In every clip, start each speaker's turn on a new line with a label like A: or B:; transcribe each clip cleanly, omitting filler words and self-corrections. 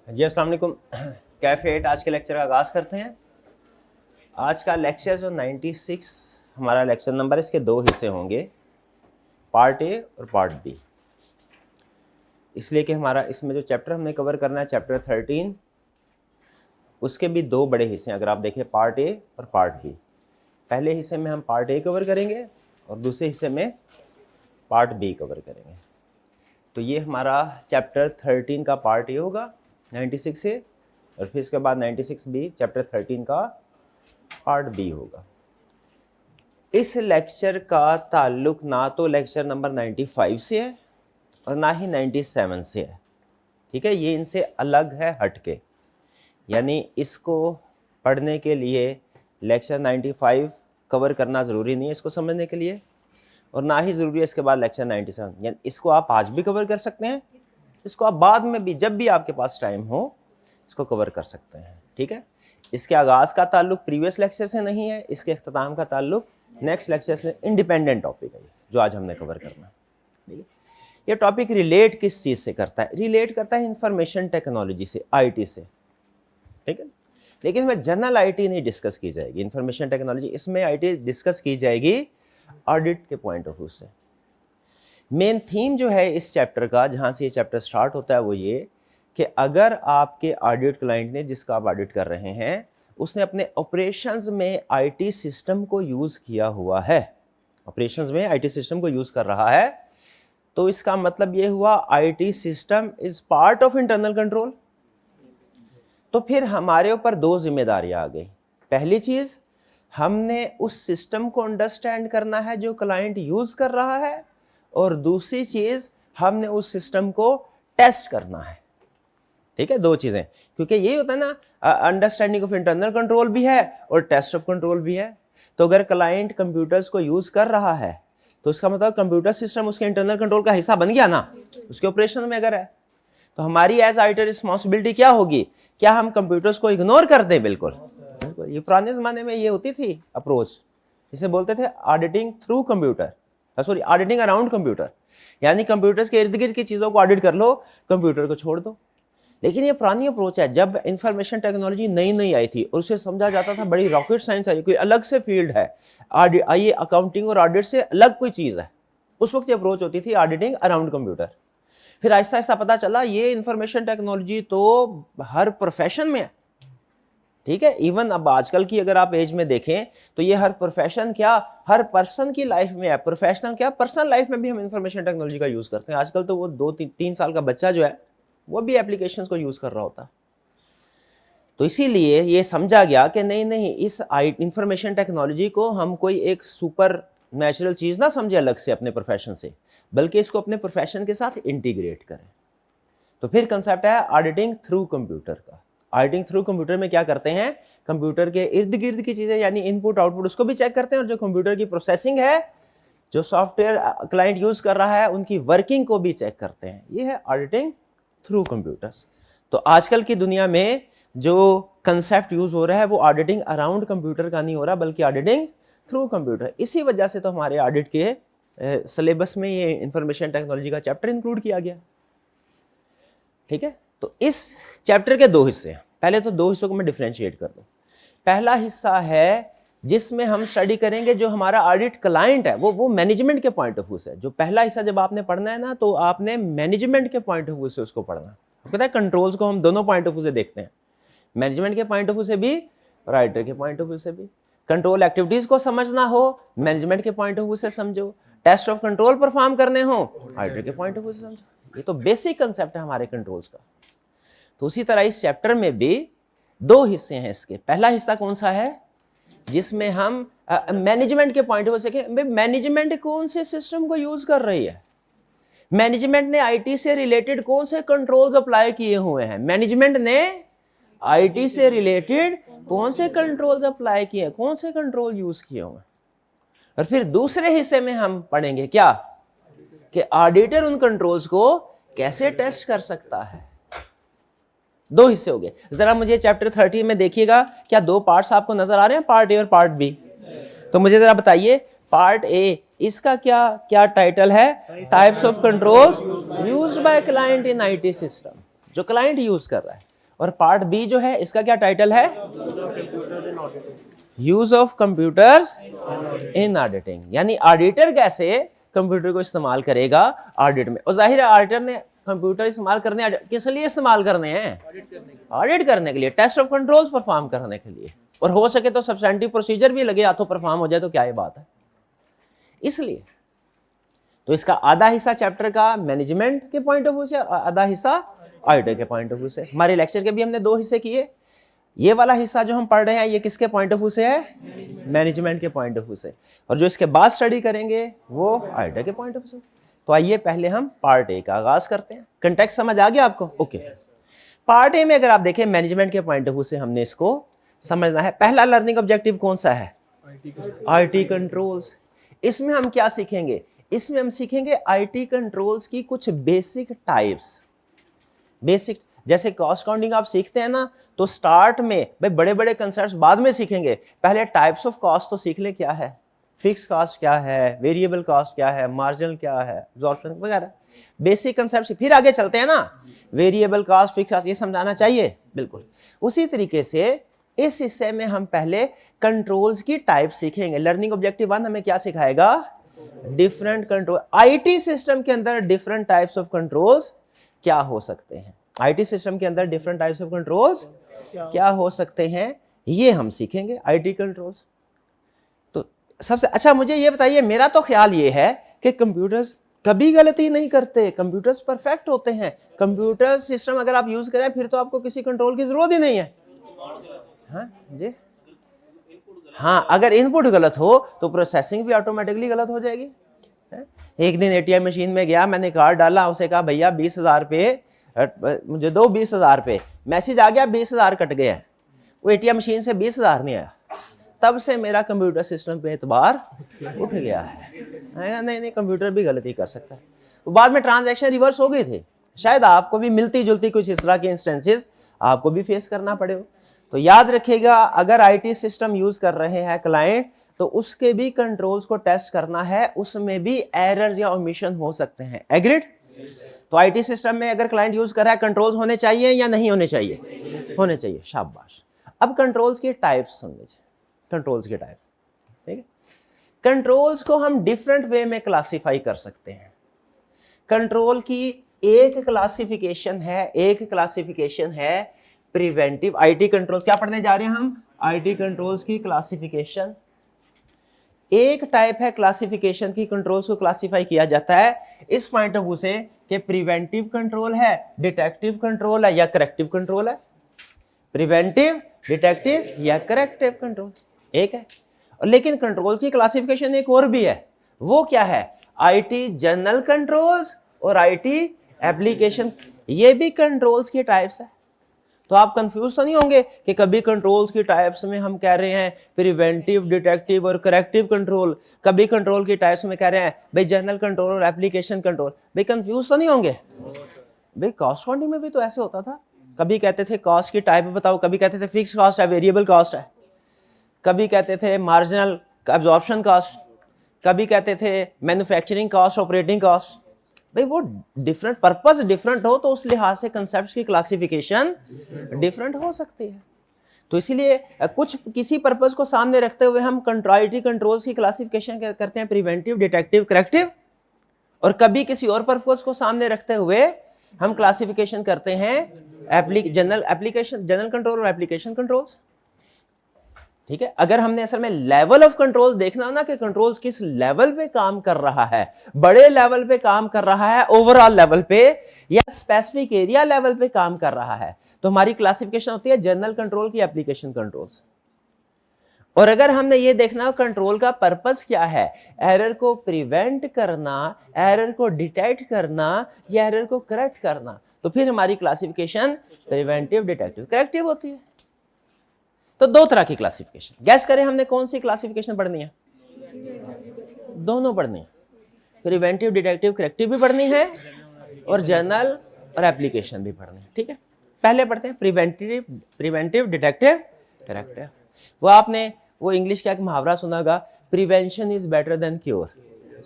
A: जी अस्सलाम वालेकुम। कैफे 8 आज के लेक्चर का आगाज़ करते हैं। आज का लेक्चर जो 96 हमारा लेक्चर नंबर है, इसके दो हिस्से होंगे, पार्ट ए और पार्ट बी। इसलिए कि हमारा इसमें जो चैप्टर हमने कवर करना है चैप्टर 13, उसके भी दो बड़े हिस्से हैं। अगर आप देखें पार्ट ए और पार्ट बी, पहले हिस्से में हम पार्ट ए कवर करेंगे और दूसरे हिस्से में पार्ट बी कवर करेंगे। तो ये हमारा चैप्टर 13 का पार्ट ए होगा 96 से, और फिर इसके बाद 96 बी चैप्टर 13 का पार्ट बी होगा। इस लेक्चर का ताल्लुक ना तो लेक्चर नंबर 95 से है और ना ही 97 से है, ठीक है। ये इनसे अलग है, हटके। यानी इसको पढ़ने के लिए लेक्चर 95 कवर करना ज़रूरी नहीं है इसको समझने के लिए, और ना ही ज़रूरी है इसके बाद लेक्चर 97। यानी इसको आप आज भी कवर कर सकते हैं, इसको आप बाद में भी जब भी आपके पास टाइम हो इसको कवर कर सकते हैं, ठीक है। इसके आगाज़ का ताल्लुक प्रीवियस लेक्चर से नहीं है, इसके अख्ताम का ताल्लुक नेक्स्ट लेक्चर से। इंडिपेंडेंट टॉपिक है जो आज हमने कवर करना है, ठीक है। ये टॉपिक रिलेट किस चीज़ से करता है? रिलेट करता है इंफॉर्मेशन टेक्नोलॉजी से, आईटी से, ठीक है। लेकिन इसमें जनरल आईटी नहीं डिस्कस की जाएगी, इंफॉर्मेशन टेक्नोलॉजी। इसमें आईटी डिस्कस की जाएगी ऑडिट के पॉइंट ऑफ व्यू से। मेन थीम जो है इस चैप्टर का, जहाँ से ये चैप्टर स्टार्ट होता है, वो ये कि अगर आपके ऑडिट क्लाइंट ने, जिसका आप ऑडिट कर रहे हैं, उसने अपने ऑपरेशंस में आईटी सिस्टम को यूज़ किया हुआ है, ऑपरेशंस में आईटी सिस्टम को यूज़ कर रहा है, तो इसका मतलब ये हुआ IT system is part of internal control. तो फिर हमारे ऊपर दो जिम्मेदारियां आ गई। पहली चीज़, हमने उस सिस्टम को अंडरस्टैंड करना है जो क्लाइंट यूज़ कर रहा है, और दूसरी चीज़, हमने उस सिस्टम को टेस्ट करना है, ठीक है। दो चीज़ें, क्योंकि यही होता है ना, अंडरस्टैंडिंग ऑफ इंटरनल कंट्रोल भी है और टेस्ट ऑफ कंट्रोल भी है। तो अगर क्लाइंट कंप्यूटर्स को यूज़ कर रहा है तो इसका मतलब कंप्यूटर सिस्टम उसके इंटरनल कंट्रोल का हिस्सा बन गया ना, उसके ऑपरेशन में अगर है। तो हमारी एज आईटी रिस्पॉन्सिबिलिटी क्या होगी? क्या हम कंप्यूटर्स को इग्नोर कर दें? बिल्कुल। ये पुराने ज़माने में ये होती थी अप्रोच, इसे बोलते थे auditing through computer, sorry auditing around computer. यानी कंप्यूटर्स के इर्द गिर्द की चीज़ों को ऑडिट कर लो, कंप्यूटर को छोड़ दो। लेकिन ये पुरानी अप्रोच है। जब इंफॉर्मेशन टेक्नोलॉजी नई नई आई थी और उसे समझा जाता था बड़ी रॉकेट साइंस है, कोई अलग से फील्ड है, आइए अकाउंटिंग और ऑडिट से अलग कोई चीज़ है, उस वक्त ये अप्रोच होती थी ऑडिटिंग अराउंड कंप्यूटर। फिर आहिस्ता आहिस्ता पता चला ये इंफॉर्मेशन टेक्नोलॉजी तो हर प्रोफेशन में है, ठीक है। इवन अब आजकल की अगर आप एज में देखें तो ये हर प्रोफेशन क्या, हर पर्सन की लाइफ में है। प्रोफेशनल क्या, पर्सनल लाइफ में भी हम इंफॉर्मेशन टेक्नोलॉजी का यूज़ करते हैं। आजकल तो वो 2-3 साल का बच्चा जो है वो भी एप्लीकेशंस को यूज़ कर रहा होता है। तो इसीलिए ये समझा गया कि नहीं, इस इंफॉर्मेशन टेक्नोलॉजी को हम कोई एक सुपर नेचुरल चीज़ ना समझे अलग से अपने प्रोफेशन से, बल्कि इसको अपने प्रोफेशन के साथ इंटीग्रेट करें। तो फिर कंसेप्ट है ऑडिटिंग थ्रू कंप्यूटर का। ऑडिटिंग थ्रू कंप्यूटर में क्या करते हैं, कंप्यूटर के इर्द गिर्द की चीज़ें यानी इनपुट आउटपुट उसको भी चेक करते हैं, और जो कंप्यूटर की प्रोसेसिंग है, जो सॉफ्टवेयर क्लाइंट यूज़ कर रहा है, उनकी वर्किंग को भी चेक करते हैं। ये है ऑडिटिंग थ्रू कंप्यूटर्स। तो आजकल की दुनिया में जो कंसेप्ट यूज़ हो रहा है वो ऑडिटिंग अराउंड कंप्यूटर का नहीं हो रहा, बल्कि ऑडिटिंग थ्रू कंप्यूटर। इसी वजह से तो हमारे ऑडिट के सिलेबस में ये इंफॉर्मेशन टेक्नोलॉजी का चैप्टर इंक्लूड किया गया, ठीक है। तो इस चैप्टर के दो हिस्से हैं। पहले तो दो हिस्सों को मैं डिफरेंशिएट कर दूं। पहला हिस्सा है जिसमें हम स्टडी करेंगे जो हमारा ऑडिट क्लाइंट है, वो मैनेजमेंट के पॉइंट ऑफ व्यू से। जो पहला हिस्सा जब आपने पढ़ना है ना, तो आपने मैनेजमेंट के पॉइंट ऑफ व्यू से उसको पढ़ना है। पता है कंट्रोल्स को हम दोनों पॉइंट ऑफ व्यू से देखते हैं, मैनेजमेंट के पॉइंट ऑफ व्यू से भी और ऑडिटर के पॉइंट ऑफ व्यू से भी। कंट्रोल एक्टिविटीज को समझना हो, मैनेजमेंट के पॉइंट ऑफ व्यू से समझो। टेस्ट ऑफ कंट्रोल परफॉर्म करने हो, ऑडिटर के पॉइंट ऑफ व्यू से समझो। ये तो बेसिक कंसेप्ट है हमारे कंट्रोल्स का। तो उसी तरह इस चैप्टर में भी दो हिस्से हैं इसके। पहला हिस्सा कौन सा है, जिसमें हम मैनेजमेंट के पॉइंट ऑफ व्यू से मैनेजमेंट कौन से सिस्टम को यूज कर रही है, मैनेजमेंट ने आईटी से रिलेटेड कौन से कंट्रोल्स अप्लाई किए हुए हैं, मैनेजमेंट ने आईटी से रिलेटेड कौन से कंट्रोल्स अप्लाई किए, कौन से कंट्रोल यूज किए हुए हैं। और फिर दूसरे हिस्से में हम पढ़ेंगे क्या, कि ऑडिटर उन कंट्रोल्स को कैसे टेस्ट कर सकता है। दो हिस्से हो गए। जरा मुझे चैप्टर 13 में देखिएगा, क्या दो पार्ट्स आपको नजर आ रहे हैं, पार्ट ए और पार्ट बी? तो मुझे जरा बताइए, पार्ट ए इसका क्या टाइटल है? Types of controls used by client in IT system. जो क्लाइंट यूज कर रहा है, और पार्ट बी जो है इसका क्या टाइटल है? Use of computers in auditing, यानी ऑडिटर कैसे कंप्यूटर को इस्तेमाल करेगा ऑडिट में। और जाहिर है ऑडिटर ने कंप्यूटर इस्तेमाल करने किस लिए इस्तेमाल करने हैं? ऑडिट करने के लिए, टेस्ट ऑफ कंट्रोल्स परफॉर्म करने के लिए, और हो सके तो सब्सटेंटिव प्रोसीजर भी लगे हाथों परफॉर्म हो जाए तो क्या ये बात है। इसलिए तो इसका आधा हिस्सा चैप्टर का मैनेजमेंट के पॉइंट ऑफ व्यू से, आधा हिस्सा ऑडिटर के पॉइंट ऑफ व्यू से। हमारे लेक्चर के भी हमने 2 हिस्से किए। ये वाला हिस्सा जो हम पढ़ रहे हैं ये किसके पॉइंट ऑफ व्यू से है? मैनेजमेंट के पॉइंट ऑफ व्यू से। और जो इसके बाद स्टडी करेंगे वो ऑडिटर के पॉइंट ऑफ व्यू से। तो आइए पहले हम पार्ट ए का आगाज करते हैं। कंटेक्स्ट समझ आ गया आपको? ओके। पार्ट ए में अगर आप देखें मैनेजमेंट के पॉइंट ऑफ व्यू से हमने इसको समझना है। पहला लर्निंग ऑब्जेक्टिव कौन सा है? IT controls. इसमें हम क्या सीखेंगे? इसमें हम सीखेंगे आईटी कंट्रोल्स की कुछ बेसिक टाइप्स। बेसिक जैसे कॉस्ट काउंटिंग आप सीखते हैं ना, तो स्टार्ट में भाई बड़े बड़े कंसेप्ट्स बाद में सीखेंगे, पहले टाइप्स ऑफ कॉस्ट तो सीख ले। क्या है फिक्स कॉस्ट, क्या है वेरिएबल कॉस्ट, क्या है मार्जिनल, क्या है एब्जॉर्प्शन वगैरह, बेसिक कंसेप्ट। फिर आगे चलते हैं ना, वेरिएबल कॉस्ट, फिक्स कॉस्ट, ये समझाना चाहिए बिल्कुल। उसी तरीके से इस हिस्से में हम पहले कंट्रोल्स की टाइप सीखेंगे। लर्निंग ऑब्जेक्टिव 1 हमें क्या सिखाएगा? Different control. आईटी सिस्टम के अंदर डिफरेंट टाइप्स ऑफ कंट्रोल्स क्या हो सकते हैं? आईटी सिस्टम के अंदर डिफरेंट टाइप्स ऑफ कंट्रोल्स क्या हो सकते हैं, ये हम सीखेंगे आईटी कंट्रोल्स। तो सबसे अच्छा मुझे ये बताइए, मेरा तो ख्याल ये है कि कंप्यूटर्स कभी गलती नहीं करते, कंप्यूटर्स परफेक्ट होते हैं। कंप्यूटर सिस्टम अगर आप यूज करें फिर तो आपको किसी कंट्रोल की जरूरत ही नहीं है। हाँ जी, हाँ, अगर इनपुट गलत हो तो प्रोसेसिंग भी ऑटोमेटिकली गलत हो जाएगी। एक दिन एटीएम मशीन में गया, मैंने कार्ड डाला, उसे कहा भैया 20,000 पे मुझे दो 20,000 पे, मैसेज आ गया 20,000 कट गया। वो एटीएम मशीन से 20,000 नहीं आया। तब से मेरा कंप्यूटर सिस्टम पे एतबार उठ गया है। नहीं कंप्यूटर भी गलती कर सकता है। तो बाद में ट्रांजैक्शन रिवर्स हो गए थे। शायद आपको भी मिलती जुलती कुछ इस तरह के इंस्टेंसेस आपको भी फेस करना पड़े हो। तो याद रखिएगा, अगर आईटी सिस्टम यूज कर रहे हैं क्लाइंट, तो उसके भी कंट्रोल्स को टेस्ट करना है, उसमें भी एरर्स या ओमिशन हो सकते हैं। एग्रीड? तो आईटी सिस्टम में अगर क्लाइंट यूज कर रहा है, कंट्रोल्स होने चाहिए या नहीं होने चाहिए? होने चाहिए। शाबाश। अब कंट्रोल्स के टाइप्स सुन लीजिए। कंट्रोल्स के टाइप, ठीक है। कंट्रोल्स को हम डिफरेंट वे में क्लासिफाई कर सकते हैं। कंट्रोल की एक क्लासिफिकेशन है प्रिवेंटिव। आईटी कंट्रोल्स क्या पढ़ने जा रहे हैं हम? आईटी कंट्रोल्स की क्लासिफिकेशन। एक टाइप है क्लासिफिकेशन की, कंट्रोल्स को क्लासिफाई किया जाता है इस पॉइंट ऑफ व्यू से कि प्रिवेंटिव कंट्रोल है, डिटेक्टिव कंट्रोल है या करेक्टिव कंट्रोल है। प्रिवेंटिव, डिटेक्टिव या करेक्टिव कंट्रोल एक है। लेकिन कंट्रोल की क्लासिफिकेशन एक और भी है। वो क्या है? आईटी जनरल कंट्रोल्स और आईटी एप्लीकेशन। ये भी कंट्रोल्स की टाइप्स है। तो आप कंफ्यूज तो नहीं होंगे कि कभी कंट्रोल्स की टाइप्स में हम कह रहे हैं प्रिवेंटिव, डिटेक्टिव और करेक्टिव कंट्रोल, कभी कंट्रोल की टाइप्स में कह रहे हैं भाई जनरल कंट्रोल और एप्लीकेशन कंट्रोल। भाई कंफ्यूज तो नहीं होंगे? भाई कॉस्ट काउंटिंग में भी तो ऐसे होता था। कभी कहते थे कॉस्ट की टाइप बताओ, कभी कहते थे फिक्स कॉस्ट है, वेरिएबल कॉस्ट है, कभी कहते थे मार्जिनल एब्जॉर्प्शन कॉस्ट, कभी कहते थे मैन्युफैक्चरिंग कॉस्ट, ऑपरेटिंग कॉस्ट। भाई वो डिफरेंट पर्पस डिफरेंट हो तो उस लिहाज से कंसेप्ट्स की क्लासिफिकेशन डिफरेंट हो सकती है। तो इसीलिए कुछ किसी पर्पस को सामने रखते हुए हम आईटी कंट्रोल्स की क्लासिफिकेशन करते हैं प्रिवेंटिव, डिटेक्टिव, करेक्टिव, और कभी किसी और पर्पस को सामने रखते हुए हम क्लासिफिकेशन करते हैं जनरल कंट्रोल और एप्लीकेशन कंट्रोल्स। ठीक है। अगर हमने असल में लेवल ऑफ कंट्रोल देखना ना कि कंट्रोल्स किस लेवल पे काम कर रहा है, बड़े लेवल पे काम कर रहा है, ओवरऑल लेवल पे, या स्पेसिफिक एरिया लेवल पे काम कर रहा है, तो हमारी क्लासिफिकेशन होती है जनरल कंट्रोल की, एप्लीकेशन कंट्रोल्स। और अगर हमने ये देखना कंट्रोल का पर्पस क्या है, एरर को प्रिवेंट करना, एरर को डिटेक्ट करना या एरर को करेक्ट करना, तो फिर हमारी क्लासिफिकेशन प्रिवेंटिव, डिटेक्टिव, करेक्टिव होती है। तो दो तरह की क्लासिफिकेशन। गैस करें हमने कौन सी क्लासिफिकेशन पढ़नी है? दोनों पढ़नी है। प्रिवेंटिव, डिटेक्टिव, करेक्टिव भी पढ़नी है और जनरल और एप्लीकेशन भी पढ़नी है। ठीक है, पहले पढ़ते हैं प्रिवेंटिव, डिटेक्टिव, करेक्टिव। वो आपने वो इंग्लिश का एक मुहावरा सुना होगा, prevention is better than cure.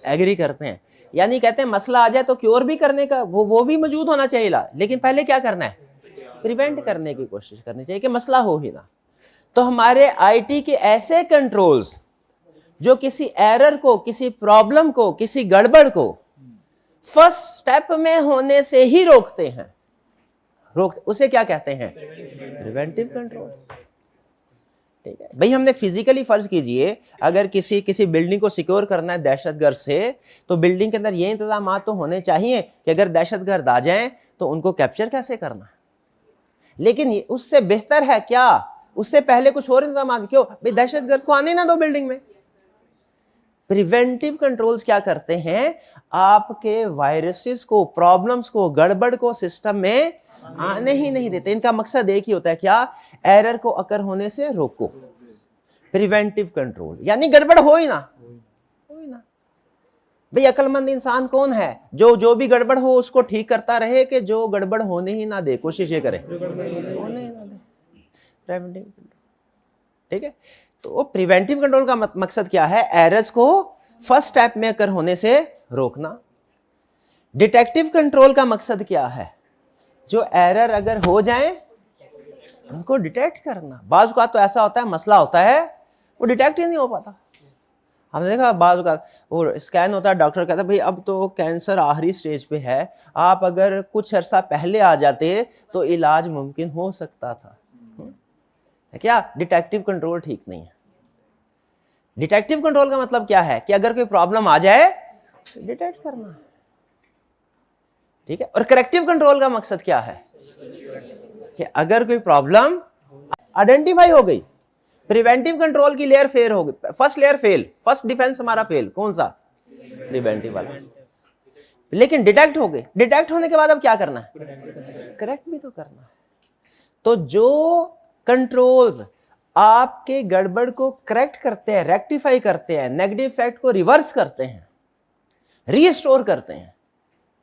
A: Agree करते हैं, यानी कहते हैं मसला आ जाए तो क्योर भी करने का वो भी मौजूद होना चाहिए, लेकिन पहले क्या करना है? प्रिवेंट करने की कोशिश करनी चाहिए कि मसला हो ही ना। तो हमारे आईटी के ऐसे कंट्रोल्स जो किसी एरर को, किसी प्रॉब्लम को, किसी गड़बड़ को फर्स्ट स्टेप में होने से ही रोकते हैं, उसे क्या कहते हैं? Preventive control. ठीक है भाई, हमने फिजिकली फर्ज कीजिए अगर किसी बिल्डिंग को सिक्योर करना है दहशतगर्द से, तो बिल्डिंग के अंदर ये इंतजाम तो होने चाहिए कि अगर दहशतगर्द आ जाएं तो उनको कैप्चर कैसे करना। लेकिन उससे बेहतर है क्या, उससे पहले कुछ और इंतजाम, क्यों भाई दहशतगर्द को आने ना दो बिल्डिंग में। प्रिवेंटिव कंट्रोल्स क्या करते हैं? आपके वायरसेस को, प्रॉब्लम्स को, गड़बड़ को सिस्टम में आने ही नहीं देते। इनका मकसद एक ही होता है, क्या? एरर को अकर होने से रोको। प्रिवेंटिव कंट्रोल यानी गड़बड़ हो ही ना, भाई अक्लमंद इंसान कौन है? जो भी गड़बड़ हो उसको ठीक करता रहे, कि जो गड़बड़ होने ही ना दे, कोशिश ये करे होने ही ना दे। प्रिवेंटिव कंट्रोल, ठीक है। तो प्रिवेंटिव कंट्रोल का मकसद क्या है? एरर्स को फर्स्ट स्टेप में अकर होने से रोकना। डिटेक्टिव कंट्रोल का मकसद क्या है? जो एरर अगर हो जाए उनको डिटेक्ट करना। बाज़ का तो ऐसा होता है, मसला होता है वो डिटेक्ट ही नहीं हो पाता। हमने देखा बाज़ का वो स्कैन होता है, डॉक्टर कहता है भाई अब तो कैंसर आखिरी स्टेज पे है, आप अगर कुछ अर्सा पहले आ जाते तो इलाज मुमकिन हो सकता था। क्या? डिटेक्टिव कंट्रोल ठीक नहीं है। डिटेक्टिव कंट्रोल का मतलब क्या है? कि अगर कोई प्रॉब्लम आ जाए उसे डिटेक्ट करना है, ठीक है। और करेक्टिव कंट्रोल का मकसद क्या है? कि अगर कोई प्रॉब्लम आइडेंटिफाई हो गई, प्रिवेंटिव कंट्रोल की लेयर फेल हो गई, first layer fail, first defence हमारा फेल, कौन सा? प्रिवेंटिव वाला। लेकिन डिटेक्ट हो गए, डिटेक्ट होने के बाद अब क्या करना है? करेक्ट भी तो करना है। तो जो कंट्रोल्स आपके गड़बड़ को करेक्ट करते हैं, रेक्टिफाई करते हैं, नेगेटिव इफेक्ट को रिवर्स करते हैं, रीस्टोर करते हैं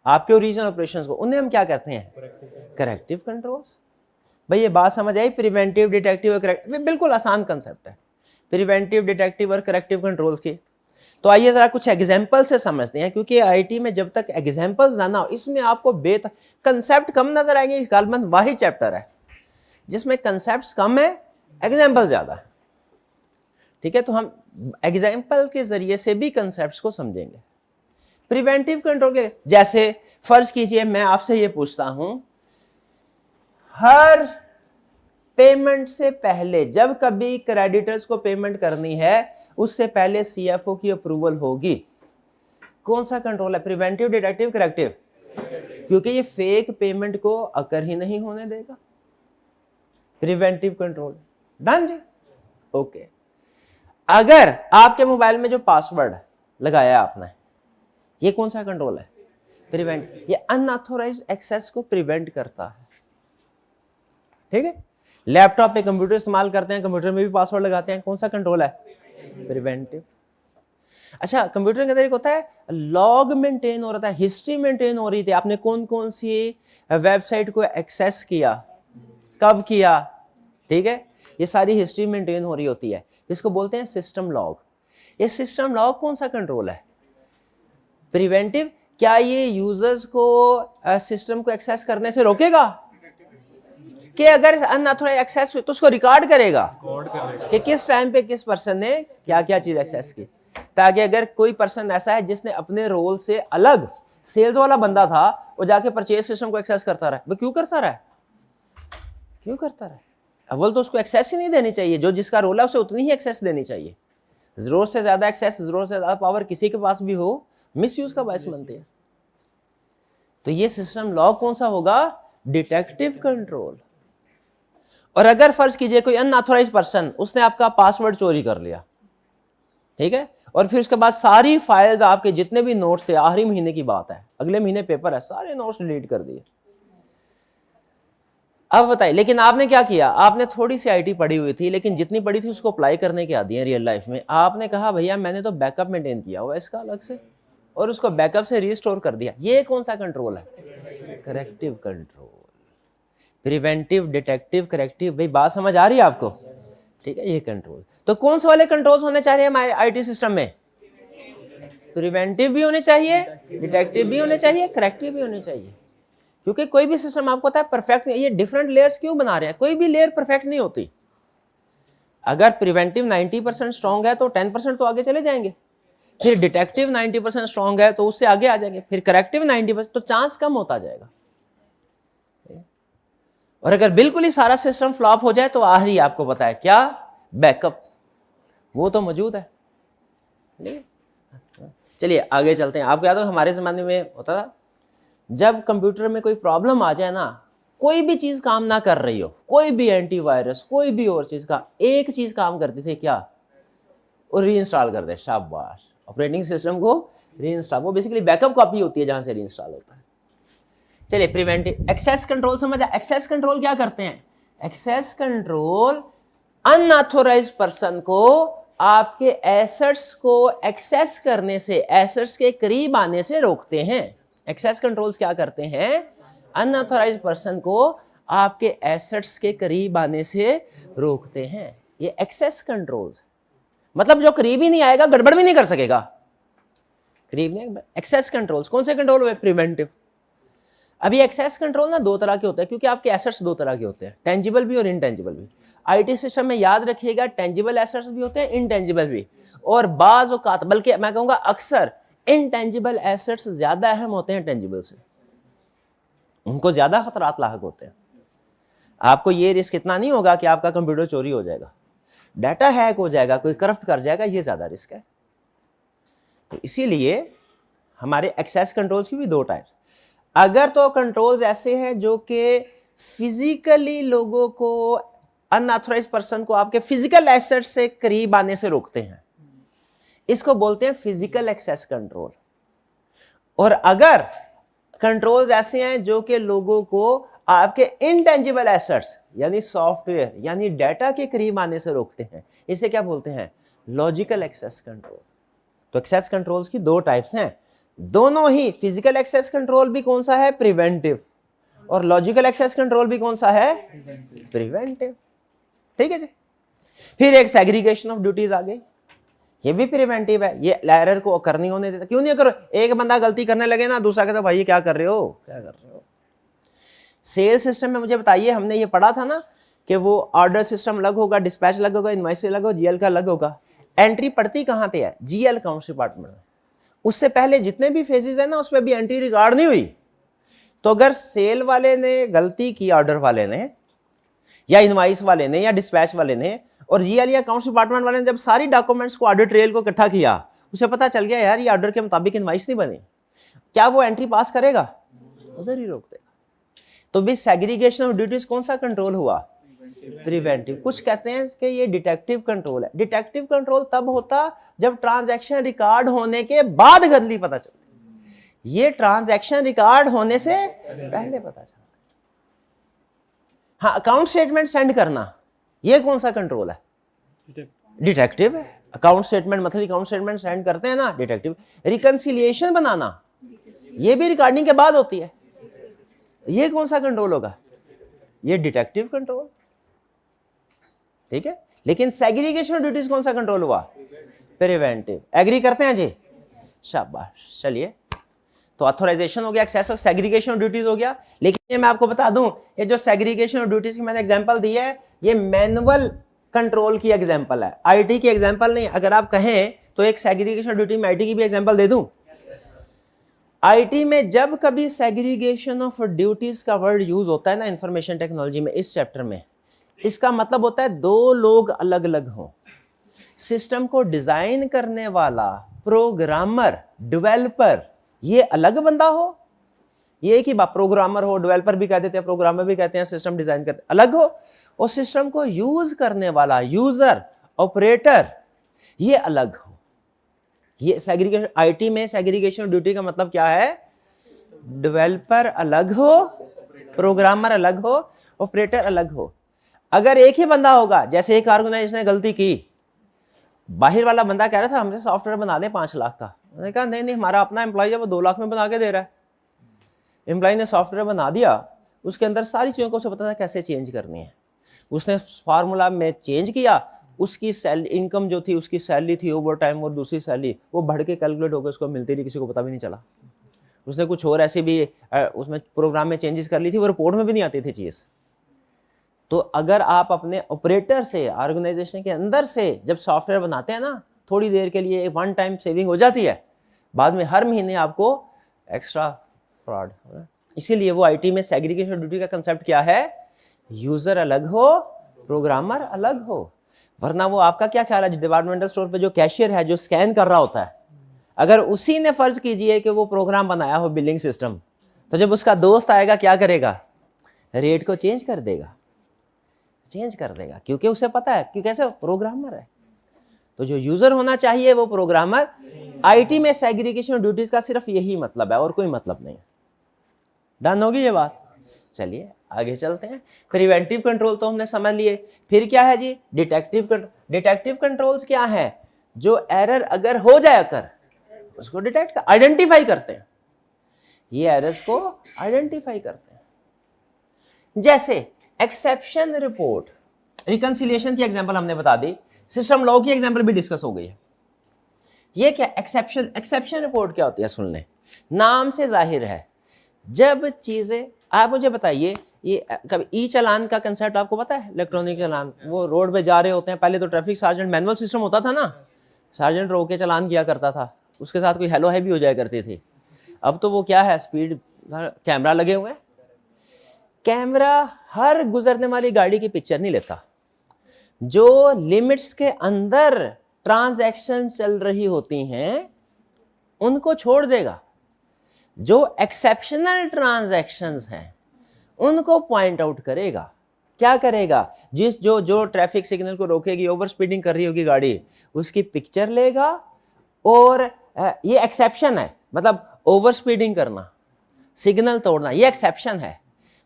A: आपके ओरिजिनल ऑपरेशंस को, उन्हें हम क्या कहते हैं? Corrective controls. भाई ये बात समझ आई? प्रिवेंटिव, डिटेक्टिव और करेक्टिव, बिल्कुल आसान कंसेप्ट है प्रिवेंटिव, डिटेक्टिव और करेक्टिव कंट्रोल्स की। तो आइए जरा कुछ एग्जांपल से समझते हैं, क्योंकि आईटी में जब तक एग्जांपल्स ना हो, इसमें आपको कंसेप्ट कम नजर आएंगे। गालबन वाही चैप्टर है जिसमें कंसेप्ट कम है, एग्जाम्पल ज्यादा है, ठीक है। तो हम एग्जाम्पल के जरिए से भी कंसेप्ट को समझेंगे। प्रिवेंटिव कंट्रोल के जैसे फर्ज कीजिए मैं आपसे ये पूछता हूं, हर पेमेंट से पहले जब कभी क्रेडिटर्स को पेमेंट करनी है उससे पहले सीएफओ की अप्रूवल होगी। कौन सा कंट्रोल है? Preventive, detective, corrective? क्योंकि ये फेक पेमेंट को अकर ही नहीं होने देगा। प्रिवेंटिव कंट्रोल, डन जी, ओके। अगर आपके मोबाइल में जो पासवर्ड लगाया आपने, ये कौन सा कंट्रोल है? प्रिवेंट। ये अनऑथोराइज्ड एक्सेस को प्रिवेंट करता है, ठीक है। लैपटॉप पे कंप्यूटर इस्तेमाल करते हैं, कंप्यूटर में भी पासवर्ड लगाते हैं, कौन सा कंट्रोल है? प्रिवेंटिव। अच्छा, कंप्यूटर के अंदर एक होता है लॉग मेंटेन हो रहा था, हिस्ट्री मेंटेन हो रही थी, आपने कौन कौन सी वेबसाइट को एक्सेस किया, कब किया, ठीक है। ये सारी हिस्ट्री मेंटेन हो रही होती है, इसको बोलते हैं सिस्टम लॉग। ये सिस्टम लॉग कौन सा कंट्रोल है? प्रिवेंटिव। क्या ये यूजर्स को सिस्टम को एक्सेस करने से रोकेगा? कि अगर अनऑथोराइज्ड एक्सेस हुई तो उसको रिकॉर्ड करेगा कि किस टाइम पे किस पर्सन ने क्या क्या चीज एक्सेस की, ताकि अगर कोई पर्सन ऐसा है जिसने अपने रोल से अलग, सेल्स वाला बंदा था, वो जाके परचेज सिस्टम को एक्सेस करता रहा, वो क्यों करता रहा? क्यों करता रहा? अव्वल तो उसको एक्सेस ही नहीं देनी चाहिए, जो जिसका रोल है उसे उतनी ही एक्सेस देनी चाहिए। जरूरत से ज्यादा एक्सेस, जरूरत से ज्यादा पावर किसी के पास भी हो, मिसयूज का बायस बनती है। तो ये सिस्टम लॉग कौन सा होगा? Detective control. और अगर फर्ज कीजिए कोई अनऑथोराइज्ड पर्सन, उसने आपका पासवर्ड चोरी कर लिया, ठीक है, और फिर उसके बाद सारी फाइल्स, आपके जितने भी नोट्स थे, आखिरी महीने की बात है, अगले महीने पेपर है, सारे नोट्स डिलीट कर दिए। अब बताइए, लेकिन आपने क्या किया? आपने थोड़ी सी आईटी पढ़ी हुई थी, लेकिन जितनी पढ़ी थी उसको अप्लाई करने के आदी है रियल लाइफ में। आपने कहा भैया मैंने तो बैकअप मेंटेन किया हुआ इसका अलग से, और उसको बैकअप से रिस्टोर कर दिया। ये कौन सा कंट्रोल है? Corrective control. Preventive, detective, corrective. भाई बात समझ आ रही है आपको? ठीक है, ये कंट्रोल। तो कौन से वाले कंट्रोल्स होने चाहिए हमारे आईटी सिस्टम में? प्रिवेंटिव भी होने चाहिए, डिटेक्टिव भी होने चाहिए, करेक्टिव भी होने चाहिए।
B: क्योंकि कोई भी सिस्टम आपको पता है परफेक्ट नहीं, ये डिफरेंट लेयर्स क्यों बना रहे हैं, कोई भी लेयर परफेक्ट नहीं होती। अगर प्रिवेंटिव 90% स्ट्रांग है तो 10% तो आगे चले जाएंगे, फिर डिटेक्टिव 90% स्ट्रांग है तो उससे आगे आ जाएंगे, फिर करेक्टिव 90%, तो चांस कम होता जाएगा। और अगर बिल्कुल ही सारा सिस्टम फ्लॉप हो जाए तो आखिरी आपको पता है क्या, बैकअप, वो तो मौजूद है। चलिए आगे चलते हैं। आपको याद हो हमारे ज़माने में होता था, जब कंप्यूटर में कोई प्रॉब्लम आ जाए ना, कोई भी चीज़ काम ना कर रही हो, कोई भी एंटीवायरस कोई भी और चीज़ का, एक चीज़ काम करती थी क्या, वो रीइंस्टॉल कर दे, शाबाश, ऑपरेटिंग सिस्टम को रीइंस्टॉल, वो बेसिकली बैकअप कॉपी होती है जहाँ से रीइंस्टॉल होता है। चलिए प्रिवेंटिव, एक्सेस कंट्रोल समझा। एक्सेस कंट्रोल क्या करते हैं, एक्सेस कंट्रोल अनऑथोराइज्ड पर्सन को आपके एसेट्स को एक्सेस करने से, एसेट्स के करीब आने से रोकते हैं। एक्सेस कंट्रोल्स क्या करते हैं, अनऑथोराइज्ड पर्सन को आपके एसेट्स के करीब आने से रोकते हैं। ये एक्सेस कंट्रोल्स, मतलब जो करीब ही नहीं आएगा गड़बड़ भी नहीं कर सकेगा, करीब नहीं। एक्सेस कंट्रोल्स कौन से कंट्रोल हुए, प्रिवेंटिव। अभी एक्सेस कंट्रोल ना दो तरह के होते हैं, क्योंकि आपके एसेट्स दो तरह के होते हैं, टेंजिबल भी और इनटेंजिबल भी। आईटी सिस्टम में याद रखिएगा, टेंजिबल एसेट्स भी होते हैं, इनटेंजिबल भी, और बाज औकात, बल्कि मैं कहूंगा अक्सर इनटेंजिबल एसेट्स ज्यादा अहम होते हैं टेंजिबल से, उनको ज्यादा खतरात लाहक होते हैं। आपको ये रिस्क इतना नहीं होगा कि आपका कंप्यूटर चोरी हो जाएगा, डाटा हैक हो जाएगा, कोई करप्ट कर जाएगा, ये ज्यादा रिस्क है। तो इसीलिए हमारे एक्सेस कंट्रोल्स की भी दो टाइप्स। अगर तो कंट्रोल्स ऐसे हैं जो कि फिजिकली लोगों को, अनऑथराइज्ड पर्सन को आपके फिजिकल एसेट से करीब आने से रोकते हैं, इसको बोलते हैं फिजिकल एक्सेस कंट्रोल। और अगर कंट्रोल्स ऐसे हैं जो कि लोगों को आपके इनटेंजिबल एसेट्स यानी सॉफ्टवेयर यानी डाटा के करीब आने से रोकते हैं, इसे क्या बोलते हैं, लॉजिकल एक्सेस कंट्रोल। तो एक्सेस कंट्रोल्स की दो टाइप्स हैं, दोनों ही, फिजिकल एक्सेस कंट्रोल भी कौन सा है, प्रिवेंटिव, और लॉजिकल एक्सेस कंट्रोल भी कौन सा है, प्रिवेंटिव। ठीक है जी। फिर एक सेग्रीगेशन ऑफ ड्यूटीज आ गई, ये भी प्रिवेंटिव है, ये एरर को अकर नहीं होने देता। क्यों नहीं करो, एक बंदा गलती करने लगे ना, दूसरा कहता भाई क्या कर रहे हो, क्या कर रहे हो। सेल सिस्टम में मुझे बताइए, हमने ये पढ़ा था ना कि वो ऑर्डर सिस्टम अलग होगा, डिस्पैच अलग होगा, इनवॉइस अलग होगा, जीएल का अलग होगा। एंट्री पड़ती कहाँ पे है, जीएल अकाउंट्स डिपार्टमेंट में। उससे पहले जितने भी फेजेस है ना, उसमें भी एंट्री रिकॉर्ड नहीं हुई। तो अगर सेल वाले ने गलती की, ऑर्डर वाले ने या इनवॉइस वाले ने या डिस्पैच वाले ने, और जीएल या अकाउंट्स डिपार्टमेंट वाले ने जब सारी डॉक्यूमेंट्स को, ऑर्डर ट्रेल को इकट्ठा किया, उसे पता चल गया यार ये ऑर्डर के मुताबिक इनवॉइस नहीं बनी, क्या वो एंट्री पास करेगा, उधर ही रोक देगा। तो भी सेग्रीगेशन ऑफ ड्यूटीज कौन सा कंट्रोल हुआ, प्रिवेंटिव। कुछ कहते हैं कि ये डिटेक्टिव कंट्रोल है। डिटेक्टिव कंट्रोल तब होता जब ट्रांजैक्शन रिकॉर्ड होने के बाद गलती पता चलती, ये ट्रांजैक्शन रिकॉर्ड होने से पहले पता चलता। हाँ, अकाउंट स्टेटमेंट सेंड करना, ये कौन सा कंट्रोल है, डिटेक्टिव है। अकाउंट स्टेटमेंट, मतलब अकाउंट स्टेटमेंट सेंड करते हैं ना, डिटेक्टिव। रिकंसिलिएशन बनाना, ये भी रिकॉर्डिंग के बाद होती है, ये कौन सा कंट्रोल होगा, ये डिटेक्टिव कंट्रोल। ठीक है, लेकिन सेग्रीगेशन ड्यूटीज कौन सा कंट्रोल हुआ, प्रिवेंटिव। एग्री करते हैं जी, शाबाश। चलिए, तो ऑथराइजेशन हो गया, एक्सेस ऑफ सेग्रीगेशन ड्यूटीज हो गया। लेकिन ये मैं आपको बता दूं, ये जो सेग्रीगेशन ड्यूटीज की मैंने एग्जांपल दी है, ये मैनुअल कंट्रोल की एग्जांपल है, आईटी की एग्जांपल नहीं। अगर आप कहें तो एक सेग्रीगेशन ड्यूटी में आईटी की भी एग्जांपल दे दूं। आईटी में जब कभी सेग्रीगेशन ऑफ ड्यूटीज का वर्ड यूज होता है ना इंफॉर्मेशन टेक्नोलॉजी में, इस चैप्टर में, इसका मतलब होता है दो लोग अलग अलग हों। सिस्टम को डिजाइन करने वाला प्रोग्रामर, डेवलपर, ये अलग बंदा हो, ये एक ही बात, प्रोग्रामर हो, डेवलपर भी कह देते हैं, प्रोग्रामर भी कहते हैं, सिस्टम डिजाइन करते अलग हो, और सिस्टम को यूज करने वाला यूजर, ऑपरेटर, ये अलग हो। ये सेग्रीगेशन, आईटी में सेग्रीगेशन ड्यूटी का मतलब क्या है, डेवलपर अलग हो, प्रोग्रामर अलग हो, ऑपरेटर अलग हो। अगर एक ही बंदा होगा, जैसे एक ऑर्गेनाइजेशन ने गलती की, बाहर वाला बंदा कह रहा था हमसे सॉफ्टवेयर बना दे 5 लाख का, मैंने कहा नहीं नहीं, हमारा अपना एम्प्लॉय है वो 2 लाख में बना के दे रहा है। एम्प्लॉय ने सॉफ्टवेयर बना दिया, उसके अंदर सारी चीज़ों को उसे पता था कैसे चेंज करनी है, उसने फार्मूला में चेंज किया, उसकी इनकम जो थी, उसकी सैलरी थी ओवर टाइम और दूसरी सैलरी वो बढ़ के कैलकुलेट होकर उसको मिलती रही, किसी को पता भी नहीं चला। उसने कुछ और ऐसे भी उसमें प्रोग्राम में चेंजेस कर ली थी, वो रिपोर्ट में भी नहीं आती थी चीज़। तो अगर आप अपने ऑपरेटर से, ऑर्गेनाइजेशन के अंदर से जब सॉफ्टवेयर बनाते हैं ना, थोड़ी देर के लिए वन टाइम सेविंग हो जाती है, बाद में हर महीने आपको एक्स्ट्रा फ्रॉड। इसीलिए वो आईटी में सेग्रीगेशन ड्यूटी का कंसेप्ट क्या है, यूजर अलग हो, प्रोग्रामर अलग हो। वरना वो आपका क्या ख्याल है, डिपार्टमेंटल स्टोर पे जो कैशियर है, जो स्कैन कर रहा होता है, अगर उसी ने फर्ज कीजिए कि वो प्रोग्राम बनाया हो बिलिंग सिस्टम, तो जब उसका दोस्त आएगा क्या करेगा, रेट को चेंज कर देगा, क्योंकि उसे पता है कि कैसे प्रोग्रामर है। तो जो यूजर होना चाहिए वो प्रोग्रामर। आईटी में सेग्रीगेशन ड्यूटीज का सिर्फ यही मतलब है और कोई मतलब नहीं है। डन होगी ये बात। चलिए आगे चलते हैं। प्रिवेंटिव कंट्रोल तो हमने समझ लिए। फिर क्या है जी, डिटेक्टिव कंट्रोल्स क्या है, जो एरर अगर हो जाए कर उसको डिटेक्ट आइडेंटिफाई करते हैं, ये एरर्स को आइडेंटिफाई करते हैं। जैसे एक्सेप्शन रिपोर्ट, रिकंसिलिएशन की एग्जांपल हमने बता दी, सिस्टम लॉ की एग्जांपल भी डिस्कस हो गई है। ये क्या एक्सेप्शन रिपोर्ट क्या होती है, सुन लें, नाम से जाहिर है जब चीजें, आप मुझे बताइए, ये कभी ई चालान का कंसेप्ट आपको पता है, इलेक्ट्रॉनिक चालान, वो रोड पे जा रहे होते हैं, पहले तो ट्रैफिक सार्जेंट मैनुअल सिस्टम होता था ना, सार्जेंट रोक के चालान किया करता था, उसके साथ कोई हेलो है भी हो जाया करती थी। अब तो वो क्या है, स्पीड कैमरा लगे हुए हैं। कैमरा हर गुजरने वाली गाड़ी की पिक्चर नहीं लेता, जो लिमिट्स के अंदर ट्रांजैक्शन चल रही होती हैं उनको छोड़ देगा, जो एक्सेप्शनल ट्रांजैक्शंस हैं उनको पॉइंट आउट करेगा। क्या करेगा, जो ट्रैफिक सिग्नल को रोकेगी, ओवर स्पीडिंग कर रही होगी गाड़ी, उसकी पिक्चर लेगा। और ये एक्सेप्शन है, मतलब ओवर स्पीडिंग करना, सिग्नल तोड़ना, ये एक्सेप्शन है।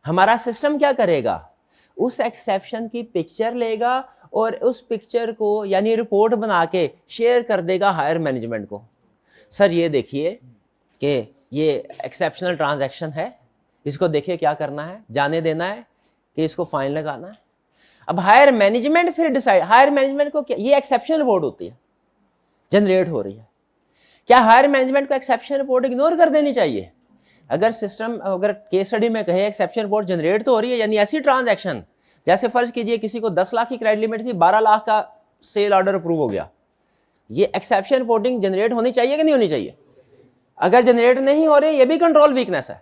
B: हमारा सिस्टम क्या करेगा, उस एक्सेप्शन की पिक्चर लेगा और उस पिक्चर को यानी रिपोर्ट बना के शेयर कर देगा हायर मैनेजमेंट को। सर ये देखिए कि ये एक्सेप्शनल ट्रांजैक्शन है, इसको देखिए क्या करना है, जाने देना है कि इसको फाइन लगाना है। अब हायर मैनेजमेंट फिर डिसाइड, हायर मैनेजमेंट को क्या, ये एक्सेप्शन रिपोर्ट होती है, जनरेट हो रही है, क्या हायर मैनेजमेंट को एक्सेप्शन रिपोर्ट इग्नोर कर देनी चाहिए? अगर सिस्टम, अगर केस स्टडी में कहे एक्सेप्शन रिपोर्ट जनरेट तो हो रही है, यानी ऐसी ट्रांजैक्शन, जैसे फर्ज कीजिए किसी को 10 लाख की क्रेडिट लिमिट थी, 12 लाख का सेल ऑर्डर अप्रूव हो गया, ये एक्सेप्शन रिपोर्टिंग जनरेट होनी चाहिए कि नहीं होनी चाहिए? अगर जनरेट नहीं हो रही, ये भी कंट्रोल वीकनेस है।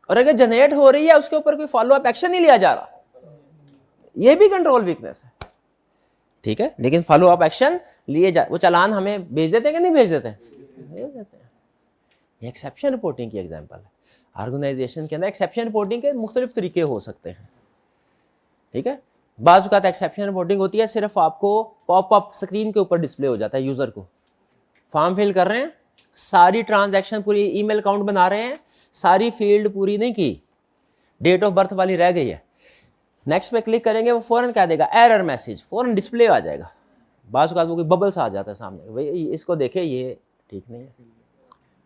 B: और अगर जनरेट हो रही है, उसके ऊपर कोई फॉलो अप एक्शन नहीं लिया जा रहा, ये भी कंट्रोल वीकनेस है। ठीक है, लेकिन फॉलो अप एक्शन लिए जा, वो चालान हमें भेज देते हैं कि नहीं भेज देते? भेज देते हैं। ये एक्सेप्शन रिपोर्टिंग की एग्जांपल है। ऑर्गेनाइजेशन के अंदर एक्सेप्शन रिपोर्टिंग के मुख्तलिफ तरीके हो सकते हैं। ठीक है, बाज़ औक़ात एक्सेप्शन रिपोर्टिंग होती है, सिर्फ आपको पॉपअप स्क्रीन के ऊपर डिस्प्ले हो जाता है, यूजर को फॉर्म फिल कर रहे हैं, सारी ट्रांजैक्शन पूरी, ईमेल अकाउंट बना रहे हैं, सारी फील्ड पूरी नहीं की, डेट ऑफ बर्थ वाली रह गई है, नेक्स्ट पे क्लिक करेंगे, वो फौरन क्या देगा, एरर मैसेज, फौरन डिस्प्ले आ जाएगा। बाज़ औक़ात वो कोई बबल्स आ जाता है सामने, भाई इसको देखे, ये ठीक नहीं है।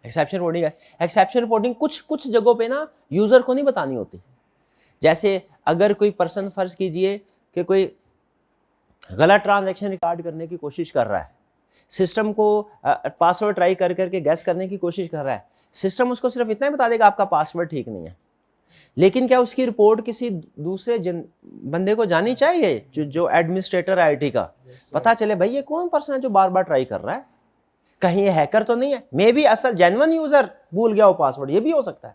B: एक्सेप्शन रिपोर्टिंग है। एक्सेप्शन रिपोर्टिंग कुछ जगहों पे ना यूजर को नहीं बतानी होती। जैसे अगर कोई पर्सन, फर्ज कीजिए कि कोई गलत ट्रांजैक्शन रिकॉर्ड करने की कोशिश कर रहा है, सिस्टम को पासवर्ड ट्राई कर करके गैस करने की कोशिश कर रहा है, सिस्टम उसको सिर्फ इतना ही बता देगा आपका पासवर्ड ठीक नहीं है, लेकिन क्या उसकी रिपोर्ट किसी दूसरे बंदे को जानी चाहिए, जो एडमिनिस्ट्रेटर है आईटी का, पता चले भाई ये कौन पर्सन है जो बार बार ट्राई कर रहा है, कहीं ये हैकर तो नहीं है, मे बी असल जेन्युइन यूजर भूल गया हो पासवर्ड, ये भी हो सकता है,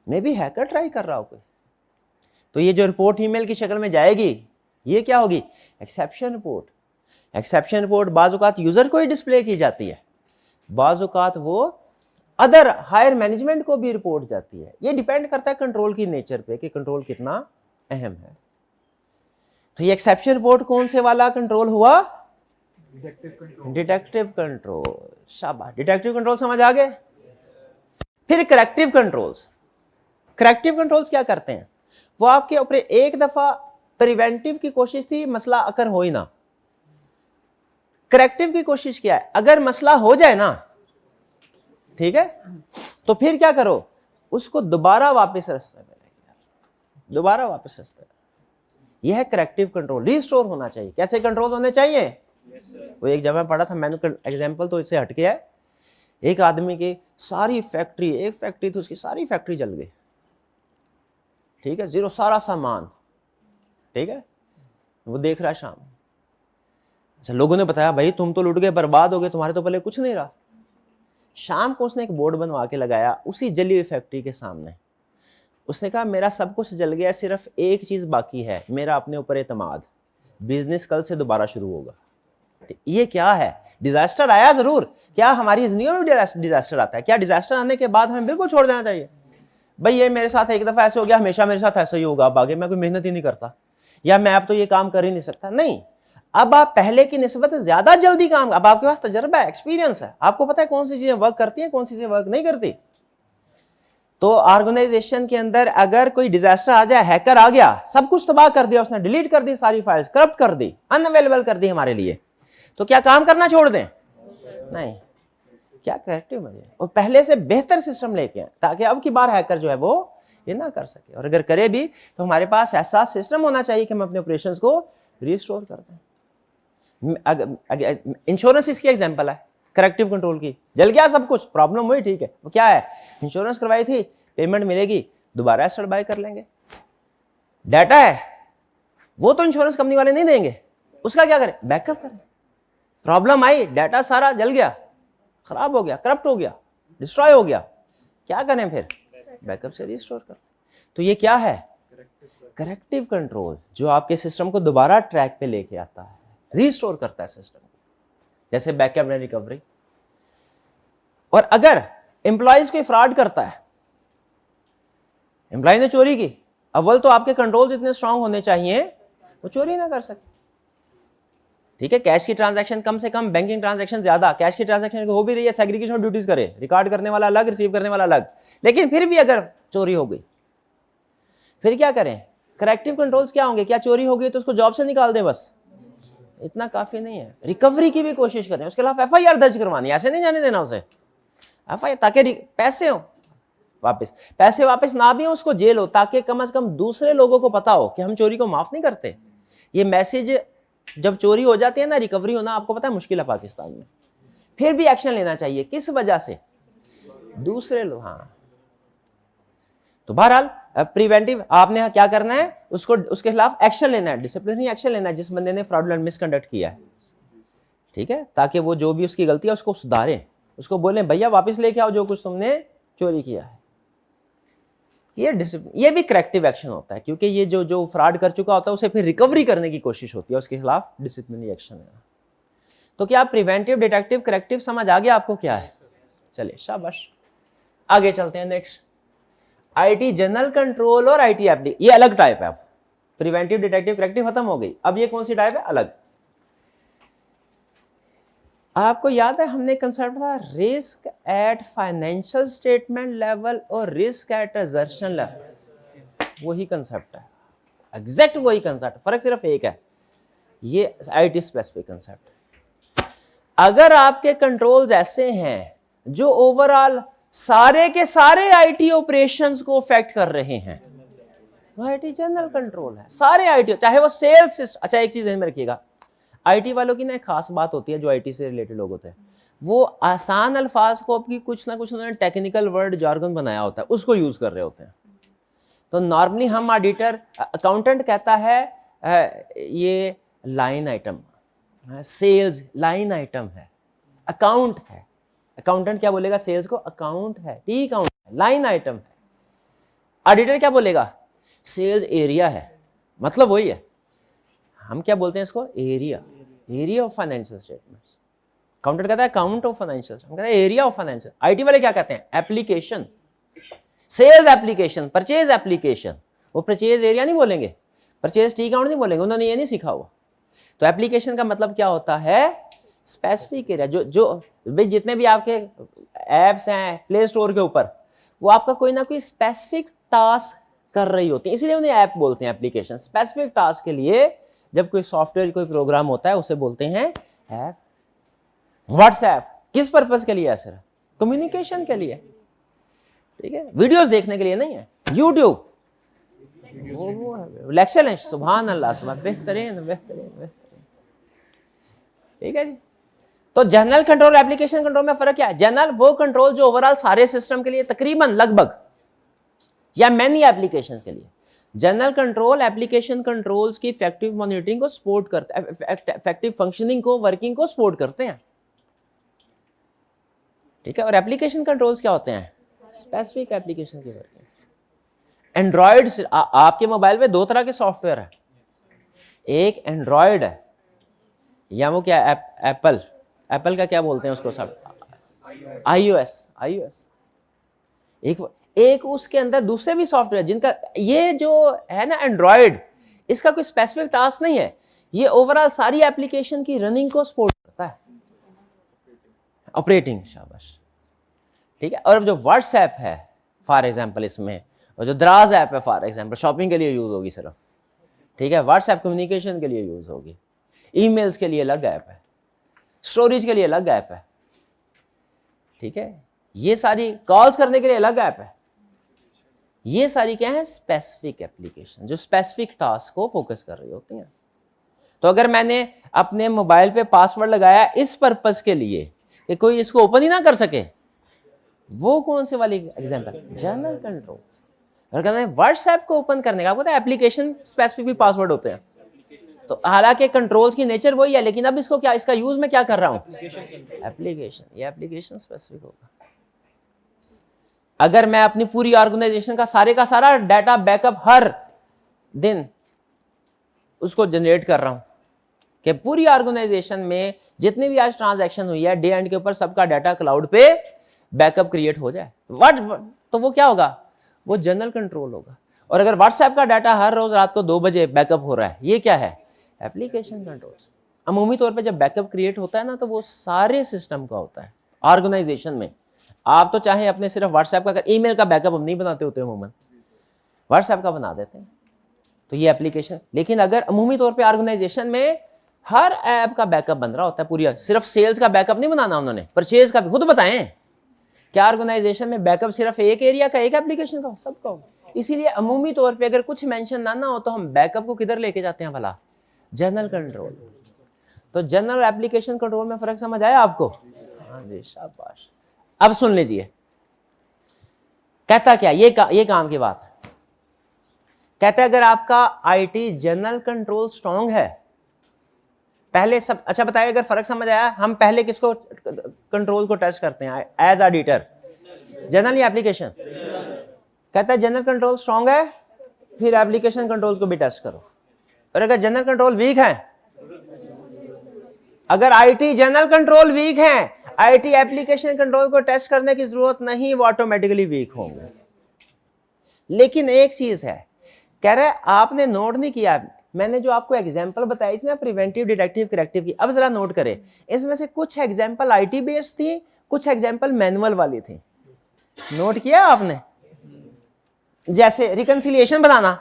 B: मे बी हैकर ट्राई कर रहा हो कोई। तो ये जो रिपोर्ट ईमेल की शक्ल में जाएगी, ये क्या होगी, एक्सेप्शन रिपोर्ट। एक्सेप्शन रिपोर्ट बाज़ औक़ात यूजर को ही डिस्प्ले की जाती है, बाज़ औक़ात वो अदर हायर मैनेजमेंट को भी रिपोर्ट जाती है। ये डिपेंड करता है कंट्रोल की नेचर पे कि कंट्रोल कितना अहम है। तो ये एक्सेप्शन रिपोर्ट कौन से वाला कंट्रोल हुआ, डिटेक्टिव कंट्रोल। शाबाश, डिटेक्टिव कंट्रोल समझ आ गए। फिर करेक्टिव कंट्रोल्स। करेक्टिव कंट्रोल्स क्या करते हैं, वो आपके ऊपर एक दफा प्रिवेंटिव की कोशिश थी, मसला अगर हो ही ना, करेक्टिव की कोशिश क्या है, अगर मसला हो जाए ना, ठीक है, तो फिर क्या करो, उसको दोबारा वापस रास्ते में लेके, दोबारा वापस रास्ते में। यह है करेक्टिव कंट्रोल। रिस्टोर होना चाहिए। कैसे कंट्रोल होने चाहिए, वो एक जगह पढ़ा था मैंने एग्जांपल, तो इससे हटके है।
A: एक आदमी की सारी फैक्ट्री, एक फैक्ट्री थी उसकी, सारी फैक्ट्री जल गई, ठीक है, जीरो, सारा सामान, ठीक है, वो देख रहा है शाम। अच्छा, लोगों ने बताया भाई तुम तो लुट गए, बर्बाद हो गए, तुम्हारे तो पहले कुछ नहीं रहा। शाम को उसने एक बोर्ड बनवा के लगाया उसी जली हुई फैक्ट्री के सामने। उसने कहा मेरा सब कुछ जल गया, सिर्फ एक चीज बाकी है, मेरा अपने ऊपर एतमाद, बिजनेस कल से दोबारा शुरू होगा। ये क्या है? डिजास्टर आया जरूर, क्या हमारी जिंदगी में भी डिजास्टर आता है? क्या डिजास्टर आने के बाद हमें बिल्कुल छोड़ देना चाहिए? भाई ये मेरे साथ एक दफा ऐसे हो गया, हमेशा मेरे साथ ऐसा ही होगा, अब आगे मैं कोई मेहनत ही नहीं करता, या मैं अब तो ये काम कर ही नहीं सकता। नहीं, अब आप पहले की निस्बत ज्यादा जल्दी काम, अब आपके पास तजर्बा है, एक्सपीरियंस है, आपको पता है कौन सी चीजें वर्क करती हैं, कौन सी चीजें वर्क नहीं करती। तो ऑर्गेनाइजेशन के अंदर अगर कोई डिजास्टर आ जाए, हैकर आ गया, सब कुछ तबाह कर दिया उसने, डिलीट कर दी सारी फाइल्स, करप्ट कर दी, अनअवेलेबल कर दी हमारे लिए, तो क्या काम करना छोड़ दें? नहीं, क्या करेक्टिव मेजर, और पहले से बेहतर सिस्टम लेके आए ताकि अब की बार हैकर जो है वो ये ना कर सके, और अगर करे भी तो हमारे पास ऐसा सिस्टम होना चाहिए कि हम अपने ऑपरेशंस को रिस्टोर कर दें। इंश्योरेंस इसकी एग्जांपल है, करेक्टिव कंट्रोल की। जल गया सब कुछ, प्रॉब्लम हुई, ठीक है, वो क्या है, इंश्योरेंस करवाई थी, पेमेंट मिलेगी, दोबारा एसेट बाय कर लेंगे। डाटा है वो तो इंश्योरेंस कंपनी वाले नहीं देंगे, उसका क्या करें, बैकअप करें। प्रॉब्लम आई, डाटा सारा जल गया, खराब हो गया, करप्ट हो गया, डिस्ट्रॉय हो गया, क्या करें फिर, बैकअप से रिस्टोर कर। तो ये क्या है, करेक्टिव कंट्रोल, जो आपके सिस्टम को दोबारा ट्रैक पे लेके आता है, रिस्टोर करता है सिस्टम, जैसे बैकअप एंड रिकवरी। और अगर एम्प्लॉइज कोई फ्रॉड करता है, एम्प्लॉय ने चोरी की, अव्वल तो आपके कंट्रोल्स इतने स्ट्रांग होने चाहिए वो चोरी ना कर सके, ठीक है। कैश की ट्रांजैक्शन कम से कम, बैंकिंग ट्रांजैक्शन ज्यादा, कैश की ट्रांजैक्शन हो भी रही है, सेग्रीगेशन ड्यूटीज करे, रिकॉर्ड करने वाला अलग, रिसीव करने वाला अलग, लेकिन फिर भी अगर चोरी हो गई फिर क्या करें, करेक्टिव कंट्रोल्स क्या होंगे, क्या चोरी हो गई तो उसको जॉब से निकाल दें, बस इतना काफी नहीं है, रिकवरी की भी कोशिश करें, उसके खिलाफ एफआईआर दर्ज करवानी, ऐसे नहीं जाने देना उसे एफआईआर, ताकि पैसे हो वापस, पैसे वापस ना भी हो, उसको जेल हो, ताकि कम से कम दूसरे लोगों को पता हो कि हम चोरी को माफ नहीं करते। ये मैसेज जब चोरी हो जाती है ना, रिकवरी होना आपको पता है मुश्किल है पाकिस्तान में, फिर भी एक्शन लेना चाहिए, किस वजह से, दूसरे लोग, हाँ। तो बहरहाल प्रिवेंटिव आपने क्या करना है, उसको उसके खिलाफ एक्शन लेना है, डिसिप्लिनरी एक्शन लेना है जिस बंदे ने फ्रॉडुलेंट मिसकंडक्ट किया है, ठीक है, ताकि वो जो भी उसकी गलती है उसको सुधारें, उसको बोलें भैया वापस लेके आओ जो कुछ तुमने चोरी किया है। ये डिसिप्लिन, ये भी करेक्टिव एक्शन होता है, क्योंकि ये जो फ्रॉड कर चुका होता है उसे फिर रिकवरी करने की कोशिश होती है, उसके खिलाफ डिसिप्लिनरी एक्शन है। तो क्या प्रिवेंटिव, डिटेक्टिव, करेक्टिव समझ आ गया आपको क्या है? चलिए शाबाश, आगे चलते हैं। नेक्स्ट, आईटी जनरल कंट्रोल और आईटी एप्लीकेशन, ये अलग टाइप है। अब प्रिवेंटिव, डिटेक्टिव, करेक्टिव खत्म हो गई, अब ये कौन सी टाइप है, अलग। आपको याद है हमने कंसेप्ट था risk at financial statement level और रिस्क एट असर्शन लेवल, वही कंसेप्ट है, एग्जैक्ट वही कंसेप्ट, फर्क सिर्फ एक है, ये आईटी स्पेसिफिक कंसेप्ट। अगर आपके कंट्रोल्स ऐसे हैं जो ओवरऑल सारे के सारे आईटी ऑपरेशंस को अफेक्ट कर रहे हैं, वो आईटी जनरल कंट्रोल है, सारे आईटी, चाहे वो सेल्स सिस्टम। अच्छा एक चीज ध्यान में रखिएगा, आईटी वालों की ना एक खास बात होती है, जो आईटी से रिलेटेड लोग होते हैं, वो आसान अल्फाज को की कुछ ना कुछ उन्होंने टेक्निकल वर्ड जार्गन बनाया होता है, उसको यूज कर रहे होते हैं। तो नॉर्मली हम ऑडिटर, अकाउंटेंट कहता है ये line item, sales line item है, अकाउंट है, अकाउंटेंट क्या बोलेगा सेल्स को, अकाउंट है, टी अकाउंट है, लाइन आइटम है। ऑडिटर क्या बोलेगा, सेल्स एरिया है, मतलब वही है। हम क्या बोलते हैं इसको, area, area of financial statements. Accountant कहता है अकाउंट ऑफ फाइनेंशियल, हम कहते हैं एरिया ऑफ फाइनेंशियल। आईटी वाले क्या कहते हैं, application, sales application, purchase application. वो परचेज एरिया नहीं बोलेंगे, परचेज टी अकाउंट नहीं बोलेंगे, उन्होंने ये नहीं सीखा हुआ। तो एप्लीकेशन का मतलब क्या होता है, स्पेसिफिक एरिया, जो भाई जितने भी आपके एप्स हैं प्ले स्टोर के ऊपर, वो आपका कोई ना कोई स्पेसिफिक टास्क कर रही होती है, इसलिए उन्हें ऐप बोलते हैं, एप्लीकेशन। स्पेसिफिक टास्क के लिए जब कोई सॉफ्टवेयर, कोई प्रोग्राम होता है, उसे बोलते हैं ऐप। व्हाट्सएप किस पर्पस के लिए है, सर, कम्युनिकेशन के लिए, ठीक है, वीडियोस देखने के लिए नहीं है। यूट्यूब वो लेक्चर है, सुभान अल्लाह, सुभान, बेहतरीन बेहतरीन बेहतरीन, ठीक है जी।
B: तो जनरल कंट्रोल एप्लीकेशन कंट्रोल में फर्क क्या है? जनरल वो कंट्रोल जो ओवरऑल सारे सिस्टम के लिए तकरीबन लगभग या मैनी एप्लीकेशंस के लिए। जनरल कंट्रोल एप्लीकेशन कंट्रोल्स की इफेक्टिव मॉनिटरिंग को सपोर्ट करते हैं, इफेक्टिव फंक्शनिंग को, वर्किंग को सपोर्ट करते हैं, ठीक है। और एप्लीकेशन कंट्रोल्स क्या होते हैं? स्पेसिफिक एप्लीकेशन की वर्किंग। एंड्रॉयड, आपके मोबाइल में दो तरह के सॉफ्टवेयर है, एक एंड्रॉयड है या वो क्या एप्पल का क्या बोलते हैं उसको सब, iOS। एक उसके अंदर दूसरे भी सॉफ्टवेयर जिनका, ये जो है ना एंड्रॉयड, इसका कोई स्पेसिफिक टास्क नहीं है, ये ओवरऑल सारी एप्लीकेशन की रनिंग को सपोर्ट करता है, ऑपरेटिंग, शाबाश, ठीक है। और अब जो व्हाट्सएप है फॉर एग्जांपल इसमें, और जो दराज ऐप है फॉर एग्जांपल शॉपिंग के लिए यूज होगी सिर्फ, ठीक है। व्हाट्सएप कम्युनिकेशन के लिए यूज होगी, ईमेल्स के लिए अलग ऐप है, स्टोरेज के लिए अलग ऐप है, ठीक है। ये सारी कॉल्स करने के लिए अलग ऐप है। ये सारी क्या है? स्पेसिफिक एप्लीकेशन जो स्पेसिफिक टास्क को फोकस कर रही होती हैं। तो अगर मैंने अपने मोबाइल पे पासवर्ड लगाया इस पर्पस के लिए कि कोई इसको ओपन ही ना कर सके, वो कौन से वाली एग्जांपल? General control. अगर कहते हैं व्हाट्सएप को ओपन करने का, आपको पता है एप्लीकेशन स्पेसिफिक भी पासवर्ड होते हैं, तो हालांकि कंट्रोल्स की नेचर वही है, लेकिन अब इसको क्या, इसका यूज मैं क्या कर रहा हूं? एप्लीकेशन, ये एप्लीकेशन स्पेसिफिक होगा। अगर मैं अपनी पूरी ऑर्गेनाइजेशन का सारा डाटा बैकअप हर दिन उसको जनरेट कर रहा हूं कि पूरी ऑर्गेनाइजेशन में जितनी भी आज ट्रांजैक्शन हुई है डे एंड के ऊपर सबका डाटा क्लाउड पे बैकअप क्रिएट हो जाए, तो वो क्या होगा? वो जनरल कंट्रोल होगा। और अगर व्हाट्सएप का डाटा हर रोज रात को 2 बजे बैकअप हो रहा है, ये क्या है? Application control. अमूमी तौर पे जब बैकअप क्रिएट होता है ना, तो वो सारे सिस्टम का होता है ऑर्गेनाइजेशन में। आप तो चाहे अपने सिर्फ व्हाट्सएप का, अगर ईमेल का बैकअप हम नहीं बनाते होते अमूमन, व्हाट्सएप का बना देते हैं, तो ये एप्लीकेशन। लेकिन अगर अमूमी तौर पे ऑर्गेनाइजेशन में हर ऐप का बैकअप बन रहा होता है, पूरी, सिर्फ सेल्स का बैकअप नहीं बनाना उन्होंने, परचेज का भी। खुद बताएं, क्या ऑर्गेनाइजेशन में बैकअप सिर्फ एक एरिया का, एक एप्लीकेशन का हो? सबका हो। इसीलिए अमूमी तौर पे अगर कुछ मेंशन ना हो तो हम बैकअप को किधर लेके जाते हैं भला? General control. तो जनरल एप्लीकेशन कंट्रोल में फर्क समझ आया आपको? हाँ जी, शाबाश। अब सुन लीजिए, कहता क्या, ये काम की बात है। कहता है अगर आपका आईटी जनरल कंट्रोल स्ट्रांग है, पहले सब अच्छा बताइए, अगर फर्क समझ आया, हम पहले किसको कंट्रोल को टेस्ट करते हैं एज ऑडिटर? जनरल या एप्लीकेशन? कहता है जनरल कंट्रोल स्ट्रांग है, फिर एप्लीकेशन कंट्रोल को भी टेस्ट करो। और अगर जनरल कंट्रोल वीक है, अगर आईटी जनरल कंट्रोल वीक है, आईटी एप्लीकेशन कंट्रोल को टेस्ट करने की जरूरत नहीं, वो ऑटोमेटिकली वीक होंगे। लेकिन एक चीज है, कह रहा है आपने नोट नहीं किया, मैंने जो आपको एग्जांपल बताई थी ना प्रिवेंटिव, डिटेक्टिव, करेक्टिव की, अब जरा नोट करें, इसमें से कुछ एग्जांपल आईटी बेस्ड थी, कुछ एग्जांपल मैनुअल वाली थी। नोट किया आपने? जैसे रिकंसिलिएशन बनाना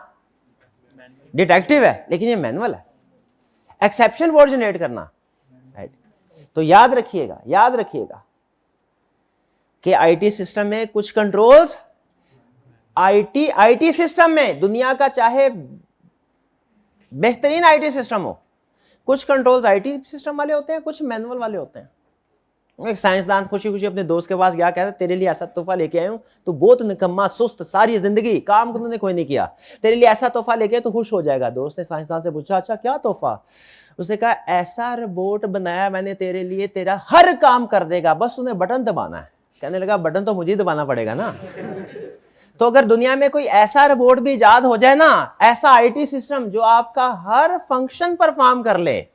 B: डिटेक्टिव है, लेकिन ये मैनुअल है। एक्सेप्शन वर्ड जनरेट करना, तो याद रखिएगा कि आईटी सिस्टम में कुछ कंट्रोल्स, आईटी सिस्टम में दुनिया का चाहे बेहतरीन आईटी सिस्टम हो, कुछ कंट्रोल्स आईटी सिस्टम वाले होते हैं, कुछ मैनुअल वाले होते हैं। एक साइंसदान खुशी खुशी अपने दोस्त के पास गया, कहता तेरे लिए ऐसा तोहफा लेके आया हूं, तू बहुत निकम्मा सुस्त, सारी जिंदगी काम तूने कोई नहीं किया, तेरे लिए ऐसा तोहफा लेके तो खुश हो जाएगा। दोस्त ने साइंसदान से पूछा, अच्छा क्या तोहफा? उसने कहा ऐसा रोबोट बनाया मैंने तेरे लिए, तेरा हर काम कर देगा, बस तूने बटन दबाना है। कहने लगा बटन तो मुझे दबाना पड़ेगा ना। तो अगर दुनिया में कोई ऐसा रोबोट भी इजाद हो जाए ना, ऐसा आईटी सिस्टम जो आपका हर फंक्शन परफॉर्म कर ले,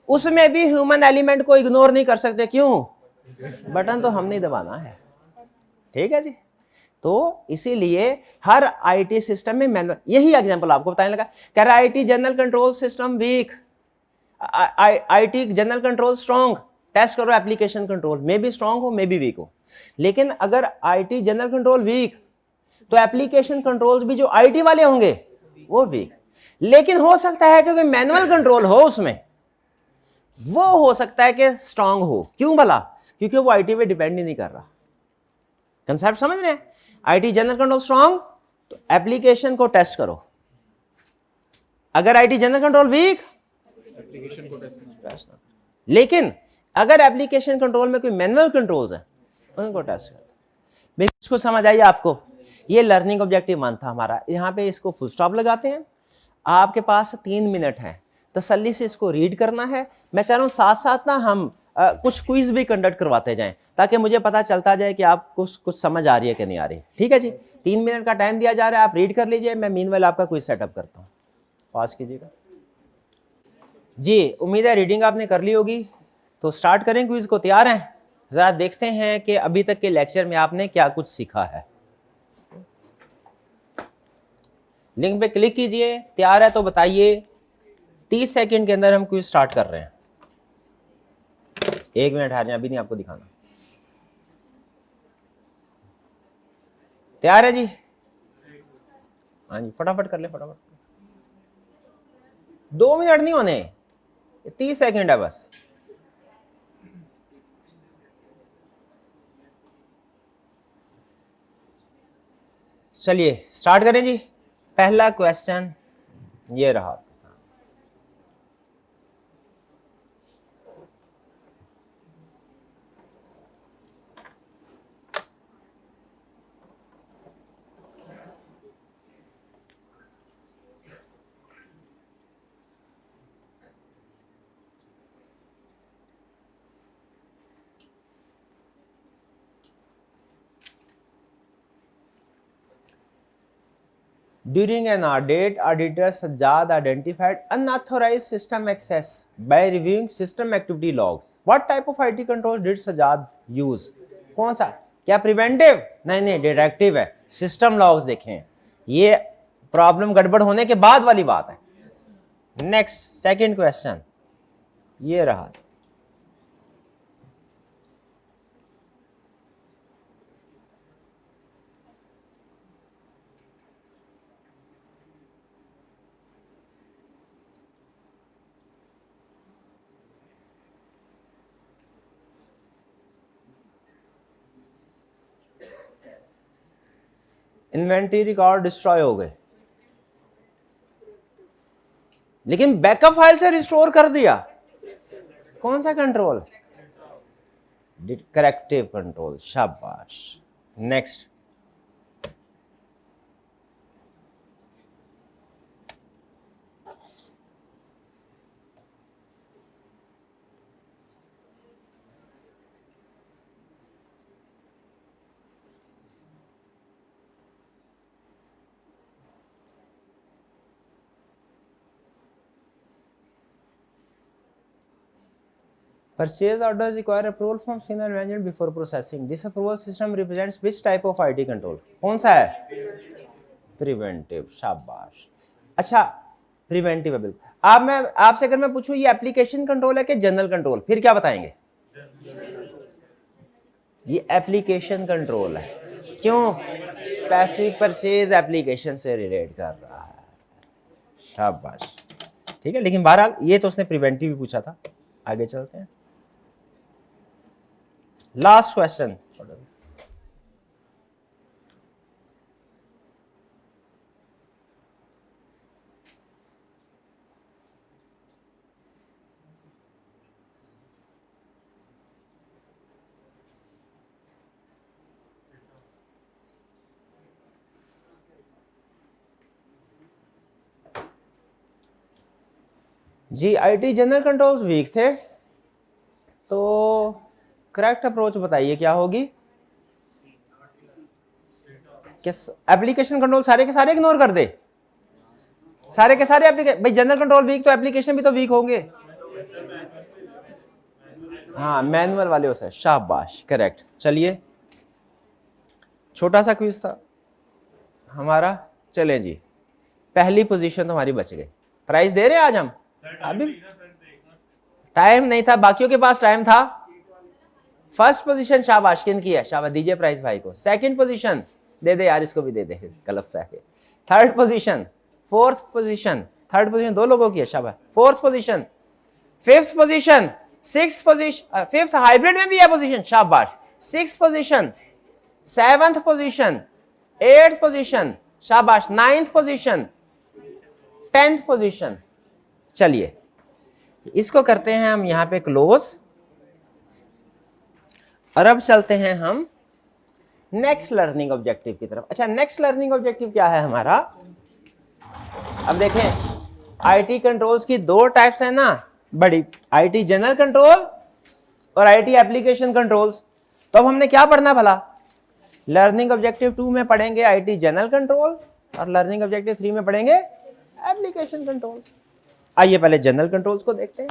B: उसमें भी ह्यूमन एलिमेंट को इग्नोर नहीं कर सकते। क्यों? बटन तो हमने दबाना है, ठीक है जी। तो इसीलिए हर आईटी सिस्टम में मैनुअल, यही एग्जांपल आपको बताने लगा। कह रहा IT general control system weak, IT general control strong, test करो application control, may be strong हो मे बी वीक हो। लेकिन अगर आईटी जनरल कंट्रोल वीक, तो एप्लीकेशन कंट्रोल्स भी जो आईटी वाले होंगे वो वीक। लेकिन हो सकता है क्योंकि मैनुअल कंट्रोल हो उसमें, वो हो सकता है कि स्ट्रांग हो। क्यों भला? क्योंकि वो आईटी पे डिपेंड ही नहीं कर रहा। कंसेप्ट समझ रहे हैं? आईटी जनरल कंट्रोल स्ट्रांग, तो एप्लीकेशन को टेस्ट करो। अगर IT general control weak, application को टेस्ट। लेकिन अगर एप्लीकेशन कंट्रोल में कोई मैनुअल कंट्रोल्स है उनको टेस्ट करते हैं। बेसिक्स को समझ आई आपको? ये लर्निंग ऑब्जेक्टिव 1 था हमारा। यहाँ पे इसको फुल स्टॉप लगाते हैं। आपके पास 3 मिनट है, तसल्ली से इसको रीड करना है। मैं चाह रहा हूँ साथ साथ ना हम कुछ क्विज भी कंडक्ट करवाते जाएं, ताकि मुझे पता चलता जाए कि आप कुछ समझ आ रही है कि नहीं आ रही। ठीक है जी, 3 मिनट का टाइम दिया जा रहा है, आप रीड कर लीजिए। मैं मीनवाइल आपका क्विज सेटअप करता हूँ। पास कीजिएगा जी। उम्मीद है रीडिंग आपने कर ली होगी, तो स्टार्ट करें क्विज को। तैयार हैं? जरा देखते हैं कि अभी तक के लेक्चर में आपने क्या कुछ सीखा है। लिंक पे क्लिक कीजिए। तैयार है तो बताइए। 30 सेकंड के अंदर हम क्विज स्टार्ट कर रहे हैं। 1 मिनट हार जाए, अभी नहीं आपको दिखाना। तैयार है जी? हाँ जी, फटाफट कर ले, फटाफट। 2 मिनट नहीं होने, 30 सेकंड है बस। चलिए स्टार्ट करें जी। पहला क्वेश्चन ये रहा। During an audit, auditor Sajjad identified unauthorized system access by reviewing system activity logs. What type of IT controls did Sajjad use? कौन सा? क्या प्रिवेंटिव? नहीं, डिटेक्टिव है। सिस्टम लॉग्स देखें, ये प्रॉब्लम गड़बड़ होने के बाद वाली बात है। नेक्स्ट सेकंड क्वेश्चन ये रहा। इन्वेंटरी रिकॉर्ड डिस्ट्रॉय हो गए, लेकिन बैकअप फाइल से रिस्टोर कर दिया। कौन सा कंट्रोल? Corrective control. शाबाश। Next. Purchase orders require approval from senior management before processing. This approval system represents which type of IT control? कौन सा है? प्रिवेंटिव। शाबाश। अच्छा, प्रिवेंटिव है बिल्कुल। अब मैं आपसे अगर मैं पूछूं ये एप्लीकेशन कंट्रोल है कि जनरल कंट्रोल, फिर क्या बताएंगे? ये एप्लीकेशन कंट्रोल है। क्यों? स्पेसिफिक परचेज एप्लीकेशन से रिलेट कर रहा है। शाबाश। ठीक है, लेकिन बहरहाल ये तो उसने प्रिवेंटिव भी पूछा था। आगे चलते हैं। Last question. जी, आईटी जनरल कंट्रोल्स वीक थे, तो करेक्ट अप्रोच बताइए क्या होगी? एप्लीकेशन कंट्रोल सारे के सारे इग्नोर कर दे? सारे के सारे एप्लीकेशन? भाई जनरल कंट्रोल वीक तो एप्लीकेशन भी तो वीक होंगे। हाँ, मैनुअल वाले हो सर। शाबाश, करेक्ट। चलिए, छोटा सा क्विज था हमारा। चले जी, पहली पोजीशन तो हमारी बच गई। प्राइज दे रहे हैं आज हम? अभी टाइम नहीं था, बाकियों के पास टाइम था। फर्स्ट पोजीशन शाबाश, किन की है? शाबाश, दीजिए प्राइज भाई को। सेकंड पोजीशन दे दे यार, इसको भी दे दे, गलत है। Third position, fourth position, third position 2 लोगों की है। शाबाश। Fourth position, fifth position, sixth position, fifth hybrid में भी है पोजीशन। शाबाश। Sixth position, seventh position, eighth position, शाबाश। Ninth position, 10th position. चलिए इसको करते हैं हम यहाँ पे क्लोज।
A: और अब चलते हैं हम नेक्स्ट लर्निंग ऑब्जेक्टिव की तरफ। अच्छा, नेक्स्ट लर्निंग ऑब्जेक्टिव क्या है हमारा? अब देखें, आईटी कंट्रोल्स की दो टाइप्स है ना बड़ी, आईटी जनरल कंट्रोल और आईटी एप्लीकेशन कंट्रोल्स। तो अब हमने क्या पढ़ना भला? लर्निंग ऑब्जेक्टिव 2 में पढ़ेंगे आईटी जनरल कंट्रोल और लर्निंग ऑब्जेक्टिव 3 में पढ़ेंगे एप्लीकेशन कंट्रोल्स। आइए पहले जनरल कंट्रोल्स को देखते हैं।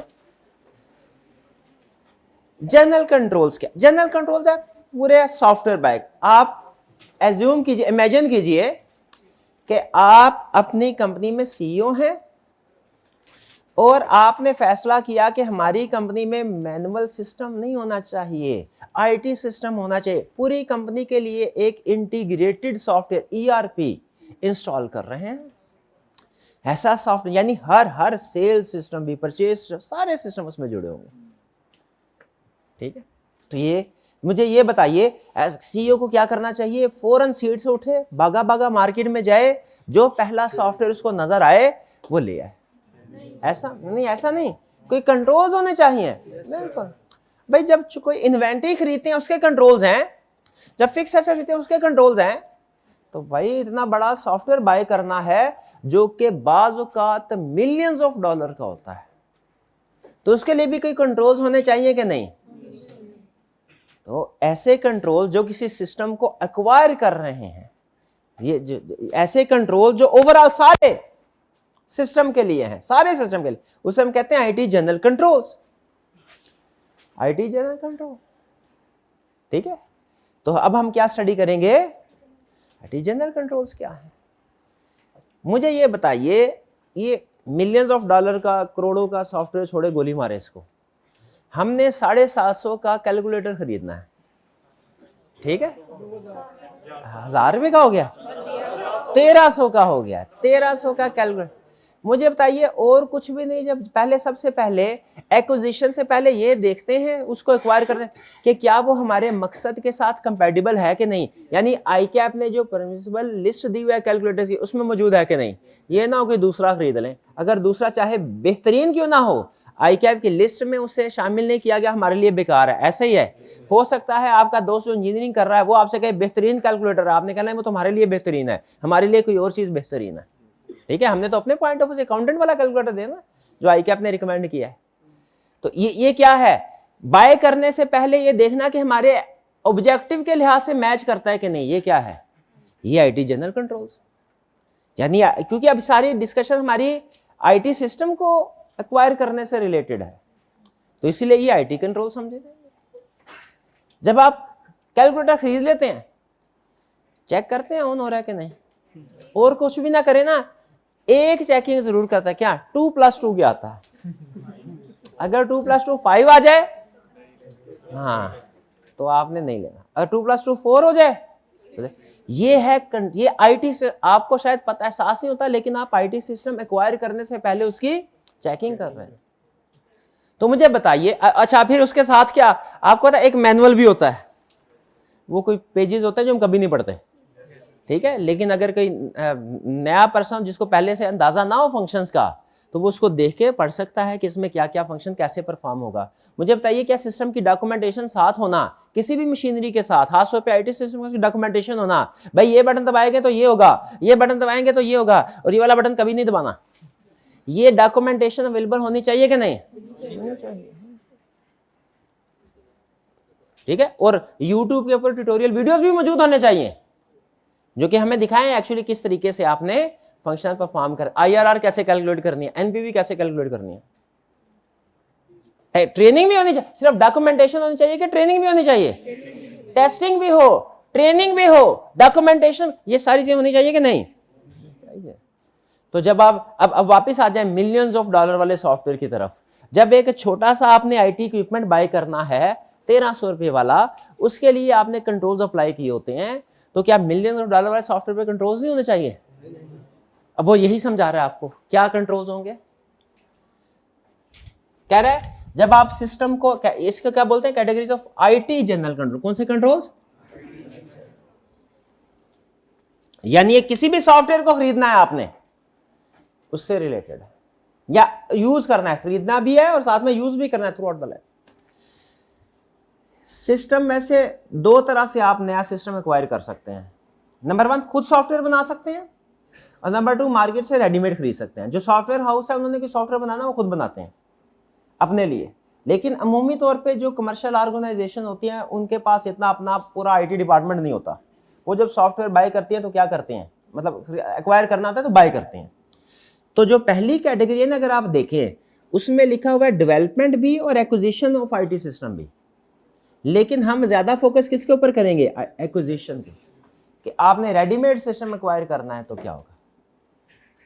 A: जनरल कंट्रोल्स क्या? जनरल कंट्रोल्स है पूरे सॉफ्टवेयर बैग। आप एज्यूम कीजिए, इमेजिन कीजिए कि आप अपनी कंपनी में सीईओ हैं और आपने फैसला किया कि हमारी कंपनी में मैनुअल सिस्टम नहीं होना चाहिए, आईटी सिस्टम होना चाहिए। पूरी कंपनी के लिए एक इंटीग्रेटेड सॉफ्टवेयर ईआरपी इंस्टॉल कर रहे हैं। ऐसा सॉफ्टवेयर यानी हर सेल्स सिस्टम भी, परचेज, सारे सिस्टम उसमें जुड़े होंगे। ठीक है, तो ये मुझे ये बताइए, सीईओ को क्या करना चाहिए? फौरन सीट से उठे, भागा भागा मार्केट में जाए, जो पहला सॉफ्टवेयर उसको नजर आए वो ले आए? ऐसा नहीं, ऐसा नहीं, कोई कंट्रोल्स होने चाहिए। बिल्कुल भाई, जब कोई इन्वेंट्री खरीदते हैं उसके कंट्रोल्स हैं, जब फिक्स एसेट खरीदते हैं उसके कंट्रोल्स हैं। तो भाई इतना बड़ा सॉफ्टवेयर बाय करना है जो कि बाज़ औक़ात मिलियंस ऑफ डॉलर का होता है, तो उसके लिए भी कोई कंट्रोल्स होने चाहिए कि नहीं? तो ऐसे कंट्रोल जो किसी सिस्टम को एक्वायर कर रहे हैं, ये जो ऐसे कंट्रोल जो ओवरऑल सारे सिस्टम के लिए हैं, सारे सिस्टम के लिए, उसे हम कहते हैं IT general controls. IT general control, ठीक है। तो अब हम क्या स्टडी करेंगे? आईटी जनरल कंट्रोल्स क्या है? मुझे ये बताइए, ये मिलियंस ऑफ डॉलर का, करोड़ों का सॉफ्टवेयर छोड़े, गोली मारे इसको, हमने 750 का कैलकुलेटर खरीदना है, ठीक है? 1000 रुपये का हो गया, 1300 का हो गया, 1300 का कैलकुलेटर। मुझे बताइए, और कुछ भी नहीं, जब पहले, सबसे पहले एक्विजिशन से पहले ये देखते हैं, उसको एक्वायर करते हैं कि क्या वो हमारे मकसद के साथ कंपैटिबल है कि नहीं, यानी आईकैप ने जो परमिसिबल लिस्ट दी हुई है कैलकुलेटर्स की, उसमें मौजूद है कि नहीं। ये ना हो कि दूसरा खरीद लें, अगर दूसरा चाहे बेहतरीन क्यों ना हो, आईकैप की लिस्ट में उसे शामिल नहीं किया गया, हमारे लिए बेकार है। ऐसा ही है, हो सकता है आपका दोस्त जो इंजीनियरिंग कर रहा है वो आपसे कहे बेहतरीन कैलकुलेटर है, आपने कहना है वो तुम्हारे लिए बेहतरीन है, हमारे लिए कोई और चीज बेहतरीन है। ठीक है, हमने तो अपने पॉइंट ऑफ व्यू से अकाउंटेंट वाला कैलकुलेटर देना जो आईकैप ने रिकमेंड किया है। तो ये क्या है? बाय करने से पहले ये देखना कि हमारे ऑब्जेक्टिव के लिहाज से मैच करता है कि नहीं। ये क्या है? ये आईटी जनरल कंट्रोल्स, यानी क्योंकि अब सारी डिस्कशन हमारी आईटी सिस्टम को एक्वायर करने से रिलेटेड है, तो इसीलिए ये आईटी कंट्रोल समझे जाएंगे। जब आप कैलकुलेटर खरीद लेते हैं, चेक करते हैं ऑन हो रहा है कि नहीं, और कुछ भी ना करे ना, एक चेकिंग जरूर करता है, क्या 2 + 2 क्या आता है? अगर 2 + 2 5 आ जाए, हाँ, तो आपने नहीं लेना। अगर 2 + 2 4 हो जाए, तो ये है, ये आईटी से आपको शायद पता, एहसास नहीं होता, लेकिन आप आईटी सिस्टम एक्वायर करने से पहले उसकी चेकिंग कर रहे हैं। तो मुझे बताइए, अच्छा फिर उसके साथ क्या, आपको पता है एक मैनुअल भी होता है, वो कोई पेजेस होते हैं जो हम कभी नहीं पढ़ते, ठीक है, लेकिन अगर कोई नया पर्सन जिसको पहले से अंदाजा ना हो फंक्शंस का, तो वो उसको देख के पढ़ सकता है कि इसमें क्या क्या फंक्शन कैसे परफॉर्म होगा। मुझे बताइए, क्या सिस्टम की डॉक्यूमेंटेशन साथ होना, किसी भी मशीनरी के साथ, खासतौर पे आईटी सिस्टम की डॉक्यूमेंटेशन होना, भाई ये बटन दबाएंगे तो ये होगा, ये बटन दबाएंगे तो ये होगा, और ये वाला बटन कभी नहीं दबाना, ये डॉक्यूमेंटेशन अवेलेबल होनी चाहिए कि नहीं? ठीक है, और यूट्यूब के ऊपर ट्यूटोरियल वीडियोस भी मौजूद होने चाहिए जो कि हमें दिखाएं एक्चुअली किस तरीके से आपने फंक्शन परफॉर्म कर, आईआरआर कैसे कैलकुलेट करनी है, एनपीवी कैसे कैलकुलेट करनी है। ट्रेनिंग भी होनी चाहिए, सिर्फ डॉक्यूमेंटेशन होनी चाहिए कि ट्रेनिंग भी होनी चाहिए? टेस्टिंग भी हो, ट्रेनिंग भी हो, डॉक्यूमेंटेशन, ये सारी चीजें होनी चाहिए कि नहीं? तो जब आप अब वापस आ जाए मिलियंस ऑफ डॉलर वाले सॉफ्टवेयर की तरफ, जब एक छोटा सा आपने आईटी इक्विपमेंट बाय करना है 1300 रुपये वाला, उसके लिए आपने कंट्रोल्स अप्लाई किए होते हैं, तो क्या मिलियंस ऑफ डॉलर वाले सॉफ्टवेयर पे कंट्रोल्स नहीं होने चाहिए? अब वो यही समझा रहा है आपको, क्या कंट्रोल्स होंगे। कह रहा है जब आप सिस्टम को, इसको क्या बोलते हैं, categories of IT general control. कौन से कंट्रोल्स? यानी किसी भी सॉफ्टवेयर को खरीदना है आपने, उससे रिलेटेड है, या यूज करना है, खरीदना भी है और साथ में यूज भी करना है through out the life. System में से दो तरह से आप नया सिस्टम एक्वायर कर सकते हैं। नंबर 1, खुद सॉफ्टवेयर बना सकते हैं, और नंबर 2, मार्केट से रेडीमेड खरीद सकते हैं। जो सॉफ्टवेयर हाउस है उन्होंने कोई सॉफ्टवेयर बनाना वो खुद बनाते हैं अपने लिए, लेकिन अमूमी तौर पे जो कमर्शियल ऑर्गेनाइजेशन होती हैं उनके पास इतना अपना पूरा IT डिपार्टमेंट नहीं होता। वो जब सॉफ्टवेयर बाय करती हैं तो क्या करते हैं, मतलब एक्वायर करना होता है तो बाय करते हैं। तो जो पहली कैटेगरी है ना, अगर आप देखें उसमें लिखा हुआ है डेवलपमेंट भी और एक्विजिशन ऑफ IT सिस्टम भी, लेकिन हम ज्यादा फोकस किसके ऊपर करेंगे, एक्विजिशन पे, कि आपने रेडीमेड सिस्टम एक्वायर करना है तो क्या होगा।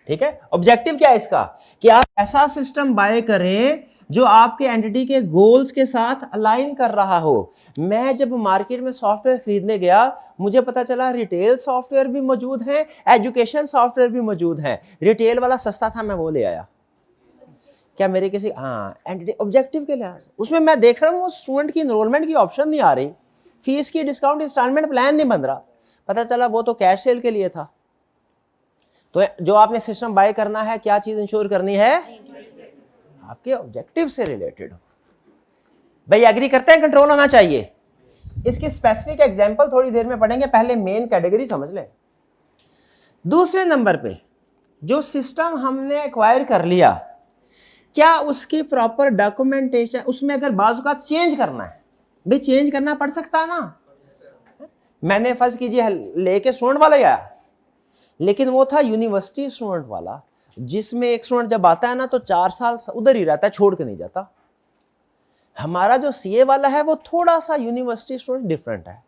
A: ठीक है, ऑब्जेक्टिव क्या है इसका, कि आप ऐसा सिस्टम बाय करें जो आपके एंटिटी के गोल्स के साथ अलाइन कर रहा हो। मैं जब मार्केट में सॉफ्टवेयर खरीदने गया मुझे पता चला रिटेल सॉफ्टवेयर भी मौजूद है, एजुकेशन सॉफ्टवेयर भी मौजूद है। रिटेल वाला सस्ता था, मैं वो ले आया। क्या मेरे किसी एंटिटी ऑब्जेक्टिव के लिहाज उसमें मैं देख रहा हूँ वो स्टूडेंट की इनरोलमेंट की ऑप्शन नहीं आ रही, फीस की डिस्काउंट इंस्टॉलमेंट प्लान नहीं बन रहा, पता चला वो तो कैश सेल के लिए था। तो जो आपने सिस्टम बाय करना है क्या चीज इंश्योर करनी है, आपके ऑब्जेक्टिव से रिलेटेड हो। भाई एग्री करते हैं कंट्रोल होना चाहिए। इसकी स्पेसिफिक एग्जांपल थोड़ी देर में पढ़ेंगे, पहले मेन कैटेगरी समझ लें। दूसरे नंबर पे जो सिस्टम हमने एक्वायर कर लिया, क्या उसकी प्रॉपर डॉक्यूमेंटेशन, उसमें अगर बाजू का चेंज करना है, भाई चेंज करना पड़ सकता है ना। मैंने फर्ज कीजिए लेके स्टूडेंट वाला आया, लेकिन वो था यूनिवर्सिटी स्टूडेंट वाला, जिसमें एक स्टूडेंट जब आता है ना तो 4 साल उधर ही रहता है, छोड़ के नहीं जाता। हमारा जो CA वाला है वो थोड़ा सा यूनिवर्सिटी स्टूडेंट डिफरेंट है।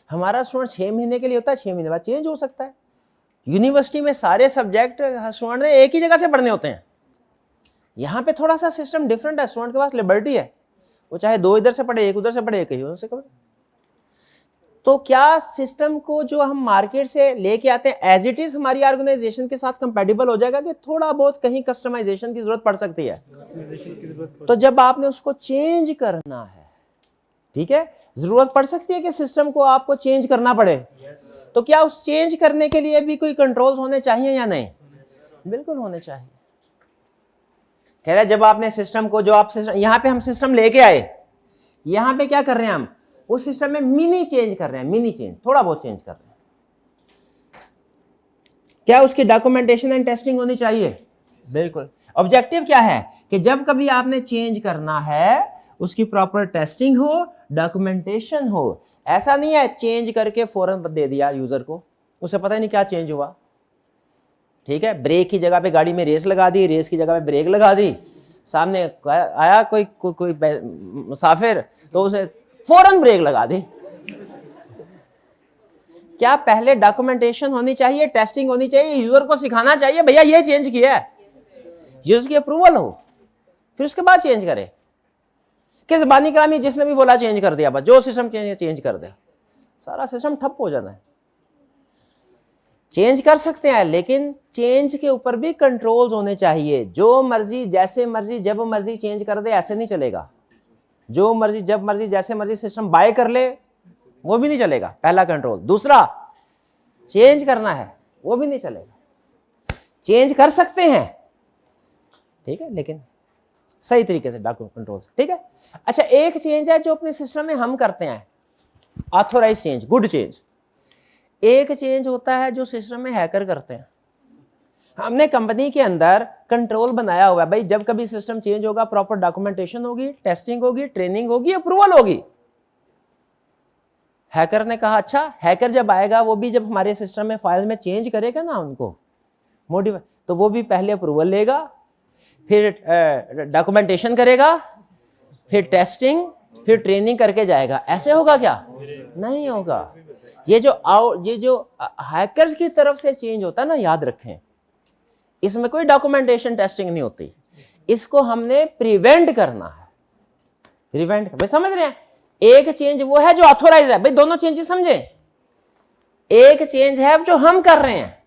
A: हमारा स्टूडेंट 6 महीने के लिए होता है, 6 महीने बाद चेंज हो सकता है। यूनिवर्सिटी में सारे सब्जेक्ट स्टूडेंट ने एक ही जगह से पढ़ने होते हैं। यहाँ पे थोड़ा सा सिस्टम डिफरेंट है, स्टूडेंट के पास लिबर्टी है, वो चाहे 2 इधर से पढ़े, 1 उधर से पढ़े, 1 कहीं उधर से पढ़े। तो क्या सिस्टम को जो हम मार्केट से लेके आते हैं एज इट इज हमारी ऑर्गेनाइजेशन के साथ कंपैटिबल हो जाएगा, कि थोड़ा बहुत कहीं कस्टमाइजेशन की जरूरत पड़ सकती है। तो जब आपने उसको चेंज करना है, ठीक है, जरूरत पड़ सकती है कि सिस्टम को आपको चेंज करना पड़े, तो क्या उस चेंज करने के लिए भी कोई कंट्रोल्स होने चाहिए या नहीं, बिल्कुल होने चाहिए। कह रहा है जब आपने सिस्टम को, जो आप सिस्टम, यहां पे हम सिस्टम लेके आए, यहां पे क्या कर रहे हैं हम उस सिस्टम में मिनी चेंज कर रहे हैं, मिनी चेंज, थोड़ा बहुत चेंज कर रहे हैं। क्या उसकी डॉक्यूमेंटेशन एंड टेस्टिंग होनी चाहिए, बिल्कुल। ऑब्जेक्टिव क्या है कि जब कभी आपने चेंज करना है उसकी प्रॉपर टेस्टिंग हो, डॉक्यूमेंटेशन हो। ऐसा नहीं है चेंज करके फौरन दे दिया यूजर को, उसे पता ही नहीं क्या चेंज हुआ। ठीक है, ब्रेक की जगह पे गाड़ी में रेस लगा दी, रेस की जगह पे ब्रेक लगा दी, सामने आया कोई मुसाफिर तो उसे फौरन ब्रेक लगा दी। क्या पहले डॉक्यूमेंटेशन होनी चाहिए, टेस्टिंग होनी चाहिए, यूजर को सिखाना चाहिए भैया ये चेंज किया है, यूजर की अप्रूवल हो, फिर उसके बाद चेंज करे। किस बानी कलामी जिसने भी बोला चेंज कर दिया, बस जो सिस्टम चेंज कर दिया, सारा सिस्टम ठप हो जाना है। चेंज कर सकते हैं लेकिन चेंज के ऊपर भी कंट्रोल्स होने चाहिए। जो मर्जी जैसे मर्जी जब मर्जी चेंज कर दे ऐसे नहीं चलेगा। जो मर्जी जब मर्जी जैसे मर्जी सिस्टम बाय कर ले वो भी नहीं चलेगा, पहला कंट्रोल। दूसरा, चेंज करना है वो भी नहीं चलेगा। चेंज कर सकते हैं, ठीक है, लेकिन सही तरीके से डॉक्यूमेंट कंट्रोल, ठीक है। अच्छा, एक चेंज है जो अपने सिस्टम में हम करते हैं, ऑथोराइज चेंज, गुड चेंज। एक चेंज होता है जो सिस्टम में हैकर करते हैं। हमने कंपनी के अंदर कंट्रोल बनाया हुआ है, भाई जब कभी सिस्टम चेंज होगा प्रॉपर डॉक्यूमेंटेशन होगी, टेस्टिंग होगी, ट्रेनिंग होगी, अप्रूवल होगी। हैकर ने कहा अच्छा, हैकर जब आएगा वो भी जब हमारे सिस्टम में फाइल में चेंज करेगा ना उनको मॉडिफाई, तो वो भी पहले अप्रूवल लेगा, फिर डॉक्यूमेंटेशन करेगा, फिर टेस्टिंग, फिर ट्रेनिंग करके जाएगा। ऐसे होगा क्या? नहीं होगा। ये जो हैकर्स की तरफ से चेंज होता है ना, याद रखें, इसमें कोई डॉक्यूमेंटेशन टेस्टिंग नहीं होती। इसको हमने प्रिवेंट करना है, प्रिवेंट। भाई समझ रहे हैं? एक चेंज वो है जो ऑथोराइज है, भाई दोनों चेंजेस समझे। एक चेंज है जो हम कर रहे हैं,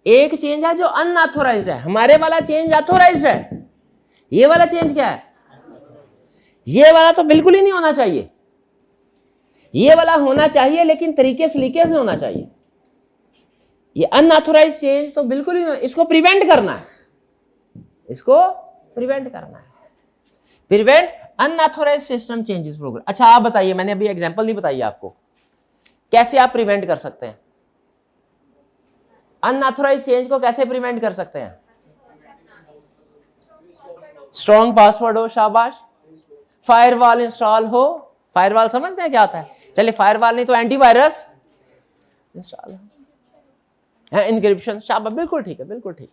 A: एक चेंज है जो अनऑथोराइज्ड है। हमारे वाला चेंज ऑथोराइज्ड है, ये वाला चेंज क्या है? ये वाला तो बिल्कुल ही नहीं होना चाहिए। ये वाला होना चाहिए लेकिन तरीके सलीके से होना चाहिए। ये अनऑथोराइज्ड चेंज तो बिल्कुल ही नहीं, इसको प्रिवेंट करना है, इसको प्रिवेंट करना है। Prevent
B: unauthorised system changes program. अच्छा आप बताइए, मैंने अभी एग्जांपल नहीं बताई आपको, कैसे आप प्रिवेंट कर सकते हैं अनऑथोराइज्ड चेंज को? कैसे प्रिवेंट कर सकते हैं? स्ट्रॉन्ग पासवर्ड हो, शाबाश। फायरवॉल इंस्टॉल हो। फायरवॉल समझते हैं क्या होता है? चलिए फायरवॉल नहीं तो एंटीवायरस इंस्टॉल है, इनक्रिप्शन, शाबाश, बिल्कुल ठीक है, बिल्कुल ठीक।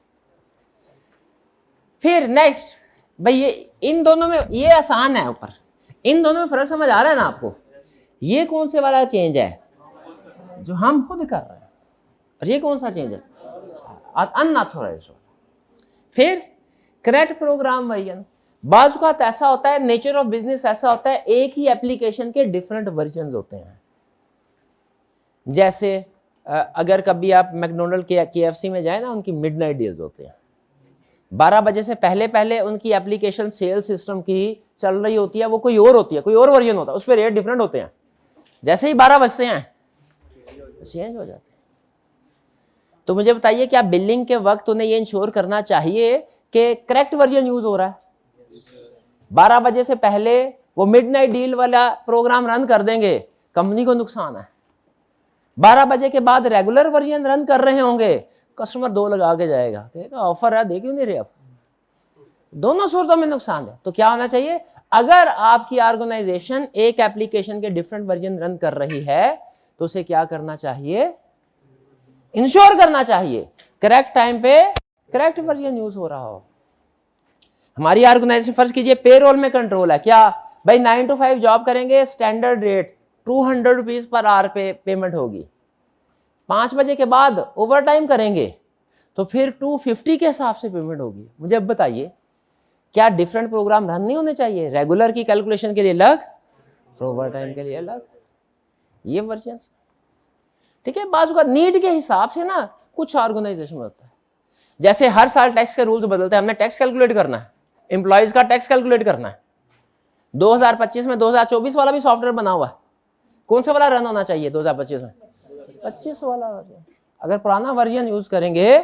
B: फिर नेक्स्ट भाई, ये इन दोनों में ये आसान है ऊपर, इन दोनों में फर्क समझ आ रहा है ना आपको? ये कौन से वाला चेंज है जो हम खुद कर रहे हैं, और ये कौन सा चेंज है? अनऑथोराइज्ड। फिर करेक्ट प्रोग्राम वर्जन। बाज़ औक़ात ऐसा होता है, नेचर ऑफ बिजनेस ऐसा होता है, एक ही एप्लीकेशन के डिफरेंट वर्जन होते हैं। जैसे अगर कभी आप मैकडोनल्ड के KFC में जाए ना, उनकी मिडनाइट डील्स होते हैं। 12 बजे से पहले पहले उनकी एप्लीकेशन सेल सिस्टम की चल रही होती है, वो कोई और होती है, कोई और वर्जन होता है, उस पर रेट डिफरेंट होते हैं। जैसे ही 12 बजते हैं चेंज हो जाते हैं। तो मुझे बताइए, क्या बिलिंग के वक्त उन्हें ये इंश्योर करना चाहिए कि करेक्ट वर्जन यूज हो रहा है? 12 बजे से पहले वो मिडनाइट डील वाला प्रोग्राम रन कर देंगे, कंपनी को नुकसान है। 12 बजे के बाद रेगुलर वर्जन रन कर रहे होंगे, कस्टमर 2 लगा के जाएगा, कहेगा ऑफर है, दे क्यों नहीं रहे आप? दोनों सूरतों में नुकसान है। तो क्या होना चाहिए? अगर आपकी ऑर्गेनाइजेशन एक एप्लीकेशन के डिफरेंट वर्जन रन कर रही है तो उसे क्या करना चाहिए? इंश्योर करना चाहिए करेक्ट टाइम पे करेक्ट वर्जन यूज हो रहा हो। हमारी ऑर्गेनाइजेशन फर्ज कीजिए पेरोल में कंट्रोल है, क्या भाई 9 to 5 जॉब करेंगे, standard rate 200 rupees per hour पे पेमेंट होगी। 5 बजे के बाद ओवर टाइम करेंगे तो फिर 250 के हिसाब से पेमेंट होगी। मुझे अब बताइए, क्या डिफरेंट प्रोग्राम रन नहीं होने चाहिए? रेगुलर की कैलकुलेशन के लिए अलग, ओवर टाइम के लिए अलग, ये वर्जन। ठीक है, बाजू का नीड के हिसाब से ना कुछ ऑर्गेनाइजेशन में होता है। जैसे हर साल टैक्स के रूल्स बदलते हैं, हमने टैक्स कैलकुलेट करना है, एम्प्लॉयज का टैक्स कैलकुलेट करना है। 2025 में 2024 वाला भी सॉफ्टवेयर बना हुआ है, कौन सा वाला रन होना चाहिए 2025 में? 25 वाला वर्जन। अगर पुराना वर्जन यूज करेंगे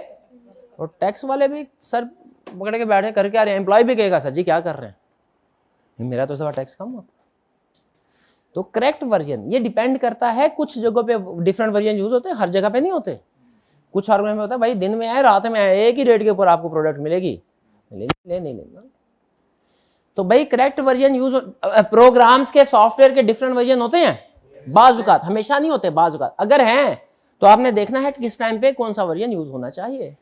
B: तो टैक्स वाले भी सर पकड़ के बैठे करके आ रहे हैं, एम्प्लॉय भी कहेगा सर जी क्या कर रहे हैं, मेरा तो सब टैक्स कम होता। तो करेक्ट वर्जन ये डिपेंड करता है, कुछ जगहों पे डिफरेंट वर्जन यूज होते हैं, हर जगह पे नहीं होते। कुछ ऑर्गेनाइजेशन में होता है भाई दिन में आए रात में आए एक ही रेट के ऊपर आपको प्रोडक्ट मिलेगी, नहीं लेना। तो भाई करेक्ट वर्जन यूज, प्रोग्राम्स के सॉफ्टवेयर के डिफरेंट वर्जन होते हैं, बाज़ औक़ात, हमेशा नहीं होते, बाज़ औक़ात अगर हैं तो आपने देखना है कि किस टाइम पे कौन सा वर्जन यूज होना चाहिए।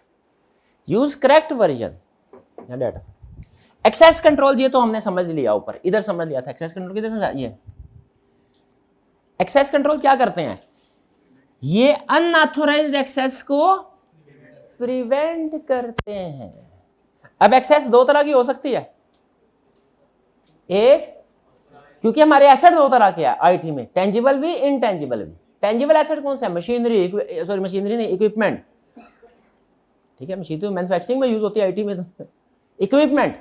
B: यूज करेक्ट वर्जन या डाटा। एक्सेस कंट्रोल ये तो हमने समझ लिया, ऊपर इधर समझ लिया था। एक्सेस कंट्रोल किधर समझाइए? एक्सेस कंट्रोल क्या करते हैं? ये अनऑथोराइज्ड एक्सेस को प्रिवेंट करते हैं। अब एक्सेस 2 तरह की हो सकती है, एक क्योंकि हमारे एसेट 2 तरह के हैं आईटी में, टेंजिबल भी इनटेंजिबल भी। टेंजिबल एसेट कौन सा है? मशीनरी, मशीनरी नहीं, इक्विपमेंट। ठीक है, मशीन तो मैन्युफैक्चरिंग में यूज होती है, आईटी में तो इक्विपमेंट,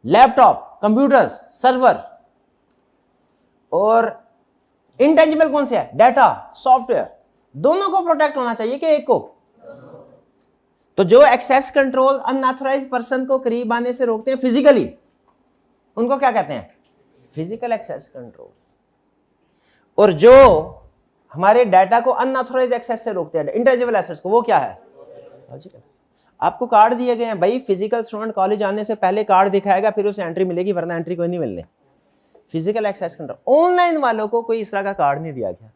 B: लैपटॉप, कंप्यूटर्स, सर्वर। और इनटेंजिबल कौन से है? Data, software. दोनों को प्रोटेक्ट होना चाहिए कि एक को? तो जो एक्सेस कंट्रोल अनऑथराइज्ड पर्सन को करीब आने से रोकते हैं फिजिकली, उनको क्या कहते हैं? Physical access control. और जो हमारे डाटा को अनऑथराइज्ड एक्सेस से रोकते हैं, इंटेंजिबल एसेट्स को, वो क्या है? लॉजिकल। आपको कार्ड दिए गए हैं भाई, फिजिकल स्टूडेंट कॉलेज आने से पहले कार्ड दिखाएगा, फिर उसे एंट्री मिलेगी, वरना एंट्री कोई नहीं मिलने। Physical access control. ऑनलाइन वालों को कोई इस तरह का कार्ड नहीं दिया गया,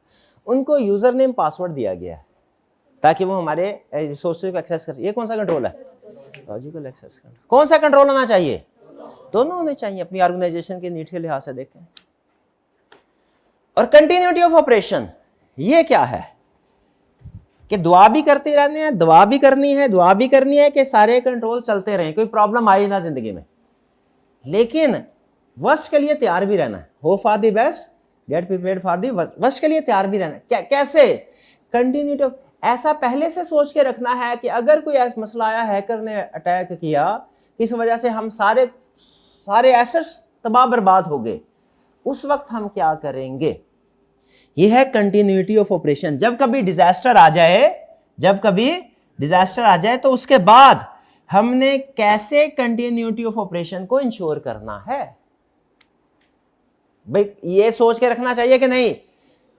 B: उनको यूजर नेम पासवर्ड दिया गया है ताकि वो हमारे रिसोर्सेज को एक्सेस कर। ये कौन सा कंट्रोल है? Logical access control. कौन सा कंट्रोल होना चाहिए? दोनों होने चाहिए, अपनी ऑर्गेनाइजेशन के नीड के लिहाज से देखें। और कंटिन्यूटी ऑफ ऑपरेशन ये क्या है? कि दुआ भी करते रहने हैं, दुआ भी करनी है, दुआ भी करनी है कि सारे कंट्रोल चलते रहें, कोई प्रॉब्लम आई ना जिंदगी में। लेकिन वर्स्ट के लिए तैयार भी रहना है। Hope for the best, get prepared for the worst के लिए तैयार भी रहना है। क्या कैसे? कंटिन्यूटी ऑफ, ऐसा पहले से सोच के रखना है कि अगर कोई ऐसा मसला आया, हैकर ने अटैक किया, इस वजह से हम सारे एसेट्स तबाह बर्बाद हो गए, उस वक्त हम क्या करेंगे? यह है कंटिन्यूटी ऑफ ऑपरेशन। जब कभी डिजास्टर आ जाए तो उसके बाद हमने कैसे कंटिन्यूटी ऑफ ऑपरेशन को इंश्योर करना है। भाई ये सोच के रखना चाहिए कि नहीं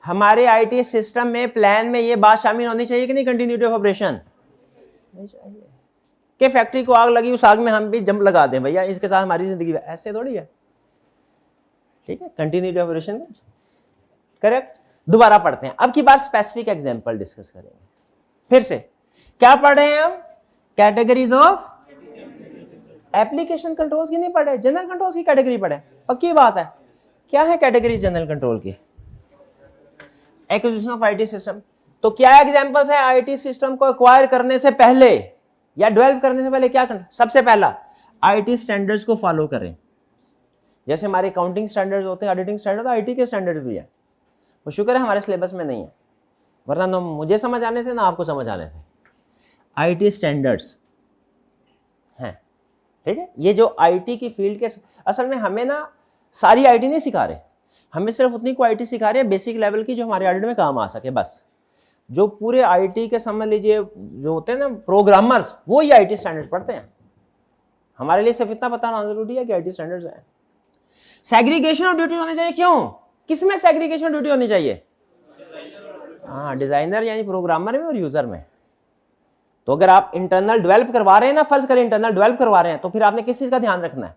B: हमारे आईटी सिस्टम में प्लान में ये बात शामिल होनी चाहिए कि नहीं, कंटिन्यूटी ऑफ ऑपरेशन नहीं चाहिए कि फैक्ट्री को आग लगी उस आग में हम भी जंप लगा दें भैया इसके साथ हमारी जिंदगी, ऐसे थोड़ी है। ठीक है, कंटिन्यूटी ऑफ ऑपरेशन करेक्ट। दोबारा पढ़ते हैं, अब की बार स्पेसिफिक एग्जांपल डिस्कस करेंगे। फिर से क्या पढ़ रहे हैं हम, कैटेगरीज ऑफ एप्लीकेशन कंट्रोल्स की नहीं पढ़े, जनरल कंट्रोल्स की कैटेगरी पढ़े। पक्की बात है, क्या है कैटेगरीज जनरल कंट्रोल की, एक्विजिशन ऑफ आईटी सिस्टम। तो क्या एग्जांपल्स है आईटी सिस्टम को एक्वायर करने से पहले या डेवलप करने से पहले क्या करना, सबसे पहला आईटी स्टैंडर्ड्स को फॉलो करें। जैसे हमारे अकाउंटिंग स्टैंडर्ड्स होते हैं, ऑडिटिंग स्टैंडर्ड, आईटी के स्टैंडर्ड भी है। वो शुक्र है हमारे सिलेबस में नहीं है, वरना ना मुझे समझ आने थे ना आपको समझ आने थे। आईटी स्टैंडर्ड्स हैं, ठीक है। ये जो आईटी की फील्ड के, असल में हमें ना सारी आईटी नहीं सिखा रहे, हमें सिर्फ उतनी को आईटी सिखा रहे हैं बेसिक लेवल की जो हमारे ऑडिट में काम आ सके बस। जो पूरे आईटी के समझ लीजिए जो होते हैं ना प्रोग्रामर्स, वो ही आईटी स्टैंडर्ड पढ़ते हैं। हमारे लिए सिर्फ इतना पता जरूरी है कि आईटी स्टैंडर्ड्स हैं। सेग्रीगेशन ऑफ ड्यूटी होनी चाहिए, क्यों, किसमें सेग्रीगेशन ड्यूटी होनी चाहिए, हाँ डिजाइनर यानी प्रोग्रामर में और यूजर में। तो अगर आप इंटरनल डेवलप करवा रहे हैं ना, फर्ज करें इंटरनल डेवलप करवा रहे हैं, तो फिर आपने किस चीज का ध्यान रखना है,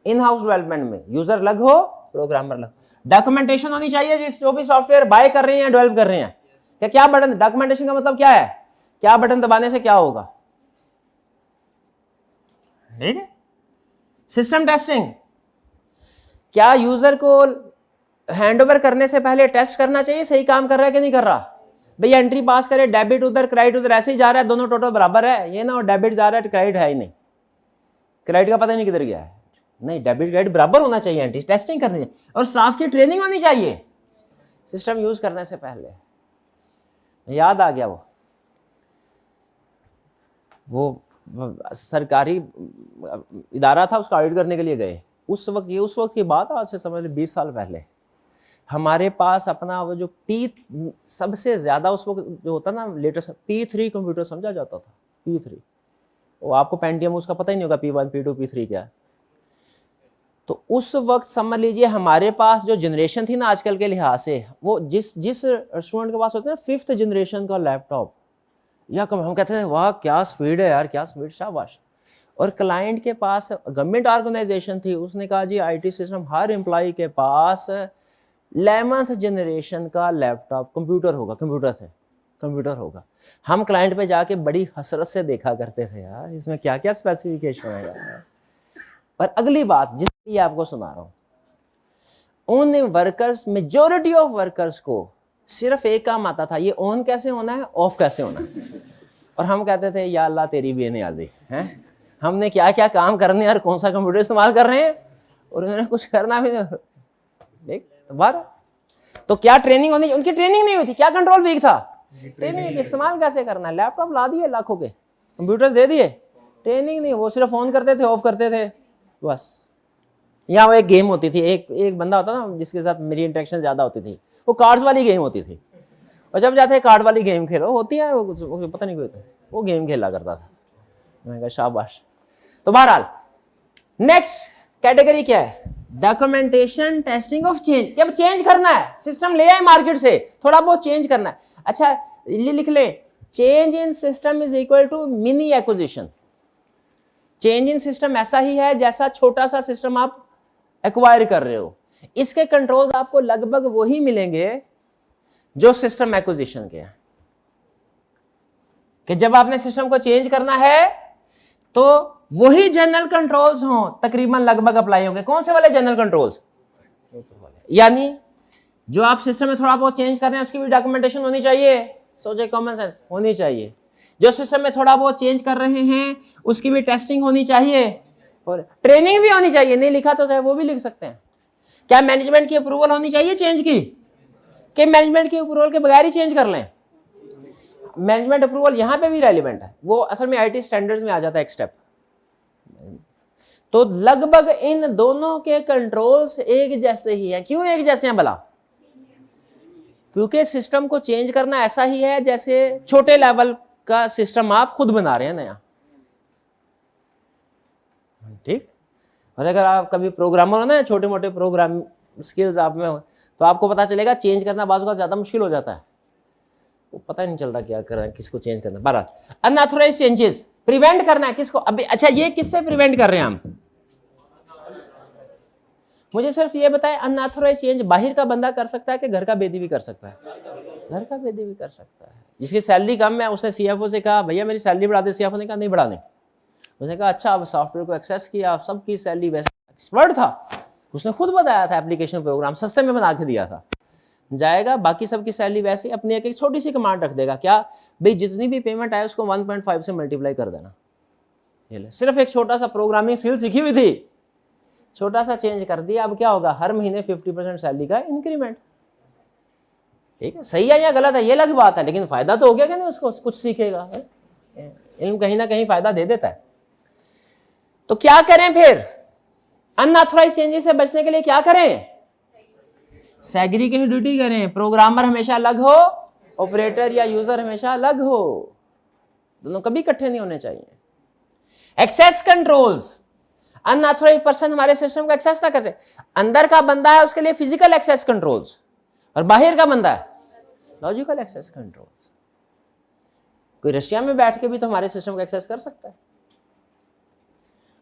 B: इन हाउस डेवलपमेंट में यूजर अलग हो प्रोग्रामर अलग। डॉक्यूमेंटेशन होनी चाहिए, जिस जो भी सॉफ्टवेयर बाय कर रहे हैं डेवलप कर रहे हैं, क्या बटन, डॉक्यूमेंटेशन का मतलब क्या है, क्या बटन दबाने से क्या होगा, ठीक है। सिस्टम टेस्टिंग, क्या यूजर को हैंडओवर करने से पहले टेस्ट करना चाहिए सही काम कर रहा है कि नहीं कर रहा। भैया एंट्री पास करे, डेबिट उधर क्रेडिट उधर ऐसे ही जा रहा है, दोनों टोटल बराबर है, ये ना और डेबिट जा रहा है क्रेडिट है ही नहीं, क्रेडिट का पता ही नहीं किधर गया है, नहीं डेबिट क्रेडिट बराबर होना चाहिए, एंट्री टेस्टिंग करनी चाहिए और स्टाफ की ट्रेनिंग होनी चाहिए सिस्टम यूज करने से पहले। याद आ गया वो सरकारी इदारा था, उसका ऑडिट करने के लिए गए, उस वक्त की बात आज से समझ लो 20 साल पहले, हमारे पास अपना वो जो सबसे ज्यादा उस वक्त जो होता ना लेटेस्ट P3 कंप्यूटर समझा जाता था, P3, वो आपको पेंटियम उसका पता ही नहीं होगा, P1 P2 P3 क्या है। तो उस वक्त समझ लीजिए हमारे पास जो जनरेशन थी ना आजकल के लिहाज से, वो जिस स्टूडेंट के पास होता है ना 5th जनरेशन का लैपटॉप, या हम कहते थे वाह क्या स्पीड है यार, क्या स्पीड, शाबाश। और क्लाइंट के पास गवर्नमेंट ऑर्गेनाइजेशन थी, उसने कहा जी आईटी सिस्टम हर एम्प्लॉय के पास 11th जनरेशन का लैपटॉप कंप्यूटर होगा। हम क्लाइंट पे जाके बड़ी हसरत से देखा करते थे, यार इसमें क्या क्या स्पेसिफिकेशन है यार। पर अगली बात जिसकी आपको सुना रहा हूं, उन वर्कर्स, मेजॉरिटी ऑफ वर्कर्स को सिर्फ एक काम आता था, ये ऑन कैसे होना है, ऑफ कैसे होना है। और हम कहते थे या अल्लाह तेरी बेनियाजी है, हमने क्या क्या काम करने और कौन सा कंप्यूटर इस्तेमाल कर रहे हैं, और उन्होंने कुछ करना भी नहीं। देख तो क्या ट्रेनिंग होनी, उनकी ट्रेनिंग नहीं हुई थी, क्या कंट्रोल वीक था, ट्रेनिंग इस्तेमाल कैसे करना है, लैपटॉप ला दिए लाखों के, कंप्यूटर्स दे दिए, ट्रेनिंग नहीं, वो सिर्फ ऑन करते थे ऑफ करते थे बस। यहाँ वो एक गेम होती थी, एक बंदा होता ना जिसके साथ मेरी इंटरेक्शन ज्यादा होती थी, वो कार्ड्स वाली गेम होती थी, और जब जाते कार्ड वाली गेम खेलो होती है वो पता नहीं कोई, वो गेम खेला करता था। मैंने कहा शाबाश। तो बहरहाल नेक्स्ट कैटेगरी क्या है, डॉक्यूमेंटेशन टेस्टिंग ऑफ चेंज। जब चेंज करना है, सिस्टम ले आए मार्केट से, थोड़ा बहुत चेंज करना है, अच्छा ये लिख ले, change in system is equal to mini acquisition. Change in system ऐसा ही है जैसा छोटा सा सिस्टम आप एक्वायर कर रहे हो, इसके कंट्रोल्स आपको लगभग वही मिलेंगे जो सिस्टम एक्विजिशन के हैं। कि जब आपने सिस्टम को चेंज करना है तो वही जनरल कंट्रोल्स हों, तकरीबन लगभग अप्लाई होंगे। कौन से वाले जनरल कंट्रोल्स, यानी जो आप सिस्टम में थोड़ा बहुत चेंज कर रहे हैं उसकी भी डॉक्यूमेंटेशन होनी चाहिए, सोचे कॉमन सेंस होनी चाहिए। जो सिस्टम में थोड़ा बहुत चेंज कर रहे हैं उसकी भी टेस्टिंग होनी चाहिए और ट्रेनिंग भी होनी चाहिए। नहीं लिखा तो है वो भी लिख सकते हैं। क्या मैनेजमेंट की अप्रूवल होनी चाहिए चेंज की, कि मैनेजमेंट की अप्रूवल के बगैर ही चेंज कर लें। मैनेजमेंट अप्रूवल यहां पे भी रेलिवेंट है, वो असल में आईटी स्टैंडर्ड्स में आ जाता है एक स्टेप। तो लगभग इन दोनों के कंट्रोल्स एक जैसे ही है। क्यों एक जैसे हैं भला, क्योंकि सिस्टम को चेंज करना ऐसा ही है जैसे छोटे लेवल का सिस्टम आप खुद बना रहे हैं नया, ठीक। और अगर आप कभी प्रोग्रामर हो ना, छोटे मोटे प्रोग्राम स्किल्स आप में हो तो आपको पता चलेगा चेंज करना बाजू का ज़्यादा मुश्किल हो जाता है, वो पता ही नहीं चलता क्या कर रहा है, किसको चेंज करना। बहरहाल अनऑथराइज्ड चेंजेस प्रिवेंट करना है किसको? अभी अच्छा ये किससे प्रिवेंट कर रहे हैं हम? मुझे सिर्फ ये बताएं, अनऑथराइज्ड चेंज बाहर का बंदा कर सकता है कि घर का बेदी भी कर सकता है? घर का बेदी भी कर सकता है। जिसकी सैलरी कम है उसने सीएफओ से कहा भैया मेरी सैलरी बढ़ा दे, सीएफओ ने कहा नहीं बढ़ाने। उसने कहा अच्छा, अब सॉफ्टवेयर को एक्सेस किया, सबकी सैलरी, वैसे एक्सपर्ट था, उसने खुद बताया था एप्लीकेशन प्रोग्राम सस्ते में बना के दिया था, जाएगा बाकी सबकी सैलरी वैसे अपनी एक छोटी सी कमांड रख देगा, क्या भाई जितनी भी पेमेंट आए उसको 1.5 से मल्टीप्लाई कर देना। ये ले, सिर्फ एक छोटा सा प्रोग्रामिंग स्किल सीखी हुई थी, छोटा सा चेंज कर दिया, अब क्या होगा, हर महीने 50% सैलरी का इंक्रीमेंट। ठीक है, सही है या गलत है ये अलग बात है, लेकिन फायदा तो हो गया कि नहीं, उसको कुछ सीखेगा, इल्म कहीं ना कहीं फायदा दे देता है। तो क्या करें फिर अनऑथराइज्ड चेंजेस से बचने के लिए? क्या करें? सेग्रीगेटिविटी करें, प्रोग्रामर हमेशा अलग हो, ऑपरेटर या यूजर हमेशा अलग हो, दोनों कभी इकट्ठे नहीं होने चाहिए। एक्सेस कंट्रोल्स, अनऑथराइज्ड पर्सन हमारे सिस्टम को एक्सेस ना कर सके। अंदर का बंदा है उसके लिए फिजिकल एक्सेस कंट्रोल्स, और बाहर का बंदा है लॉजिकल एक्सेस कंट्रोल्स। कोई रशिया में बैठ के भी तो हमारे सिस्टम को एक्सेस कर सकता है।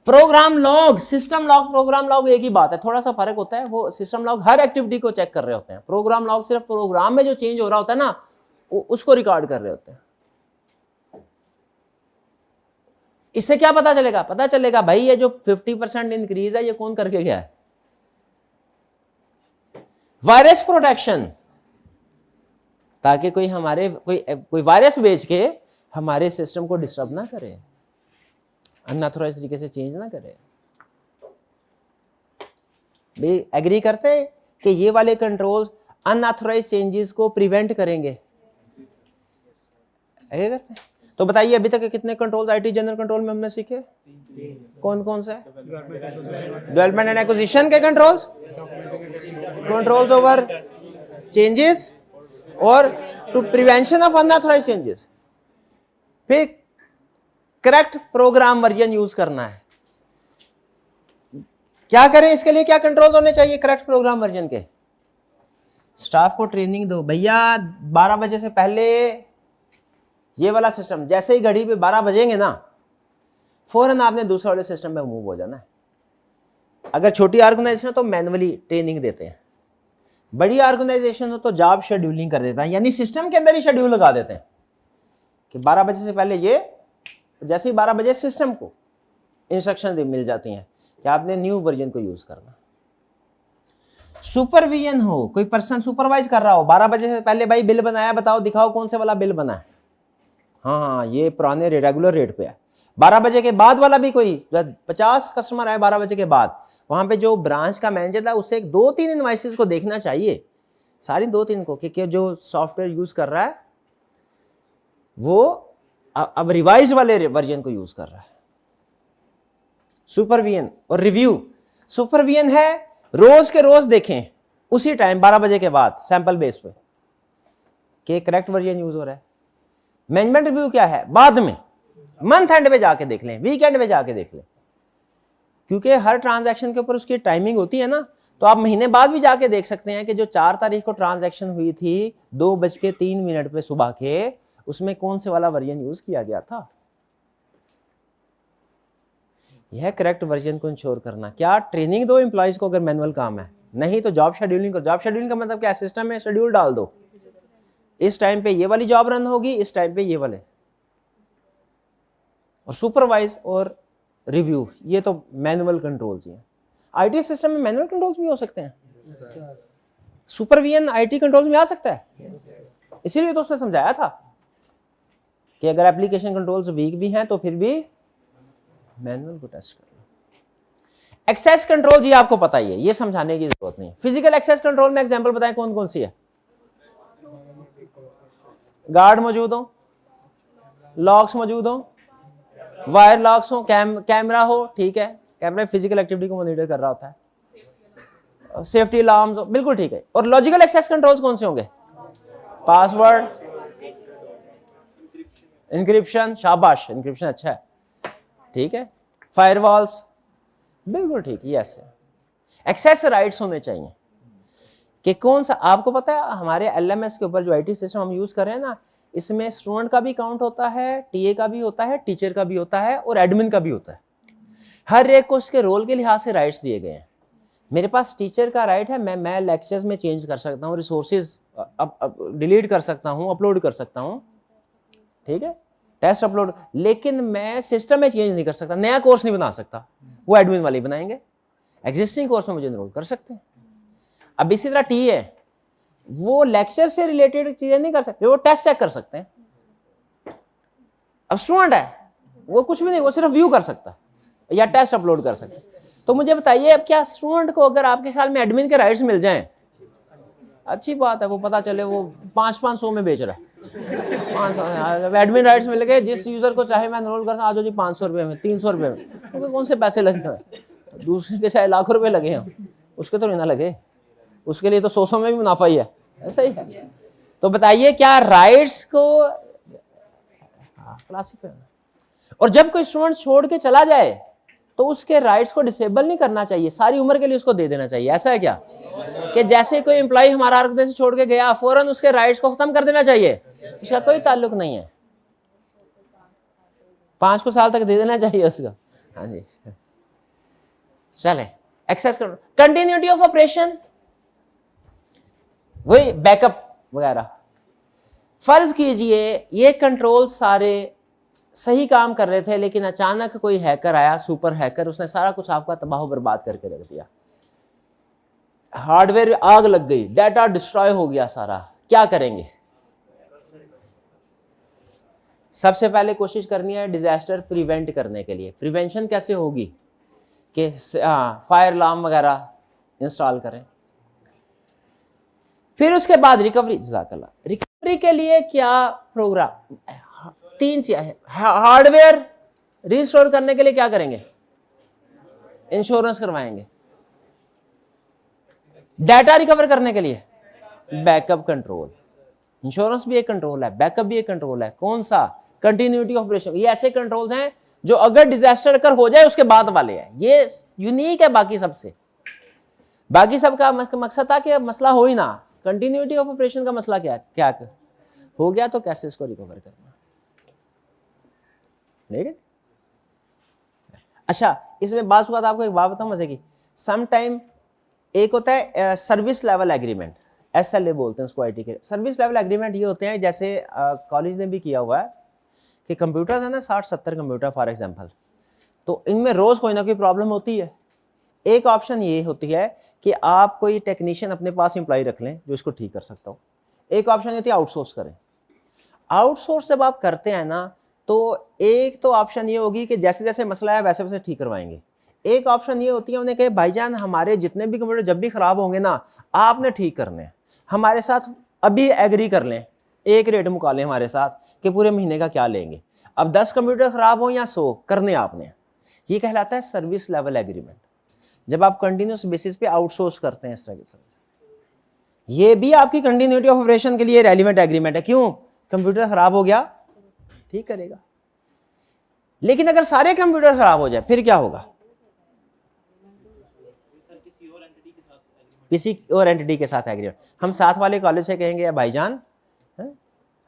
B: Program log, system log, program log एक ही बात है, थोड़ा सा फर्क होता है। वो सिस्टम लॉग हर एक्टिविटी को चेक कर रहे होते हैं, प्रोग्राम लॉग सिर्फ प्रोग्राम में जो चेंज हो रहा होता है ना उसको रिकॉर्ड कर रहे होते हैं। इससे क्या पता चलेगा? पता चलेगा भाई ये जो 50% इंक्रीज है ये कौन करके गया है। वायरस प्रोटेक्शन, ताकि कोई हमारे कोई वायरस भेज के हमारे सिस्टम को डिस्टर्ब ना करे, अनऑथराइज्ड तरीके से चेंज ना करे। भी एग्री करते हैं कि ये वाले कंट्रोल्स अनऑथराइज्ड चेंजेस को प्रिवेंट करेंगे? एग्री करते हैं? तो बताइए अभी तक कितने कंट्रोल्स आईटी जनरल कंट्रोल में हमने सीखे? कौन कौन से? डेवलपमेंट एंड एक्विजिशन के कंट्रोल्स, कंट्रोल्स ओवर चेंजेस और to prevention of unauthorised changes. फिर करेक्ट प्रोग्राम वर्जन यूज करना है। क्या करें इसके लिए? क्या कंट्रोल्स होने चाहिए करेक्ट प्रोग्राम वर्जन के? स्टाफ को ट्रेनिंग दो, भैया 12 बजे से पहले ये वाला सिस्टम, जैसे ही घड़ी पे 12 बजेंगे ना फौरन आपने दूसरे वाले सिस्टम में मूव हो जाना है। अगर छोटी ऑर्गेनाइजेशन हो तो मैनुअली ट्रेनिंग देते हैं, बड़ी ऑर्गेनाइजेशन हो तो जॉब शेड्यूलिंग कर देता है, यानी सिस्टम के अंदर ही शेड्यूल लगा देते हैं कि 12 बजे से पहले ये, जैसे ही 12 बजे सिस्टम को इंस्ट्रक्शन मिल जाती हैं कि आपने न्यू वर्जन को यूज करना। सुपरविजन हो, कोई पर्सन सुपरवाइज कर रहा हो, 12 बजे से पहले भाई बिल बनाया, बताओ दिखाओ कौन से वाला बिल बना है, हाँ ये पुराने रेगुलर रेट पे है। 12 बजे के बाद वाला भी, कोई 50 कस्टमर आए 12 बजे के बाद, वहां पे जो ब्रांच का मैनेजर है उससे 2-3 इनवॉइसेस को देखना चाहिए, सारी 2-3 को, कि जो सॉफ्टवेयर यूज कर रहा है वो अब रिवाइज वाले वर्जन को यूज कर रहा है। सुपरविजन और रिव्यू, सुपरविजन है रोज के रोज देखें उसी टाइम 12 बजे के बाद सैंपल बेस पे कि करेक्ट वर्जन यूज हो रहा है। मैनेजमेंट रिव्यू क्या है? बाद में मंथ एंड पे जाके देख लें, वीकेंड पे जाके देख लें, क्योंकि हर ट्रांजैक्शन के ऊपर उसकी टाइमिंग होती है ना, तो आप महीने बाद भी जाके देख सकते हैं कि जो 4 तारीख को ट्रांजैक्शन हुई थी 2:03 पे सुबह के, उसमें कौन से वाला वर्जन यूज किया गया था। यह करेक्ट वर्जन को इंश्योर करना। क्या ट्रेनिंग दो एम्प्लॉइज को अगर मैनुअल काम है, नहीं तो जॉब शेड्यूलिंग करो। जॉब शेड्यूलिंग का मतलब क्या? सिस्टम में शेड्यूल डाल दो, इस टाइम पे ये वाली जॉब रन होगी, इस टाइम पे ये वाले। और सुपरवाइज और रिव्यू, ये तो मैनुअल कंट्रोल्स हैं। आईटी सिस्टम में मैनुअल कंट्रोल्स भी हो सकते हैं, सुपरविजन आईटी कंट्रोल्स में आ सकता है। इसीलिए तो उसने समझाया था कि अगर एप्लीकेशन कंट्रोल्स वीक भी हैं तो फिर भी मैनुअल को टेस्ट करना। एक्सेस कंट्रोल जी आपको पता ही है, ये समझाने की जरूरत नहीं। फिजिकल एक्सेस कंट्रोल में एग्जांपल बताएं कौन कौन सी है? गार्ड मौजूद हो, लॉक्स मौजूद हो, वायर लॉक्स हो, कैमरा हो, ठीक है, कैमरा फिजिकल एक्टिविटी को मॉनिटर कर रहा होता है, सेफ्टी अलार्म्स हो, बिल्कुल ठीक है। और लॉजिकल एक्सेस कंट्रोल्स कौन से होंगे? पासवर्ड, इंक्रिप्शन, शाबाश इंक्रिप्शन अच्छा है, ठीक है, फायरवॉल्स, बिल्कुल ठीक, यस। एक्सेस राइट्स होने चाहिए, कि कौन सा, आपको पता है हमारे LMS के ऊपर जो IT सिस्टम हम यूज कर रहे हैं ना, इसमें स्टूडेंट का भी काउंट होता है, TA का भी होता है, टीचर का भी होता है और एडमिन का भी होता है। हर एक को उसके रोल के लिहाज से राइट्स दिए गए हैं। मेरे पास टीचर का राइट है, मैं लेक्चर्स में चेंज कर सकता हूँ, रिसोर्सेज डिलीट कर सकता हूँ, अपलोड कर सकता हूँ, ठीक है, टेस्ट अपलोड, लेकिन मैं सिस्टम में चेंज नहीं कर सकता, नया कोर्स नहीं बना सकता, वो एडमिन वाले बनाएंगे। एग्जिस्टिंग कोर्स में मुझे एनरोल कर सकते हैं। अब इसी तरह TA है, वो लेक्चर से रिलेटेड चीजें नहीं कर सकते, वो टेस्ट चेक कर सकते हैं। अब स्टूडेंट है, वो कुछ भी नहीं, वो सिर्फ व्यू कर सकता है या टेस्ट अपलोड कर सकता है। तो मुझे बताइए, अब क्या स्टूडेंट को अगर आपके ख्याल में एडमिन के राइट्स मिल जाएं, अच्छी बात है, वो पता चले वो 500 में बेच रहा है, 500 एडमिन राइट्स मिल गए, जिस यूजर को चाहे मैं एनरोल कर, आज जी 500 रुपये में, 300 रुपये में, क्योंकि कौन से पैसे लगे हुए, दूसरे के चाहे लाखों रुपए लगे हैं, उसके तो नहीं ना लगे, उसके लिए तो 100 में भी मुनाफा ही है, ऐसा ही है। तो बताइए क्या राइट्स को क्लासिफाई, और जब कोई स्टूडेंट छोड़ के चला जाए तो उसके राइट्स को डिसेबल नहीं करना चाहिए, सारी उम्र के लिए उसको दे देना चाहिए, ऐसा है क्या? कि जैसे कोई एम्प्लॉय हमारा ऑर्गेनाइजेशन छोड़ के गया, फौरन उसके राइट्स को खत्म कर देना चाहिए, उसका कोई ताल्लुक नहीं है, 5 साल तक दे देना चाहिए उसका। हाँ जी, चले access control, continuity of operation, वही बैकअप वगैरह। फर्ज कीजिए ये कंट्रोल सारे सही काम कर रहे थे, लेकिन अचानक कोई हैकर आया, सुपर हैकर, उसने सारा कुछ आपका तबाह बर्बाद करके रख दिया, हार्डवेयर आग लग गई, डाटा डिस्ट्रॉय हो गया सारा, क्या करेंगे? सबसे पहले कोशिश करनी है डिजास्टर प्रिवेंट करने के लिए। प्रिवेंशन कैसे होगी कि फायर अलार्म वगैरह इंस्टॉल करें। फिर उसके बाद रिकवरी, जज़ाकल्लाह, रिकवरी के लिए क्या प्रोग्राम, 3 चीजें, हार्डवेयर रिस्टोर करने के लिए क्या करेंगे? इंश्योरेंस करवाएंगे। डाटा रिकवर करने के लिए बैकअप कंट्रोल, इंश्योरेंस भी एक कंट्रोल है, बैकअप भी एक कंट्रोल है। कौन सा? Continuity operation. ये ऐसे कंट्रोल्स हैं जो अगर डिजास्टर अगर हो जाए उसके बाद वाले हैं, ये यूनिक है बाकी सबसे। बाकी सबका मकसद था कि मसला हो ही ना, कंटिन्यूटी ऑफ ऑपरेशन का मसला क्या हो गया तो कैसे इसको रिकवर करना, ठीक है। अच्छा, इसमें बात हुआ था, आपको एक बात बताऊं मजे की। सम टाइम एक होता है सर्विस लेवल एग्रीमेंट, SLA बोलते हैं उसको IT के। सर्विस लेवल एग्रीमेंट ये होते हैं, जैसे कॉलेज ने भी किया हुआ है कि कंप्यूटर है ना, 60-70 कंप्यूटर फॉर एग्जांपल, तो इनमें रोज कोई ना कोई प्रॉब्लम होती है। एक ऑप्शन ये होती है कि आप कोई टेक्नीशियन अपने पास एम्प्लॉय रख लें जो इसको ठीक कर सकता हो। एक ऑप्शन होती है आउटसोर्स करें। आउटसोर्स जब आप करते हैं ना, तो एक तो ऑप्शन ये होगी कि जैसे जैसे मसला है वैसे वैसे ठीक करवाएंगे। एक ऑप्शन ये होती है उन्हें कहे भाईजान हमारे जितने भी कंप्यूटर जब भी खराब होंगे ना, आपने ठीक करने हैं, हमारे साथ अभी एग्री कर लें, एक रेट मुका लें हमारे साथ कि पूरे महीने का क्या लेंगे। अब 10 कंप्यूटर खराब हो या 100 करने आपने, ये कहलाता है सर्विस लेवल एग्रीमेंट। जब आप कंटिन्यूस बेसिस पे आउटसोर्स करते हैं इस तरह की सर्विस, ये भी आपकी कंटिन्यूटी ऑफ ऑपरेशन के लिए रेलिवेंट एग्रीमेंट है। क्यों? कंप्यूटर खराब हो गया, ठीक करेगा। लेकिन अगर सारे कंप्यूटर खराब हो जाए फिर क्या होगा? किसी और एंटिटी के साथ एग्रीमेंट। हम साथ वाले कॉलेज से कहेंगे भाईजान,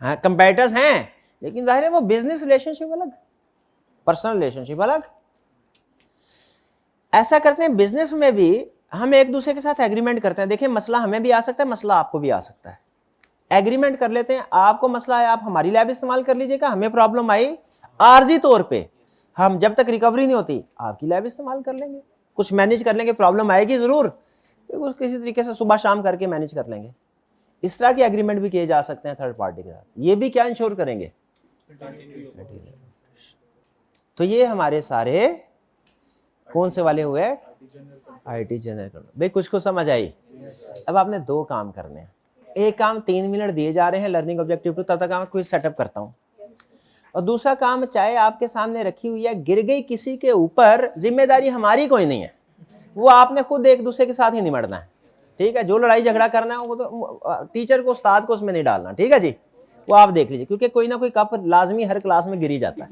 B: हाँ कंपेटिटर्स हैं, लेकिन जाहिर है वो बिजनेस रिलेशनशिप अलग, पर्सनल रिलेशनशिप अलग। ऐसा करते हैं बिजनेस में भी, हम एक दूसरे के साथ एग्रीमेंट करते हैं। देखिए मसला हमें भी आ सकता है, मसला आपको भी आ सकता है, एग्रीमेंट कर लेते हैं। आपको मसला है, आप हमारी लैब इस्तेमाल कर लीजिएगा, हमें प्रॉब्लम आई आर्जी तौर पे, हम जब तक रिकवरी नहीं होती आपकी लैब इस्तेमाल कर लेंगे, कुछ मैनेज कर लेंगे। प्रॉब्लम आएगी जरूर, किसी तरीके से सुबह शाम करके मैनेज कर लेंगे। इस तरह के एग्रीमेंट भी किए जा सकते हैं थर्ड पार्टी के साथ। ये भी क्या इंश्योर करेंगे? तो ये हमारे सारे कौन से वाले हुए? IT general. भाई कुछ को समझ आई? अब आपने 2 काम करने हैं। एक काम 3 मिनट दिए जा रहे हैं लर्निंग ऑब्जेक्टिव टू, तब तक मैं क्विज सेटअप करता हूँ। और दूसरा काम चाहे आपके सामने रखी हुई है, गिर गई किसी के ऊपर, जिम्मेदारी हमारी कोई नहीं है, वो आपने खुद एक दूसरे के साथ ही निमटना है, ठीक है। जो लड़ाई झगड़ा करना है वो तो टीचर को, उस्ताद को उसमें नहीं डालना, ठीक है जी, वो आप देख लीजिए, क्योंकि कोई ना कोई कप लाजमी हर क्लास में गिरी जाता है,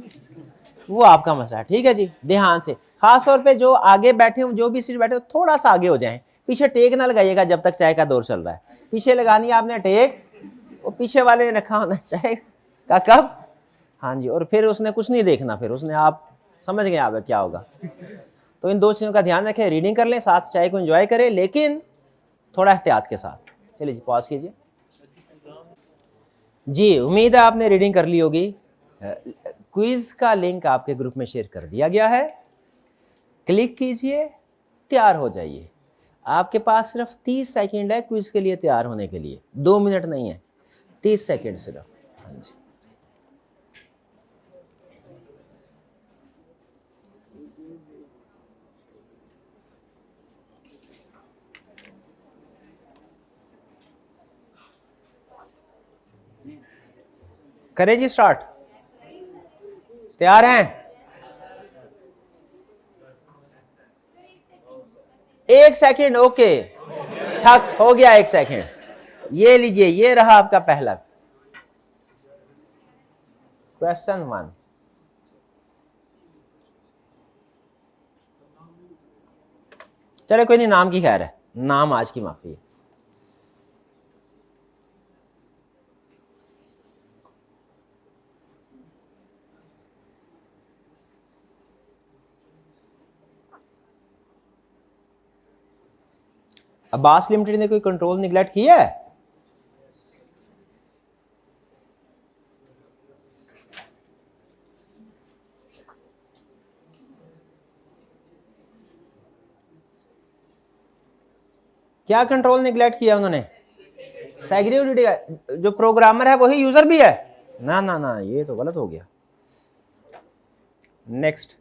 B: वो आपका मसला है, ठीक है जी। ध्यान से, खास तौर पे जो आगे बैठे हो, जो भी सीट बैठे हो, थोड़ा सा आगे हो जाएं, पीछे टेक ना लगाइएगा जब तक चाय का दौर चल रहा है, पीछे लगानी है आपने टेक, वो पीछे वाले ने रखा होना चाय का कप, हाँ जी, और फिर उसने कुछ नहीं देखना, फिर उसने, आप समझ गए आप क्या होगा। तो इन 2 चीज़ों का ध्यान रखें, रीडिंग कर लें, साथ चाय को एंजॉय करें, लेकिन थोड़ा एहतियात के साथ। चलिए जी, पॉज कीजिए जी। उम्मीद है आपने रीडिंग कर ली होगी। क्विज का लिंक आपके ग्रुप में शेयर कर दिया गया है, क्लिक कीजिए, तैयार हो जाइए। आपके पास सिर्फ 30 सेकंड है क्विज के लिए तैयार होने के लिए, 2 मिनट नहीं है, 30 सेकंड सिर्फ। हाँ जी, करें जी स्टार्ट, तैयार हैं? 1 सेकंड, ओके, ठक हो गया 1 सेकंड। ये लीजिए, ये रहा आपका पहला क्वेश्चन 1। चलो कोई नहीं, नाम की खैर है, नाम आज की माफी है। अब्बास लिमिटेड ने कोई कंट्रोल निगलेक्ट किया है? क्या कंट्रोल निगलेक्ट किया उन्होंने? सेग्रीगेटेड का जो प्रोग्रामर है वही यूजर भी है? ना ना ना, ये तो गलत हो गया। नेक्स्ट,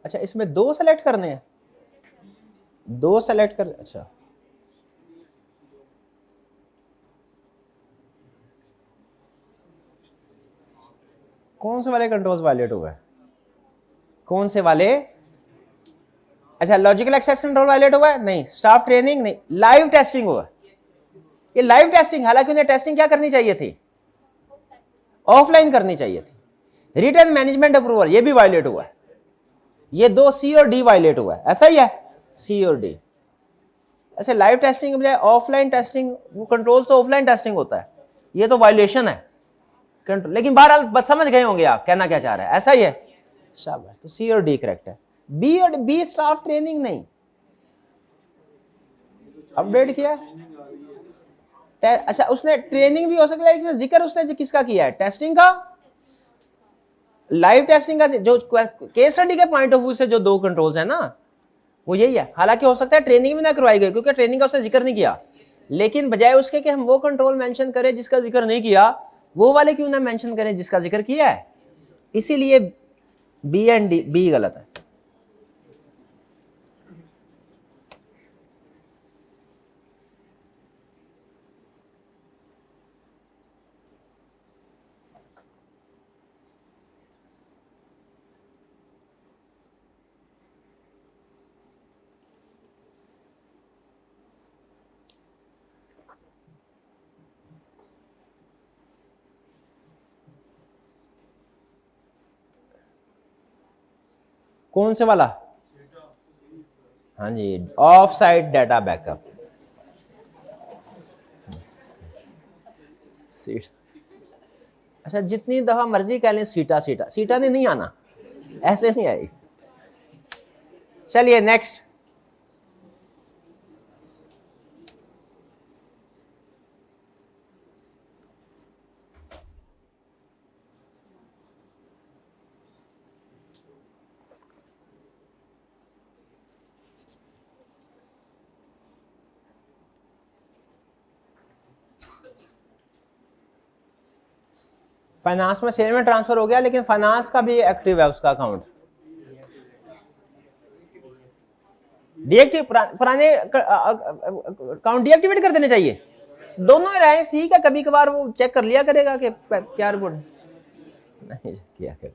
B: अच्छा इसमें 2 सेलेक्ट करने हैं, 2 सेलेक्ट कर, अच्छा कौन से वाले कंट्रोल्स वायलेट हुए हैं? कौन से वाले? अच्छा, लॉजिकल एक्सेस कंट्रोल वायलेट हुआ है? नहीं। Staff training? नहीं। लाइव टेस्टिंग हुआ? ये लाइव टेस्टिंग, हालांकि उन्हें टेस्टिंग क्या करनी चाहिए थी? ऑफलाइन करनी चाहिए थी। रिटर्न मैनेजमेंट अप्रूवल, ये भी वायलेट हुआ है। ये 2 सी और डी वायलेट हुआ है, ऐसा ही है, सी और डी। ऐसे लाइव टेस्टिंग के बजाय ऑफलाइन टेस्टिंग, वो कंट्रोल्स तो ऑफलाइन टेस्टिंग होता है, ये तो वायलेशन है कंट्रोल। लेकिन बहरहाल बस समझ गए होंगे आप कहना क्या चाह रहे हैं, ऐसा ही है, शाबाश। तो सी और डी करेक्ट है। बी और बी स्टाफ ट्रेनिंग नहीं अपडेट किया है। अच्छा, उसने ट्रेनिंग भी हो सकता है, जिक्र उसने किसका किया है? टेस्टिंग का, लाइव टेस्टिंग का। जो केस स्टडी के पॉइंट ऑफ व्यू से जो 2 कंट्रोल्स है ना, वो यही है। हालांकि हो सकता है ट्रेनिंग भी ना करवाई गई, क्योंकि ट्रेनिंग का उसने जिक्र नहीं किया, लेकिन बजाय उसके कि हम वो कंट्रोल मेंशन करें जिसका जिक्र नहीं किया, वो वाले क्यों ना मेंशन करें जिसका जिक्र किया है। इसीलिए बी एंड डी, बी गलत है। कौन से वाला? हाँ जी, off site data backup. Seat, अच्छा जितनी दफा मर्जी कह लें सीटा सीटा, सीटा ने नहीं आना, ऐसे नहीं आएगी। चलिए नेक्स्ट, फाइनेंस में शेयर में ट्रांसफर हो गया, लेकिन फाइनेंस का भी एक्टिव है उसका अकाउंट। डीएक्टिव, पुराने अकाउंट डीएक्टिवेट कर देने चाहिए, दोनों ही रहे ठीक है। कभी कभार वो चेक कर लिया करेगा कि क्या रिपोर्ट नहीं किया कर।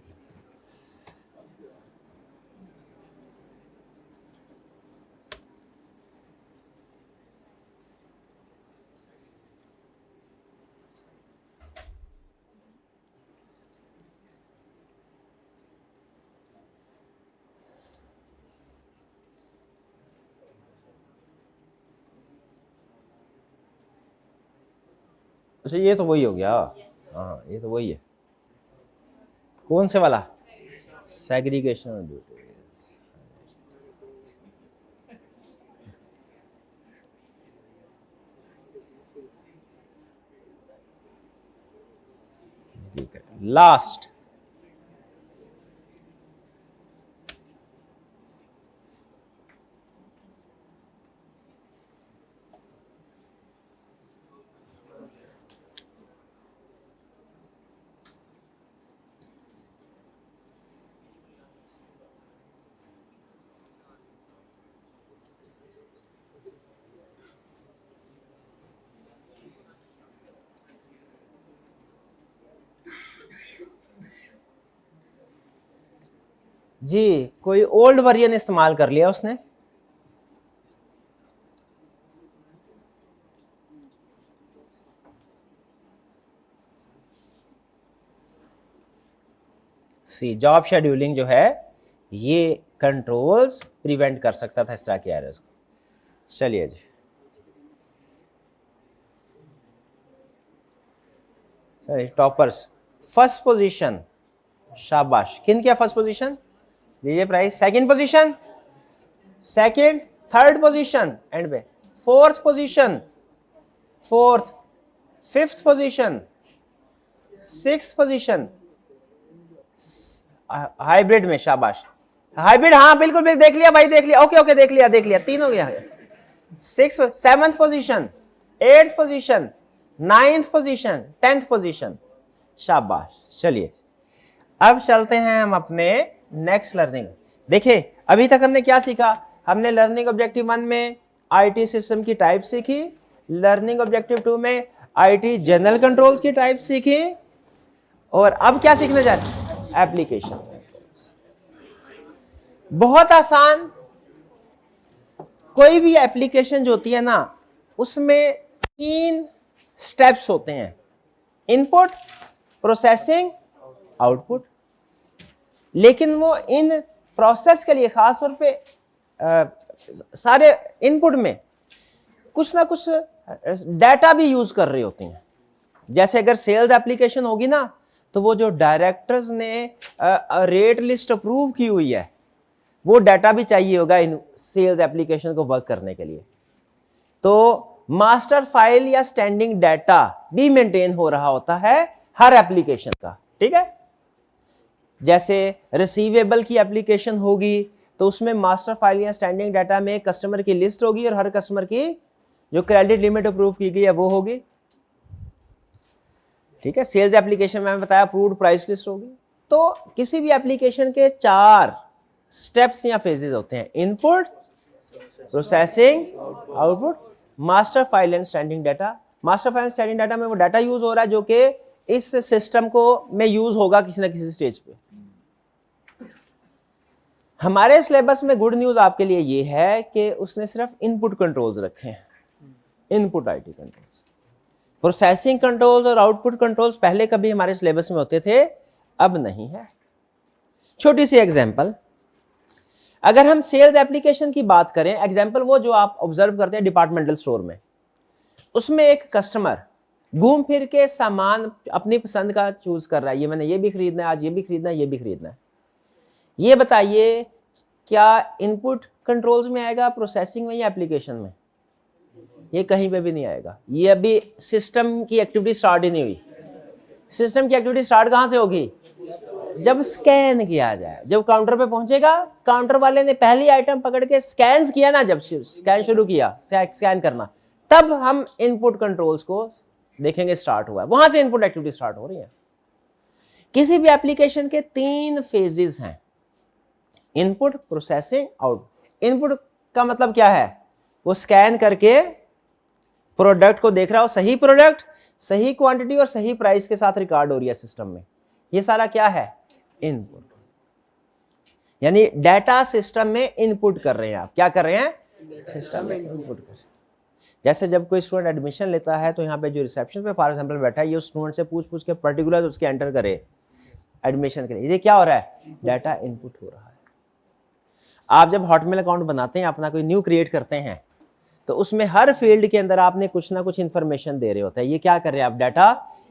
A: अच्छा ये तो वही हो गया, हाँ ये तो वही है। कौन से वाला? Segregation of duties. लास्ट जी, कोई ओल्ड वर्जन इस्तेमाल कर लिया उसने। सी जॉब शेड्यूलिंग जो है ये कंट्रोल्स प्रिवेंट कर सकता था इस तरह के एरर्स को। चलिए जी, सर टॉपर्स फर्स्ट पोजीशन, शाबाश। किन क्या फर्स्ट पोजीशन दीजिए prize? Second position, second, third position and पे fourth position, fourth, fifth position, sixth position, hybrid में, शाबाश। हाइब्रिड, हाँ बिल्कुल बिल्कुल, देख लिया भाई, देख लिया, ओके ओके, देख लिया, तीन हो गया। Six, seventh position, eighth position, ninth position, 10th position, शाबाश। चलिए अब चलते हैं हम अपने नेक्स्ट लर्निंग। देखिए अभी तक हमने क्या सीखा? हमने लर्निंग ऑब्जेक्टिव 1 में आईटी सिस्टम की टाइप सीखी, लर्निंग ऑब्जेक्टिव 2 में आईटी जनरल कंट्रोल्स की टाइप सीखी, और अब क्या सीखने जा रहे हैं? एप्लीकेशन। बहुत आसान। कोई भी एप्लीकेशन जो होती है ना, उसमें 3 स्टेप्स होते हैं, इनपुट, प्रोसेसिंग, आउटपुट। लेकिन वो इन प्रोसेस के लिए खास तौर पे सारे इनपुट में कुछ ना कुछ डाटा भी यूज कर रहे होते हैं। जैसे अगर सेल्स एप्लीकेशन होगी ना, तो वो जो डायरेक्टर्स ने रेट लिस्ट अप्रूव की हुई है, वो डाटा भी चाहिए होगा इन सेल्स एप्लीकेशन को वर्क करने के लिए। तो मास्टर फाइल या स्टैंडिंग डाटा भी मेंटेन हो रहा होता है हर एप्लीकेशन का, ठीक है। जैसे रिसीवेबल की एप्लीकेशन होगी तो उसमें मास्टर फाइल या स्टैंडिंग डाटा में कस्टमर की लिस्ट होगी और हर कस्टमर की जो क्रेडिट लिमिट अप्रूव की गई है वो होगी, ठीक है। सेल्स एप्लीकेशन में मैंने बताया अप्रूव्ड प्राइस लिस्ट होगी। तो किसी भी एप्लीकेशन के 4 स्टेप्स या फेजेस होते हैं, input, processing, output, master file and standing data. Master file and standing data में वो डाटा यूज हो रहा है जो कि इस सिस्टम को में यूज होगा किसी ना किसी स्टेज पे। हमारे सिलेबस में गुड न्यूज आपके लिए ये है कि उसने सिर्फ इनपुट कंट्रोल्स रखे हैं, input IT controls. Processing controls और आउटपुट कंट्रोल्स पहले कभी हमारे सिलेबस में होते थे, अब नहीं है। छोटी सी एग्जांपल, अगर हम सेल्स एप्लीकेशन की बात करें, एग्जांपल वो जो आप ऑब्जर्व करते हैं डिपार्टमेंटल स्टोर में, उसमें एक कस्टमर घूम फिर के सामान अपनी पसंद का चूज कर रहा है, ये मैंने ये भी खरीदना है, आज ये भी खरीदना है, ये भी खरीदना है। ये बताइए क्या इनपुट कंट्रोल्स में आएगा, प्रोसेसिंग में या एप्लीकेशन में? ये कहीं पे भी नहीं आएगा। ये अभी सिस्टम की एक्टिविटी स्टार्ट ही नहीं हुई। सिस्टम की एक्टिविटी स्टार्ट कहां से होगी? जब स्कैन किया जाए, जब काउंटर पे पहुंचेगा, काउंटर वाले ने पहली आइटम पकड़ के स्कैन किया ना, जब स्कैन शुरू किया स्कैन करना, तब हम इनपुट कंट्रोल्स को देखेंगे स्टार्ट हुआ है, वहां से इनपुट एक्टिविटी स्टार्ट हो रही है। किसी भी एप्लीकेशन के 3 फेजेस हैं, इनपुट, प्रोसेसिंग, आउटपुट। इनपुट का मतलब क्या है? वो स्कैन करके प्रोडक्ट को देख रहा हो, सही प्रोडक्ट, सही क्वांटिटी और सही प्राइस के साथ रिकॉर्ड हो रही है सिस्टम में। ये सारा क्या है? इनपुट। यानी डाटा सिस्टम में इनपुट कर रहे हैं आप। क्या कर रहे हैं? सिस्टम में इनपुट कर रहे हैं। जैसे जब कोई स्टूडेंट एडमिशन लेता है तो यहाँ पे जो रिसेप्शन पे फॉर एग्जाम्पल बैठा है, ये उस स्टूडेंट से पूछ के पर्टिकुलर उसके एंटर करे एडमिशन के लिए। ये क्या हो रहा है? डाटा इनपुट हो रहा है। आप जब हॉटमेल अकाउंट बनाते हैं, अपना कोई न्यू क्रिएट करते हैं,
B: तो उसमें हर फील्ड के अंदर आपने कुछ ना कुछ इंफॉर्मेशन दे रहे होता है। ये क्या कर रहे हैं आप, डाटा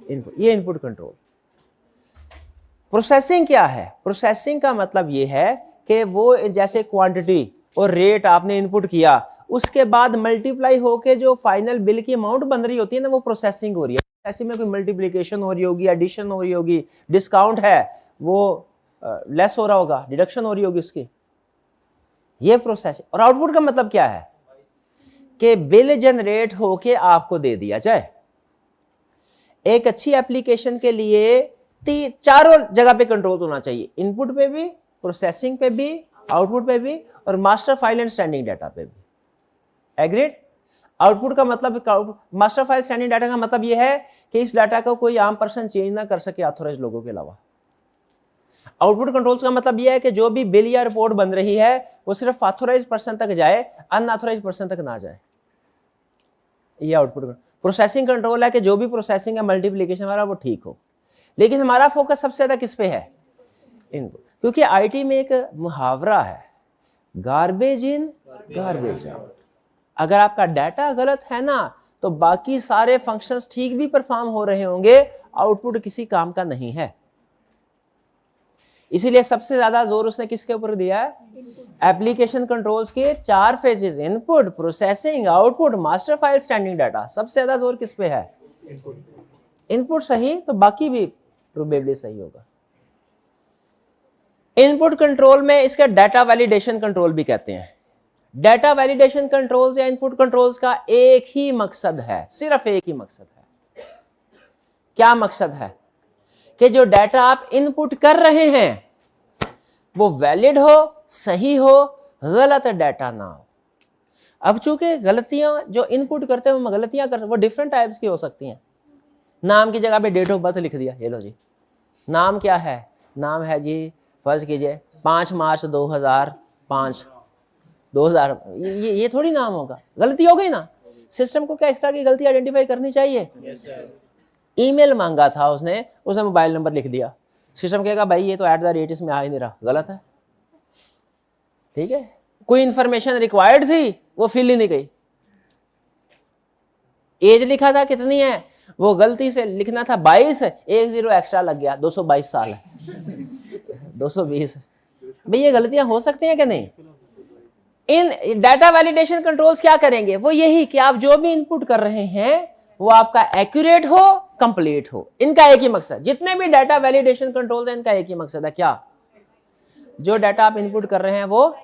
B: इनपुट, ये इनपुट कंट्रोल। प्रोसेसिंग क्या है? प्रोसेसिंग का मतलब ये है कि वो जैसे क्वांटिटी और रेट आपने इनपुट किया, उसके बाद मल्टीप्लाई होके जो फाइनल बिल की अमाउंट बन रही होती है ना, वो प्रोसेसिंग हो रही है। ऐसे में कोई मल्टीप्लिकेशन हो रही होगी, एडिशन हो रही होगी, डिस्काउंट है वो लेस हो रहा होगा, डिडक्शन हो रही होगी उसकी, ये प्रोसेस। और आउटपुट का मतलब क्या है कि बिल जनरेट होके आपको दे दिया जाए। एक अच्छी एप्लीकेशन के लिए चारों जगह पे कंट्रोल होना चाहिए, इनपुट पे भी, प्रोसेसिंग पे भी, आउटपुट पे भी, और master file and standing data पे भी। एग्रीड? आउटपुट का मतलब, मास्टर फाइल स्टैंडिंग डाटा का मतलब यह है कि इस डाटा को कोई आम पर्सन चेंज ना कर सके ऑथोराइज्ड लोगों के अलावा। आउटपुट कंट्रोल्स का मतलब यह है कि जो भी बिल या रिपोर्ट बन रही है वो सिर्फ ऑथोराइज्ड पर्सन तक जाए, अनऑथोराइज्ड पर्सन तक ना जाए। ये आउटपुट। प्रोसेसिंग कंट्रोल है कि जो भी प्रोसेसिंग है मल्टीप्लिकेशन वाला वो ठीक हो। लेकिन हमारा फोकस सबसे ज्यादा किस पे है? इनपुट। क्योंकि आईटी में एक मुहावरा है, गार्बेज इन गार्बेज आउट। अगर आपका डाटा गलत है ना, तो बाकी सारे फंक्शंस ठीक भी परफॉर्म हो रहे होंगे, आउटपुट किसी काम का नहीं है। इसीलिए सबसे ज्यादा जोर उसने किसके ऊपर दिया है? एप्लीकेशन कंट्रोल्स के 4 phases, input, processing, output, master file, standing data. सबसे ज्यादा जोर किस पे है? इनपुट सही तो बाकी भी प्रोबेबली सही होगा। इनपुट कंट्रोल में इसका डाटा वैलिडेशन कंट्रोल भी कहते हैं। डाटा वैलिडेशन कंट्रोल्स या इनपुट कंट्रोल्स का एक ही मकसद है, सिर्फ एक ही मकसद है। क्या मकसद है? कि जो डाटा आप इनपुट कर रहे हैं वो वैलिड हो, सही हो, गलत डाटा ना हो। अब चूंकि गलतियां जो इनपुट करते हैं वो गलतियां करते हैं, वो डिफरेंट टाइप्स की हो सकती हैं। नाम की जगह पे डेट ऑफ बर्थ लिख दिया, ये लो जी नाम क्या है, नाम है जी फर्ज कीजिए 5 मार्च 2005, 2000, ये थोड़ी नाम होगा, गलती हो गई ना। सिस्टम को क्या इस तरह की गलती आइडेंटिफाई करनी चाहिए? ईमेल मांगा था उसने मोबाइल नंबर लिख दिया, सिस्टम कहेगा भाई ये तो @ इसमें आ ही नहीं रहा, गलत है। ठीक है, कोई इंफॉर्मेशन रिक्वायर्ड थी वो फिल ही नहीं गई। एज लिखा था कितनी है, वो गलती से लिखना था 22, 1 0 एक्स्ट्रा लग गया, 222 साल है 220। भाई ये गलतियां हो सकती हैं कि नहीं? इन डाटा वैलिडेशन कंट्रोल्स क्या करेंगे? वो यही कि आप जो भी इनपुट कर रहे हैं वो आपका एक्यूरेट हो, कंप्लीट हो। इनका एक ही मकसद, जितने भी डाटा वैलिडेशन कंट्रोल्स हैं इनका एक ही मकसद है, क्या? जो डाटा आप इनपुट कर रहे हैं वो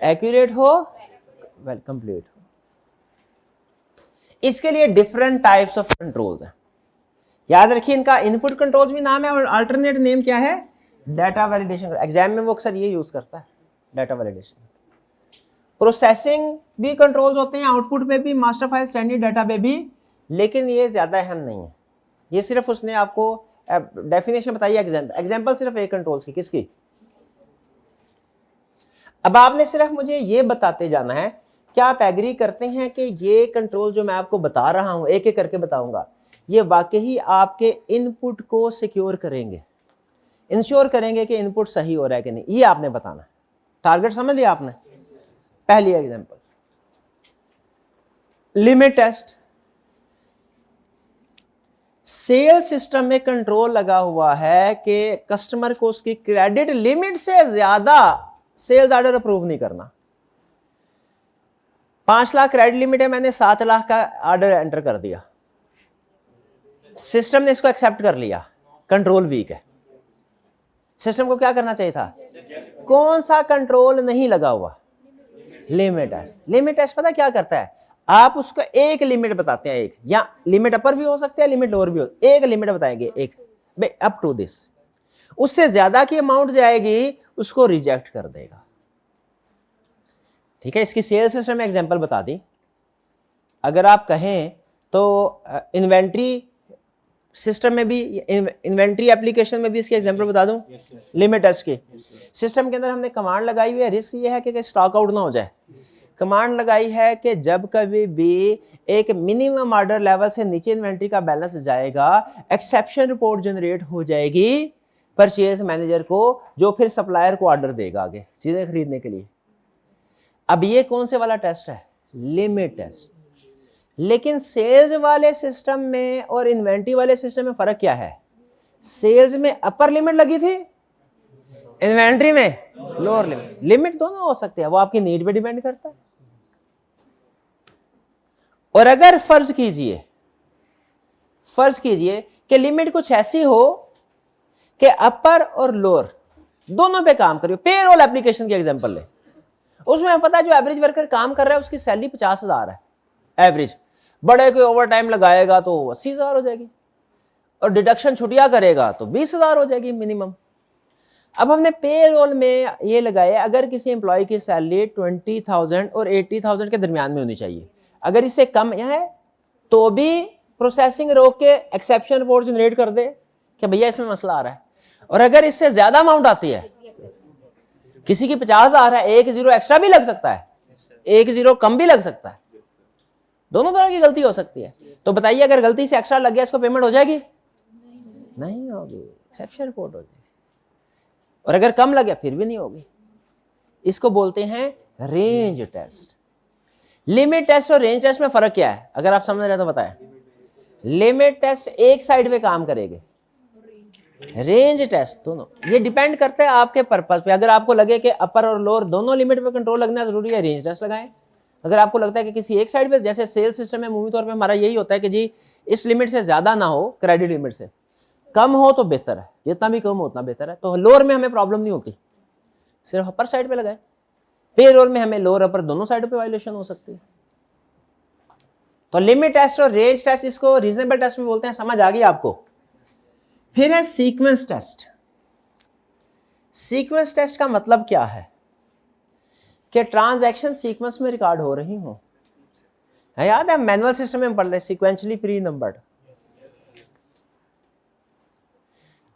B: एक्यूरेट हो, कंप्लीट हो। इसके लिए डिफरेंट टाइप्स ऑफ कंट्रोल्स हैं, याद रखिए। इनका इनपुट कंट्रोल्स भी नाम है और अल्टरनेट नेम क्या है? Data validation. एग्जाम में वो अक्सर ये यूज करता है, डाटा वैलिडेशन। प्रोसेसिंग भी कंट्रोल्स होते हैं, आउटपुट पे भी, मास्टर फाइल स्टैंडर्ड डाटा पे भी, लेकिन ये ज्यादा अहम नहीं है। ये सिर्फ उसने आपको डेफिनेशन बताई, एग्जाम्पल सिर्फ एक कंट्रोल्स की, किसकी? अब आपने सिर्फ मुझे ये बताते जाना है, क्या आप एग्री करते हैं कि ये कंट्रोल जो मैं आपको बता रहा हूं, एक एक करके बताऊंगा, ये वाकई आपके इनपुट को सिक्योर करेंगे, इंश्योर करेंगे कि इनपुट सही हो रहा है कि नहीं? ये आपने बताना है। टारगेट समझ लिया आपने? पहली example, limit test. Sale system में कंट्रोल लगा हुआ है कि कस्टमर को उसकी क्रेडिट लिमिट से ज्यादा सेल्स ऑर्डर अप्रूव नहीं करना। 5 लाख क्रेडिट लिमिट है, मैंने 7 लाख का ऑर्डर एंटर कर दिया, सिस्टम ने इसको एक्सेप्ट कर लिया, कंट्रोल वीक है। सिस्टम को क्या करना चाहिए था? कौन सा कंट्रोल नहीं लगा हुआ? Limit test. लिमिट टेस्ट पता क्या करता है? आप उसको एक लिमिट बताते हैं, एक, या लिमिट अपर भी हो सकते हैं, लिमिट लोअर भी हो, एक लिमिट बताएंगे, एक अप टू दिस। उससे ज्यादा की अमाउंट जाएगी उसको रिजेक्ट कर देगा। ठीक है, इसकी सेल्स सिस्टम में एग्जांपल बता दी। अगर आप कहें तो इन्वेंट्री सिस्टम में भी, इन्वेंट्री एप्लीकेशन में भी इसके एग्जांपल बता दूं, लिमिट टेस्ट के। सिस्टम के अंदर हमने कमांड लगाई हुई है, रिस्क ये है कि स्टॉक आउट ना हो जाए। कमांड लगाई है कि जब कभी भी एक मिनिमम ऑर्डर लेवल से नीचे इन्वेंट्री का बैलेंस जाएगा, एक्सेप्शन रिपोर्ट जनरेट हो जाएगी परचेज मैनेजर को, जो फिर सप्लायर को ऑर्डर देगा आगे चीजें खरीदने के लिए। अब ये कौन से वाला टेस्ट है? Limit test. लेकिन सेल्स वाले सिस्टम में और इन्वेंट्री वाले सिस्टम में फर्क क्या है? सेल्स में अपर लिमिट लगी थी, इन्वेंट्री में लोअर लिमिट। लिमिट दोनों हो सकते हैं, वो आपकी नीड पे डिपेंड करता है। और अगर फर्ज कीजिए कि लिमिट कुछ ऐसी हो कि अपर और लोअर दोनों पे काम करिए। पेरोल एप्लीकेशन की एग्जांपल ले, उसमें पता है जो एवरेज वर्कर काम कर रहा है उसकी सैलरी 50,000 है एवरेज, बड़े कोई ओवर टाइम लगाएगा तो 80,000 हो जाएगी, और डिडक्शन छुट्टियां करेगा तो 20,000 हो जाएगी मिनिमम। अब हमने पेरोल में ये लगाया, अगर किसी एम्प्लॉय की सैलरी 20,000 और 80,000 के दरमियान में होनी चाहिए, अगर इससे कम है तो भी प्रोसेसिंग रोक के एक्सेप्शन रिपोर्ट जनरेट कर दे कि भैया इसमें मसला आ रहा है। और अगर इससे ज्यादा अमाउंट आती है, किसी की 50,000 है, 1 जीरो एक्स्ट्रा भी लग सकता है, 1 जीरो कम भी लग सकता है, दोनों तरह की गलती हो सकती है। तो बताइए अगर गलती से एक्स्ट्रा लग गया इसको पेमेंट हो जाएगी? नहीं होगी, एक्सेप्शन रिपोर्ट हो जाएगी। और अगर कम लग गया फिर भी नहीं होगी। इसको बोलते हैं रेंज टेस्ट। लिमिट टेस्ट और रेंज टेस्ट में फर्क क्या है अगर आप समझ रहे तो बताएं। लिमिट टेस्ट एक साइड पे काम करेगी, रेंज टेस्ट दोनों। ये डिपेंड करता है आपके पर्पस पे। अगर आपको लगे कि अपर और लोअर दोनों लिमिट पे कंट्रोल लगना जरूरी है, रेंज टेस्ट लगाएं। अगर आपको लगता है कि किसी एक साइड पे, जैसे सेल्स सिस्टम में मूवी तौर पे हमारा यही होता है कि जी इस लिमिट से ज्यादा ना हो, क्रेडिट लिमिट से कम हो तो बेहतर है, जितना भी कम हो उतना बेहतर है, तो लोअर में हमें प्रॉब्लम नहीं होती, सिर्फ अपर साइड पे लगाएं। पेरोल में हमें लोअर अपर दोनों साइड पे वायलेशन हो सकती है। तो लिमिट टेस्ट और रेंज टेस्ट, इसको रीजनेबल टेस्ट भी बोलते हैं। समझ आ गई आपको? फिर है सीक्वेंस टेस्ट। सीक्वेंस टेस्ट का मतलब क्या है कि ट्रांजैक्शन सीक्वेंस में रिकॉर्ड हो रही हो। याद है मैनुअल सिस्टम में पढ़ ले, सीक्वेंशली प्री नंबर्ड।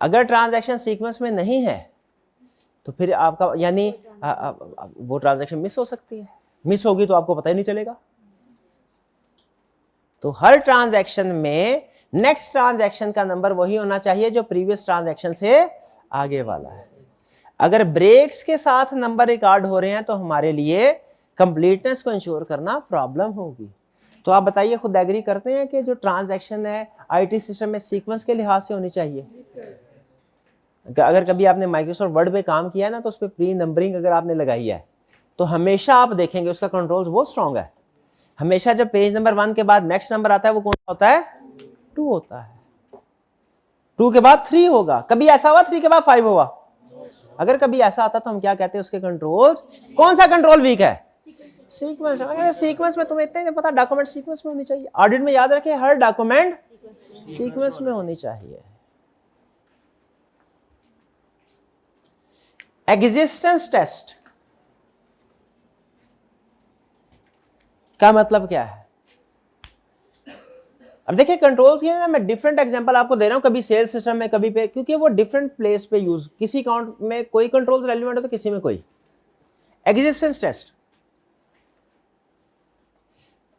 B: अगर ट्रांजैक्शन सीक्वेंस में नहीं है तो फिर आपका यानी वो ट्रांजैक्शन मिस हो सकती है। मिस होगी तो आपको पता ही नहीं चलेगा। तो हर ट्रांजैक्शन में नेक्स्ट ट्रांजैक्शन का नंबर वही होना चाहिए जो प्रीवियस ट्रांजैक्शन से आगे वाला है। अगर ब्रेक्स के साथ नंबर रिकॉर्ड हो रहे हैं तो हमारे लिए कंप्लीटनेस को इंश्योर करना प्रॉब्लम होगी। तो आप बताइए, खुद एग्री करते हैं कि जो ट्रांजैक्शन है आईटी सिस्टम में सीक्वेंस के लिहाज से होनी चाहिए? अगर कभी आपने माइक्रोसॉफ्ट वर्ड पे काम किया है ना, तो उस पर प्री नंबरिंग अगर आपने लगाई है तो हमेशा आप देखेंगे उसका कंट्रोल बहुत स्ट्रांग है। हमेशा जब पेज नंबर 1 के बाद नेक्स्ट नंबर आता है वो कौन सा होता है? 2 होता है। 2 के बाद 3 होगा। कभी ऐसा हुआ 3 के बाद 5 हुआ? अगर कभी ऐसा आता तो हम क्या कहते हैं उसके कंट्रोल्स, कौन सा कंट्रोल वीक है? सीक्वेंस। अगर सीक्वेंस में तुम्हें इतना ही पता, डॉक्यूमेंट सीक्वेंस में होनी चाहिए। ऑडिट में याद रखें हर डॉक्यूमेंट सीक्वेंस में होनी चाहिए। एग्जिस्टेंस टेस्ट का मतलब क्या है? अब देखिए कंट्रोल्स के ना मैं डिफरेंट एग्जांपल आपको दे रहा हूं, कभी सेल्स सिस्टम में कभी पे, क्योंकि वो डिफरेंट प्लेस पे यूज, किसी अकाउंट में कोई कंट्रोल्स रेलेवेंट है तो किसी में कोई। एग्जिस्टेंस टेस्ट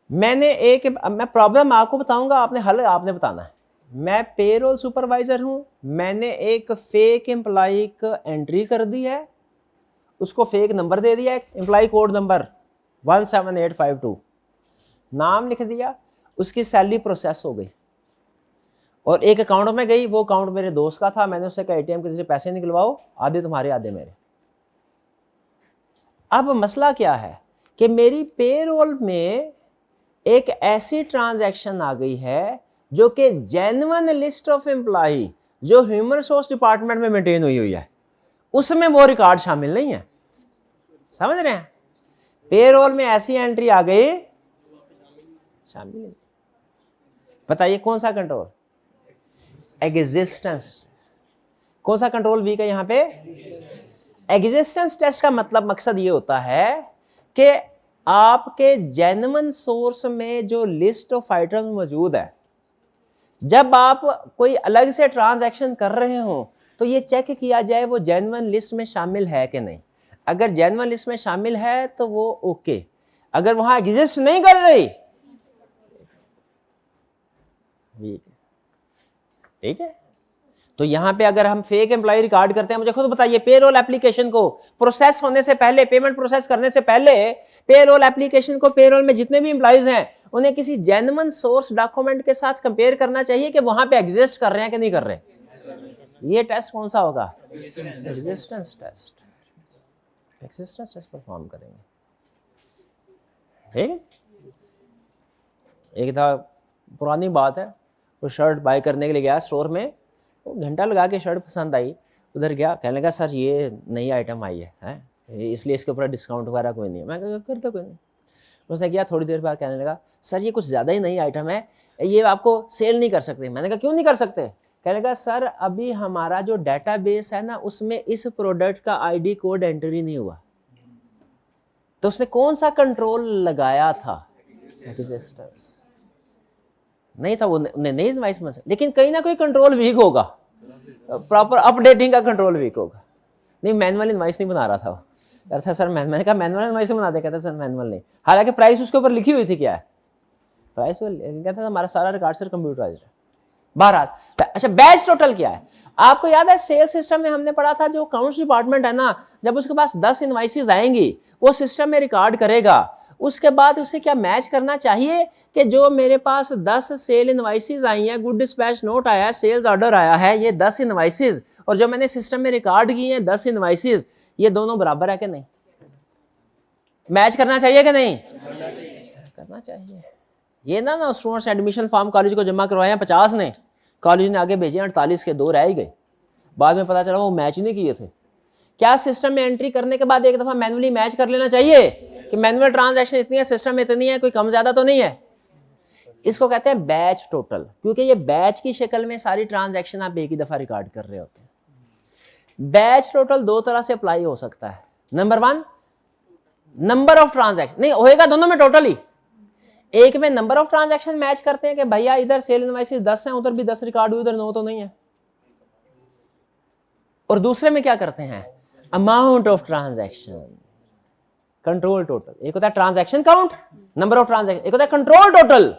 B: मैं प्रॉब्लम आपको बताऊंगा, आपने हल आपने बताना है। मैं पेरोल सुपरवाइजर हूं, मैंने एक फेक एम्प्लॉय को एंट्री कर दी है, उसको फेक नंबर दे दिया, एम्प्लॉय कोड नंबर 17852, नाम लिख दिया, उसकी सैलरी प्रोसेस हो गई और एक अकाउंट में गई। वो अकाउंट मेरे दोस्त का था, मैंने उससे कहा एटीएम के जरिए पैसे निकलवाओ, आधे तुम्हारे आधे मेरे। अब मसला क्या है कि मेरी पेरोल में एक ऐसी ट्रांजैक्शन आ गई है जो कि जेन्युइन लिस्ट ऑफ एम्प्लॉय जो ह्यूमन रिसोर्स डिपार्टमेंट में मेंटेन हुई है, उसमें वो रिकॉर्ड शामिल नहीं है। समझ रहे हैं? पेरोल में ऐसी एंट्री आ गई शामिल नहीं। बताइए कौन सा कंट्रोल? एग्जिस्टेंस। कौन सा कंट्रोल वीक है यहां पे? एग्जिस्टेंस टेस्ट का मतलब मकसद ये होता है कि आपके जेन्युइन सोर्स में जो लिस्ट ऑफ आइटम्स मौजूद है, जब आप कोई अलग से ट्रांजैक्शन कर रहे हो तो ये चेक किया जाए वो जेन्युइन लिस्ट में शामिल है कि नहीं। अगर जेन्युइन लिस्ट में शामिल है तो वो ओके, अगर वहां एग्जिस्ट नहीं कर रही ठीक है। तो यहाँ पे अगर हम फेक एम्प्लॉय रिकॉर्ड करते हैं, मुझे खुद बताइए, पेरोल एप्लीकेशन को प्रोसेस होने से पहले, पेमेंट प्रोसेस करने से पहले, पेरोल एप्लीकेशन को, पेरोल में जितने भी एम्प्लॉइज हैं उन्हें किसी जेन्युइन सोर्स डॉक्यूमेंट के साथ कंपेयर करना चाहिए कि वहां पे एग्जिस्ट कर रहे हैं कि नहीं कर रहे। ये टेस्ट कौन सा होगा? Existence test. Existence test perform करेंगे, ठीक है। एक था, पुरानी बात है, वो शर्ट बाय करने के लिए गया स्टोर में, वो घंटा लगा के शर्ट पसंद आई, उधर गया, कहने लगा सर ये नई आइटम आई है, इसलिए इसके ऊपर डिस्काउंट वगैरह कोई नहीं है। मैं कहा करता कोई नहीं। उसने किया, थोड़ी देर बाद कहने लगा सर ये कुछ ज़्यादा ही नई आइटम है, ये आपको सेल नहीं कर सकते। मैंने कहा क्यों नहीं कर सकते? कहने लगा सर अभी हमारा जो डेटाबेस है ना उसमें इस प्रोडक्ट का आईडी कोड एंट्री नहीं हुआ। तो उसने कौन सा कंट्रोल लगाया था? एग्जिस्टेंस नहीं था, वो नहीं इन्वाइस में, लेकिन कहीं ना कोई कंट्रोल वीक होगा, प्रॉपर अपडेटिंग का कंट्रोल वीक होगा। नहीं, मैनुअल इन्वाइस नहीं बना रहा था वो, कहता सर मैंने कहा मैनुअल इन्वाइस बना दे, कहता सर मैनुअल नहीं, हालांकि प्राइस उसके ऊपर लिखी हुई थी, क्या है प्राइस, कहता हमारा सारा रिकॉर्ड सर कंप्यूटराइज्ड है। बहरहाल, अच्छा बैच टोटल क्या है? आपको याद है सेल्स सिस्टम में हमने पढ़ा था, जो अकाउंट्स डिपार्टमेंट है ना, जब उसके पास 10 इनवाइसेस आएंगी वो सिस्टम में रिकॉर्ड करेगा, उसके बाद उसे क्या मैच करना चाहिए कि जो मेरे पास 10 सेल इनवाइसेस आई हैं, गुड डिस्पैच नोट आया है, सेल्स ऑर्डर आया है, ये 10 इनवाइसेस, और जो मैंने सिस्टम में रिकॉर्ड किए हैं 10 इनवाइसेस, ये दोनों बराबर है कि नहीं? मैच करना चाहिए कि नहीं? करना चाहिए। ये ना स्टूडेंट्स एडमिशन फॉर्म कॉलेज को जमा करवाए 50 ने, कॉलेज ने आगे भेजे 48 के 2 रह ही गए, बाद में पता चला वो मैच नहीं किए थे। क्या सिस्टम में एंट्री करने के बाद एक दफा मैनुअली मैच कर लेना चाहिए कि मैनुअल ट्रांजैक्शन इतनी है, सिस्टम में इतनी है, कोई कम ज्यादा तो नहीं है? इसको कहते हैं बैच टोटल, क्योंकि ये बैच की शक्ल में सारी ट्रांजैक्शन आप एक ही दफा रिकॉर्ड कर रहे होते हैं। बैच टोटल 2 तरह से अप्लाई हो सकता है। नंबर 1, नंबर ऑफ ट्रांजैक्शन, नहीं होएगा दोनों में टोटल ही। एक में नंबर ऑफ ट्रांजैक्शन मैच करते हैं कि भैया इधर सेल इनवॉइसेस 10 हैं, उधर भी 10 रिकॉर्ड हुए, उधर 9 तो नहीं है। और दूसरे में क्या करते हैं? Amount of transaction, control total. एक होता है transaction count, number of transaction, एक होता है कंट्रोल टोटल,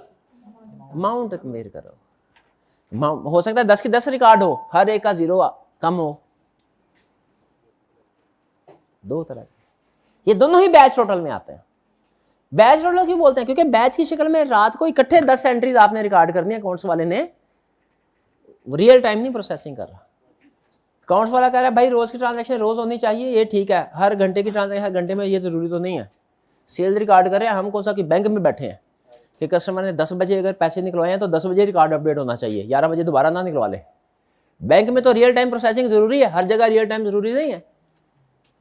B: अमाउंट मेजर करो। हो सकता है 10 की 10 रिकॉर्ड हो, हर एक का 0 कम हो, 2 तरह। ये दोनों ही बैच टोटल में आते हैं। बैच टोटल क्यों बोलते हैं? क्योंकि बैच की शक्ल में रात को इकट्ठे 10 एंट्रीज आपने रिकॉर्ड करनी है, अकाउंट्स वाले ने रियल टाइम नहीं प्रोसेसिंग कर रहा। अकाउंट्स वाला कह रहा है भाई रोज की ट्रांजैक्शन रोज होनी चाहिए, ये ठीक है, हर घंटे की ट्रांजैक्शन हर घंटे में, ये जरूरी तो नहीं है। सेल रिकॉर्ड कर रहे हैं, हम कौन सा कि बैंक में बैठे हैं कि कस्टमर ने 10 बजे अगर पैसे निकलवाए हैं तो 10 बजे रिकॉर्ड अपडेट होना चाहिए, 11 बजे दोबारा ना निकलवा ले। बैंक में तो रियल टाइम प्रोसेसिंग जरूरी है, हर जगह रियल टाइम जरूरी नहीं है।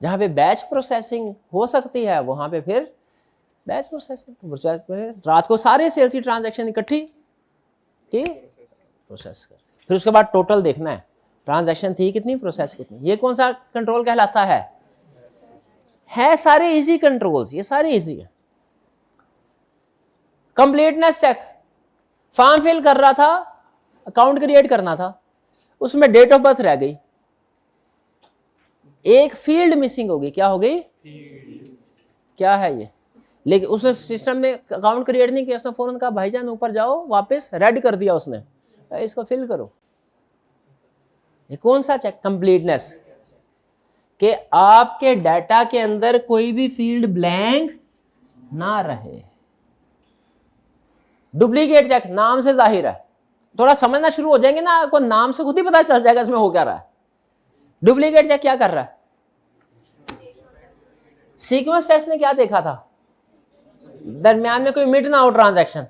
B: जहाँ पे बैच प्रोसेसिंग हो सकती है वहां पे फिर बैच प्रोसेसिंग, रात को सारे सेल्स की ट्रांजैक्शन इकट्ठी की प्रोसेस कर, फिर उसके बाद टोटल देखना है, ट्रांजैक्शन थी कितनी, प्रोसेस कितनी। ये कौन सा कंट्रोल कहलाता है सारे इजी कंट्रोल्स, ये सारे इजी है। कंप्लीटनेस चेक, फॉर्म फिल कर रहा था, अकाउंट क्रिएट करना था, उसमें डेट ऑफ बर्थ रह गई, एक फील्ड मिसिंग हो गई। क्या हो गई? क्या है ये? लेकिन उसने सिस्टम ने अकाउंट क्रिएट नहीं किया, उसने फौरन कहा भाईजान ऊपर जाओ, वापस रेड कर दिया उसने, इसको फिल करो। ये कौन सा चेक? कंप्लीटनेस, कि आपके डाटा के अंदर कोई भी फील्ड ब्लैंक ना रहे। डुप्लीकेट चेक, नाम से जाहिर है, थोड़ा समझना शुरू हो जाएंगे ना, आपको नाम से खुद ही पता चल जाएगा इसमें हो क्या रहा है। डुप्लीकेट चेक क्या कर रहा है? सीक्वेंस टेस्ट ने क्या देखा था? दरमियान में कोई मिट ना हो ट्रांजैक्शन।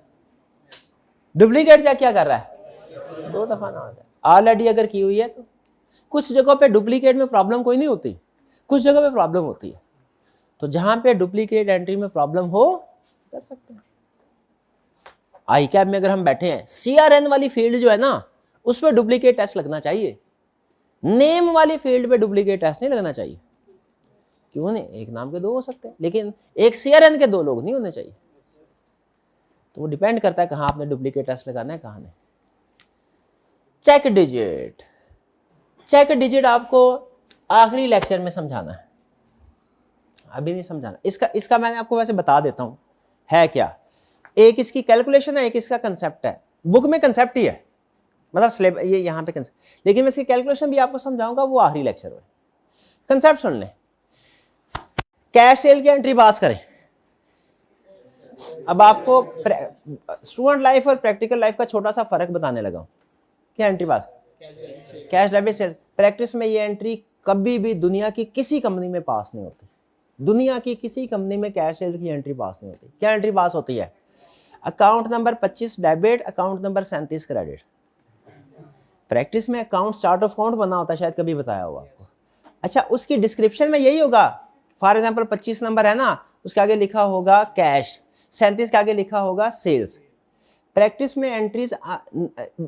B: डुप्लीकेट चेक क्या कर रहा है? 2 दफा ना हो जाए, ऑलरेडी अगर की हुई है तो। कुछ जगहों पे डुप्लीकेट में प्रॉब्लम कोई नहीं होती, कुछ जगह पे प्रॉब्लम होती है, तो जहां पे डुप्लीकेट एंट्री में प्रॉब्लम हो कर सकते हैं। आई कैब में अगर हम बैठे हैं, CRN वाली फील्ड जो है ना उस पर डुप्लीकेट टेस्ट लगना चाहिए, नेम वाली फील्ड पे डुप्लीकेट टेस्ट नहीं लगना चाहिए। क्यों नहीं? एक नाम के 2 हो सकते हैं, लेकिन एक CRN के 2 लोग नहीं होने चाहिए। तो वो डिपेंड करता है कहाँ आपने डुप्लीकेट टेस्ट लगाना है, कहाँ नहीं। चेक डिजिट, चेक डिजिट आपको आखिरी लेक्चर में समझाना है, अभी नहीं समझाना। इसका मैंने आपको वैसे बता देता हूं है क्या। एक इसकी कैलकुलेशन है, एक इसका कंसेप्ट है। बुक में कंसेप्ट ही है, मतलब स्लेब ये यहाँ पे कंसेप्ट, लेकिन मैं इसकी कैलकुलेशन भी आपको समझाऊंगा, वो आखिरी लेक्चर में। कंसेप्ट सुन लें। कैश सेल की एंट्री पास करें। अब आपको स्टूडेंट लाइफ और प्रैक्टिकल लाइफ का छोटा सा फर्क बताने लगा हूं। क्या entry pass? Cash debit sale. Practice में ये एंट्री कभी भी दुनिया की किसी कंपनी में पास नहीं होती। दुनिया की किसी कंपनी में कैश सेल की एंट्री पास नहीं होती। क्या एंट्री पास होती है? Account number 25 debit, account number 37 credit. Practice में अकाउंट चार्ट ऑफ अकाउंट बना होता है, शायद कभी बताया होगा आपको। अच्छा, उसकी डिस्क्रिप्शन में यही होगा। फॉर एग्जांपल 25 नंबर है ना, उसके आगे लिखा होगा कैश, 37 के आगे लिखा होगा सेल्स। प्रैक्टिस में एंट्रीज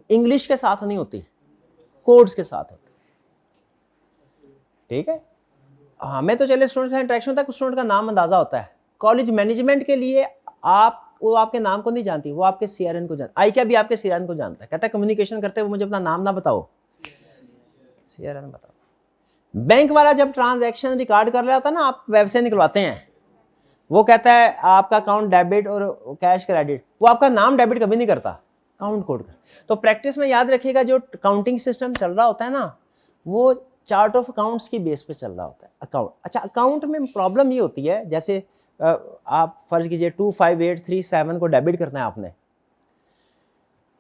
B: इंग्लिश के साथ नहीं होती, कोड्स के साथ होती। ठीक है, हमें तो चले स्टूडेंट का इंटरेक्शन होता है, कुछ स्टूडेंट का नाम अंदाजा होता है। कॉलेज मैनेजमेंट के लिए वो आपके नाम को नहीं जानती, वो आपके सीआरएन को जानता। आई क्या भी आपके सीआरएन को जानता है, कहता है कम्युनिकेशन करते हुए मुझे अपना नाम ना बताओ, सीआरएन बताओ। बैंक वाला जब ट्रांजैक्शन रिकॉर्ड कर रहा होता है ना, आप वेब से निकलवाते हैं, वो कहता है आपका अकाउंट डेबिट और कैश क्रेडिट, वो आपका नाम डेबिट कभी नहीं करता, काउंट कोड कर। तो प्रैक्टिस में याद रखिएगा, जो काउंटिंग सिस्टम चल रहा होता है ना, वो चार्ट ऑफ अकाउंट्स की बेस पे चल रहा होता है। अकाउंट, अच्छा अकाउंट में प्रॉब्लम ये होती है, जैसे आप फर्ज कीजिए 25837 को डेबिट करना है आपने,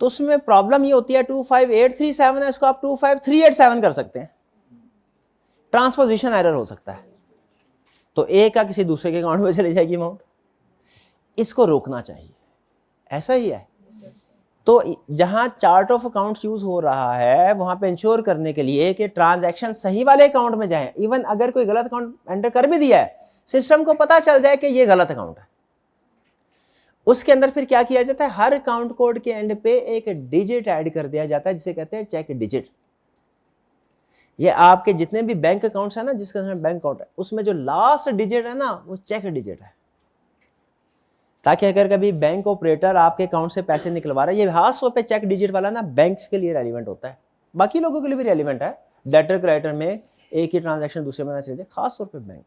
B: तो उसमें प्रॉब्लम ये होती है 25837 है, इसको आप 25387 कर सकते हैं, ट्रांसपोजिशन एरर हो सकता है, तो एक का किसी दूसरे के अकाउंट में चली जाएगी अमाउंट। इसको रोकना चाहिए, ऐसा ही है। तो जहां चार्ट ऑफ अकाउंट्स यूज हो रहा है, वहां पे इंश्योर करने के लिए कि ट्रांजैक्शन सही वाले अकाउंट में जाए। इवन अगर कोई गलत अकाउंट एंटर कर भी दिया है, सिस्टम को पता चल जाए कि ये गलत अकाउंट है। उसके अंदर फिर क्या किया जाता है, हर अकाउंट कोड के एंड पे एक डिजिट ऐड कर दिया जाता है, जिसे कहते हैं चेक डिजिट। ये आपके जितने भी बैंक अकाउंट्स है ना, जिसके अंदर बैंक अकाउंट है, उसमें जो लास्ट डिजिट है ना, वो चेक डिजिट है, ताकि अगर कभी बैंक ऑपरेटर आपके अकाउंट से पैसे निकलवा रहा है, ये खास तौर पे चेक डिजिट वाला ना बैंक्स के लिए रेलिवेंट होता है, बाकी लोगों के लिए भी रेलिवेंट है। डेटर क्रेडिटर में एक ही ट्रांजैक्शन दूसरे में ना चल जाए, खास तौर पे बैंक।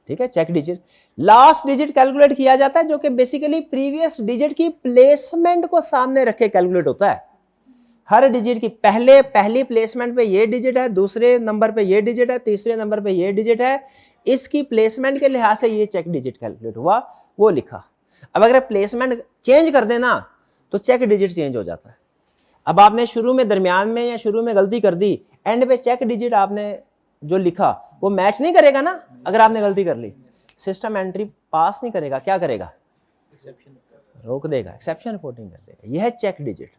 B: ठीक है, check digit. Last digit calculate किया जाता है, जो कि बेसिकली प्रीवियस डिजिट की प्लेसमेंट को सामने रख के कैलकुलेट होता है। हर डिजिट की पहली प्लेसमेंट पे ये डिजिट है, दूसरे नंबर पे ये डिजिट है, तीसरे नंबर पे ये डिजिट है, इसकी प्लेसमेंट के लिहाज से ये चेक डिजिट कैलकुलेट हुआ, वो लिखा। अब अगर प्लेसमेंट चेंज कर देना तो चेक डिजिट चेंज हो जाता है। अब आपने शुरू में, दरमियान में या शुरू में गलती कर दी, एंड पे चेक डिजिट आपने जो लिखा वो मैच नहीं करेगा ना। अगर आपने गलती कर ली, सिस्टम एंट्री पास नहीं करेगा, क्या करेगा, रोक देगा, एक्सेप्शन रिपोर्टिंग कर देगा। यह है चेक डिजिट।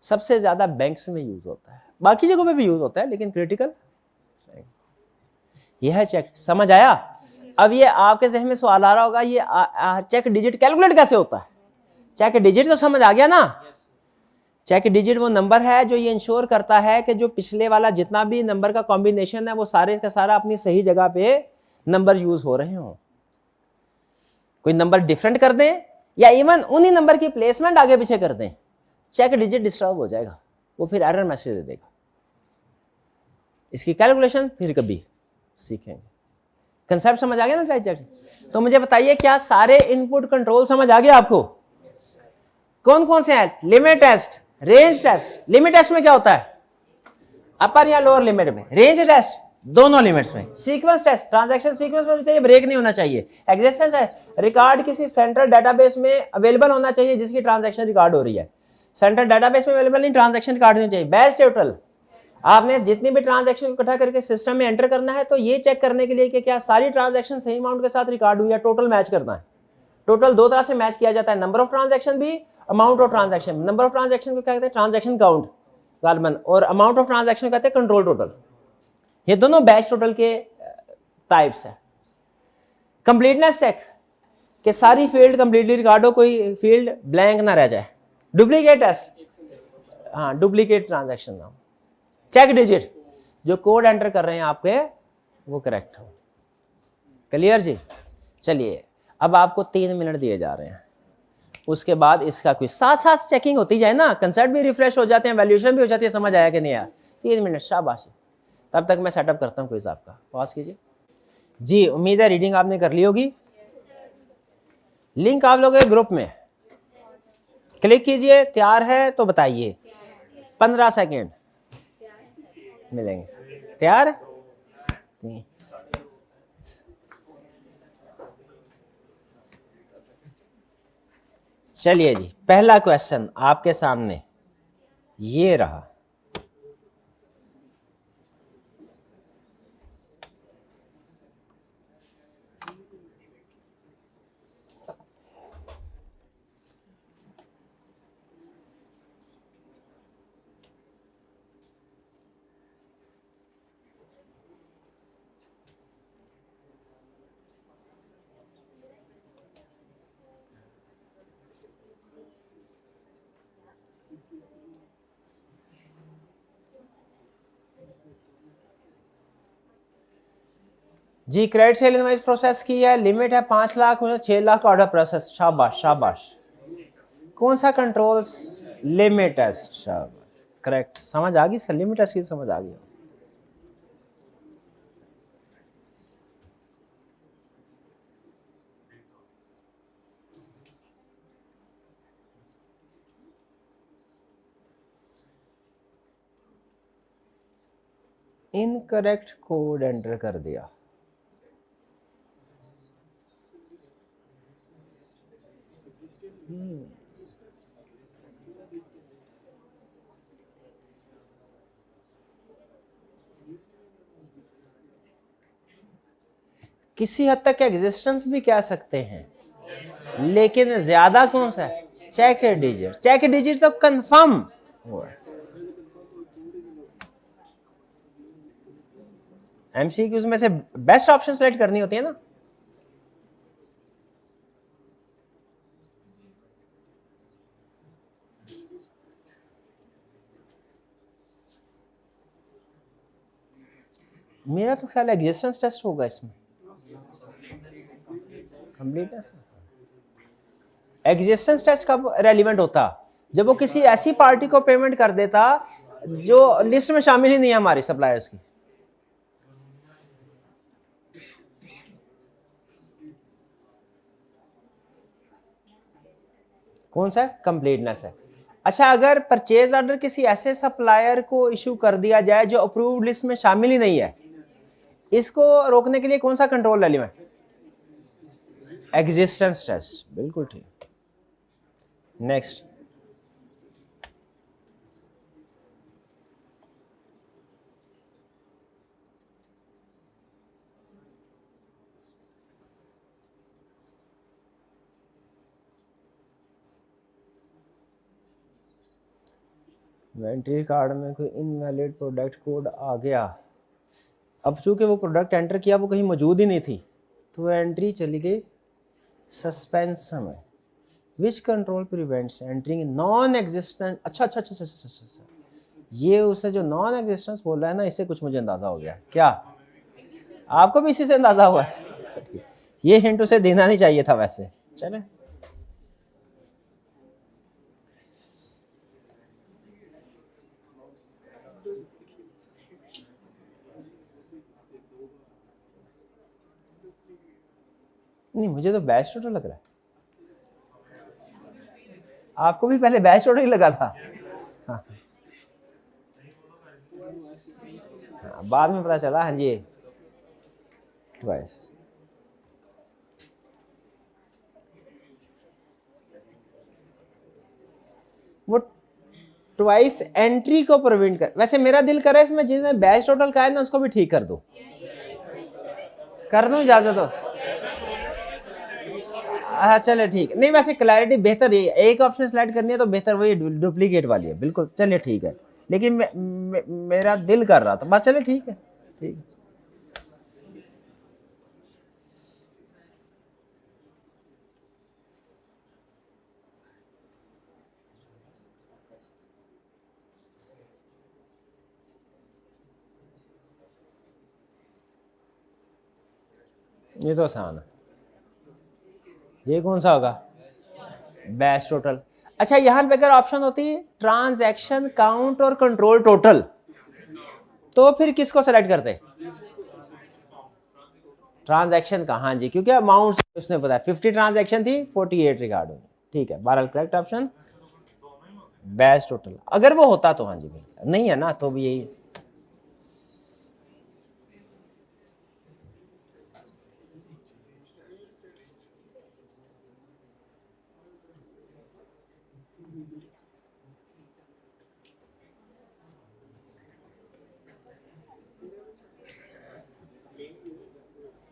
B: सबसे ज्यादा बैंक्स में यूज होता है, बाकी जगहों पे भी यूज होता है, लेकिन क्रिटिकल यह है चेक। समझ आया? अब ये आपके जहन में सवाल आ रहा होगा, ये चेक डिजिट कैलकुलेट कैसे होता है? चेक डिजिट तो समझ आ गया ना। चेक डिजिट वो नंबर है जो ये इंश्योर करता है कि जो पिछले वाला जितना भी नंबर का कॉम्बिनेशन है, वो सारे का सारा अपनी सही जगह पे नंबर यूज हो रहे हो। कोई नंबर डिफरेंट कर दें या इवन उन्हीं नंबर की प्लेसमेंट आगे पीछे कर दें, चेक डिजिट डिस्टर्ब हो जाएगा, वो फिर एरर मैसेज दे देगा। इसकी कैलकुलेशन फिर कभी सीखेंगे। कंसेप्ट समझ आ गया ना चेक? तो मुझे बताइए, क्या सारे इनपुट कंट्रोल समझ आ गया आपको? कौन कौन से हैं? Limit test, range test. Limit test में क्या होता है? अपर या लोअर लिमिट में। रेंज टेस्ट दोनों लिमिट्स में। सीक्वेंस टेस्ट, ट्रांजैक्शन सीक्वेंस में होना चाहिए, ब्रेक नहीं होना चाहिए। एग्जिस्टेंस टेस्ट, रिकॉर्ड किसी सेंट्रल डेटाबेस में अवेलेबल होना चाहिए जिसकी ट्रांजैक्शन रिकॉर्ड हो रही है। सेंट्रल डेटाबेस में अवेलेबल नहीं, ट्रांजैक्शन रिकॉर्ड होनी चाहिए। बैच टोटल, आपने जितनी भी ट्रांजैक्शन इकट्ठा करके सिस्टम में एंटर करना है, तो ये चेक करने के लिए कि क्या सारी ट्रांजैक्शन सही अमाउंट के साथ रिकॉर्ड हुई है, टोटल मैच करना है। टोटल दो तरह से मैच किया जाता है, नंबर ऑफ ट्रांजैक्शन भी, amount of transaction. Number of transaction को क्या कहते हैं? ट्रांजैक्शन काउंट गालमन, और अमाउंट ऑफ ट्रांजैक्शन कहते हैं कंट्रोल टोटल। ये दोनों बैच टोटल के टाइप्स है। कंप्लीटनेस चेक, कि सारी फील्ड कंप्लीटली रिकॉर्ड हो, कोई फील्ड ब्लैंक ना रह जाए। डुप्लीकेट टेस्ट, हाँ डुप्लीकेट ट्रांजैक्शन ना हो। चेक डिजिट, जो कोड एंटर कर रहे हैं आपके वो करेक्ट हो। क्लियर जी? चलिए, अब आपको 3 मिनट दिए जा रहे हैं, उसके बाद इसका क्विज। साथ साथ चेकिंग होती जाए ना, कंसेप्ट भी रिफ्रेश हो जाते हैं, वैल्यूएशन भी हो जाती है, समझ आया कि नहीं आया। 3 मिनट, शाबाशी। तब तक मैं सेटअप करता हूँ क्विज आपका। पॉज कीजिए जी। उम्मीद है रीडिंग आपने कर ली होगी। लिंक आप लोगों के ग्रुप में, क्लिक कीजिए, तैयार है तो बताइए। 15 सेकेंड मिलेंगे। तैयार है? चलिए जी, पहला क्वेश्चन आपके सामने ये रहा। जी, क्रेडिट सेल इनवॉइस प्रोसेस की है, लिमिट है 5 लाख, 6 लाख ऑर्डर प्रोसेस। शाबाश शाबाश। कौन सा कंट्रोल्स? Limit test. शाबाश, करेक्ट। समझ आ गई इसका, लिमिट टेस्ट की समझ आ गई। इनकरेक्ट कोड एंटर कर दिया। किसी हद तक एग्जिस्टेंस भी कह सकते हैं, लेकिन ज्यादा कौन सा है? Check digit. चेक डिजिट तो कंफर्म हुआ। एमसीक्यूज में से बेस्ट ऑप्शन सेलेक्ट करनी होती है ना। मेरा तो ख्याल एग्जिस्टेंस टेस्ट होगा इसमें। कंप्लीटनेस। एग्जिस्टेंस टेस्ट कब रेलिवेंट होता? जब वो किसी ऐसी पार्टी को पेमेंट कर देता जो लिस्ट में शामिल ही नहीं है हमारी सप्लायर्स की। कौन सा? कंप्लीटनेस है। अच्छा, अगर परचेज ऑर्डर किसी ऐसे सप्लायर को इशू कर दिया जाए जो अप्रूव्ड लिस्ट में शामिल ही नहीं है, इसको रोकने के लिए कौन सा कंट्रोल एलिमेंट? Existence test. बिल्कुल ठीक। नेक्स्ट। इन्वेंट्री कार्ड में कोई इनवैलिड प्रोडक्ट कोड आ गया। अब चूंकि वो प्रोडक्ट एंटर किया वो कहीं मौजूद ही नहीं थी, तो वो एंट्री चली गई सस्पेंस में। Which control prevents entering non existent. अच्छा अच्छा अच्छा अच्छा अच्छा अच्छा, ये उसने जो नॉन एग्जिस्टेंस बोला है ना, इससे कुछ मुझे अंदाजा हो गया। क्या आपको भी इसी से अंदाजा हुआ है? ये हिंट उसे देना नहीं चाहिए था वैसे। चले, नहीं मुझे तो बैच टोटल लग रहा है। आपको भी पहले बैच टोटल ही लगा था? हाँ, बाद में पता चला। हाँ जी, ट्वाइस। वो ट्वाइस एंट्री को प्रिवेंट कर। वैसे मेरा दिल कर रहा है इसमें जिसने बैच टोटल का है ना उसको भी ठीक कर दो। कर दूं इजाजत हो? हाँ चले ठीक। नहीं वैसे क्लैरिटी बेहतर है, एक ऑप्शन सेलेक्ट करनी है तो बेहतर वही डुप्लीकेट वाली है। बिल्कुल चलिए ठीक है, लेकिन मेरा दिल कर रहा था। बस चले ठीक है, ठीक है। ये तो आसान है। ये कौन सा होगा? Batch total. अच्छा, यहां पे अगर ऑप्शन होती ट्रांजैक्शन काउंट और कंट्रोल टोटल, तो फिर किसको सेलेक्ट करते? ट्रांजैक्शन का। हाँ जी, क्योंकि अमाउंट उसने बताया 50 ट्रांजैक्शन थी, 48 रिकॉर्ड हुई। ठीक है, बहरहाल करेक्ट ऑप्शन बैच टोटल अगर वो होता तो हाँ जी भाई, नहीं है ना तो भी यही।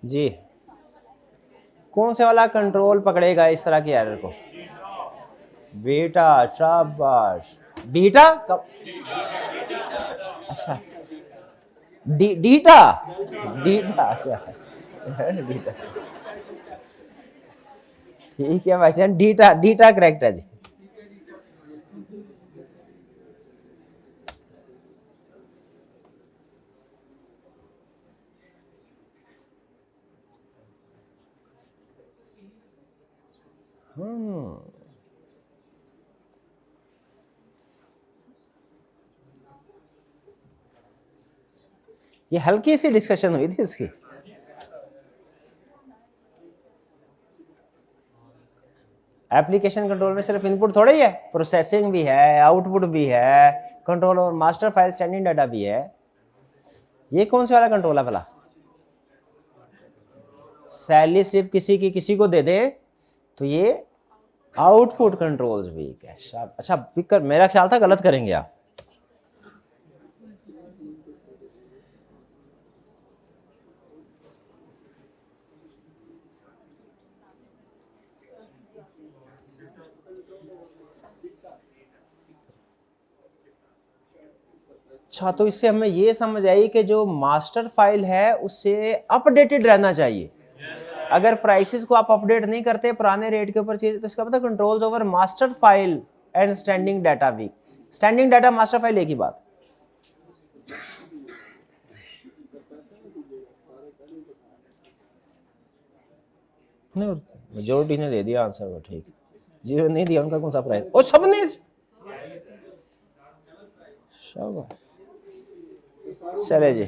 B: जी कौन से वाला कंट्रोल पकड़ेगा इस तरह की एरर को? बीटा, शाबाश। बीटा कब? अच्छा डीटा, डीटा अच्छा डीटा ठीक है भाई जान, डीटा डीटा करेक्ट है जी। ये हल्की सी डिस्कशन हुई थी इसकी। एप्लीकेशन कंट्रोल में सिर्फ इनपुट थोड़ा ही है, प्रोसेसिंग भी है, आउटपुट भी है, कंट्रोल और मास्टर फाइल स्टैंडिंग डाटा भी है। ये कौन से वाला कंट्रोल है भला? सैलरी स्लिप किसी की किसी को दे दे तो ये आउटपुट कंट्रोल्स वीक है। अच्छा पिक कर, मेरा ख्याल था गलत करेंगे आप। अच्छा तो इससे हमें ये समझ आई कि जो मास्टर फाइल है उससे अपडेटेड रहना चाहिए। अगर प्राइसेस को आप अपडेट नहीं करते पुराने रेट के ऊपर चीज, तो इसका मतलब controls over master file and standing data weak. Standing data master file एक ही बात। नहीं मेजोरिटी ने दे दिया आंसर, वो ठीक। जिन्होंने नहीं दिया उनका कौन सा प्राइस? ओ सबने चले जी,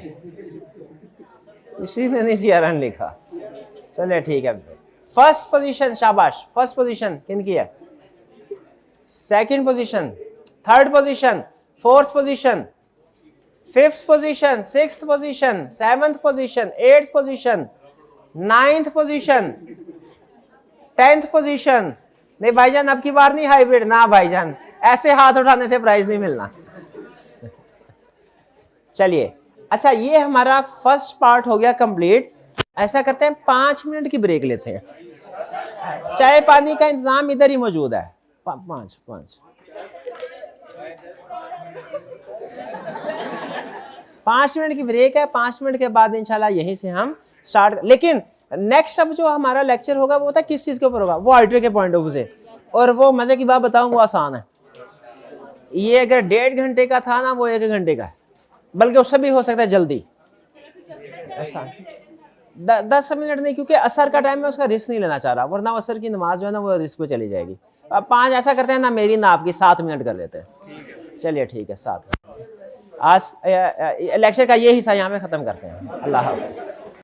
B: इसी ने नहीं सीआरएन लिखा। चले ठीक है। फर्स्ट पोजीशन शाबाश, फर्स्ट पोजीशन किन की है? Second position, third position, fourth position, fifth position, sixth position, seventh position, eighth position, ninth position, 10th position. नहीं भाईजान अब की बार नहीं हाइब्रिड ना भाईजान, ऐसे हाथ उठाने से प्राइस नहीं मिलना। चलिए अच्छा ये हमारा फर्स्ट पार्ट हो गया कंप्लीट। ऐसा करते हैं 5 मिनट की ब्रेक लेते हैं, चाय पानी का इंतजाम इधर ही मौजूद है। 5 मिनट की ब्रेक है। 5 मिनट के बाद इंशाल्लाह यहीं से हम स्टार्ट। लेकिन नेक्स्ट अब जो हमारा लेक्चर होगा वो होता है किस चीज के ऊपर होगा? वो आर्टर के पॉइंट ऑफ व्यू से। और वो मजे की बात बताऊं, वो आसान है। ये अगर 1.5 घंटे का था ना, वो 1 घंटे का है, बल्कि उससे भी हो सकता है जल्दी। ऐसा 10 मिनट नहीं, क्योंकि असर का टाइम में उसका रिस्क नहीं लेना चाह रहा, वरना असर की नमाज जो है ना वो रिस्क पे चली जाएगी। अब 5 ऐसा करते हैं ना, मेरी ना आपकी 7 मिनट कर लेते हैं। चलिए ठीक है 7। आज लेक्चर का ये हिस्सा यहाँ पे खत्म करते हैं। अल्लाह हाफ़िज़।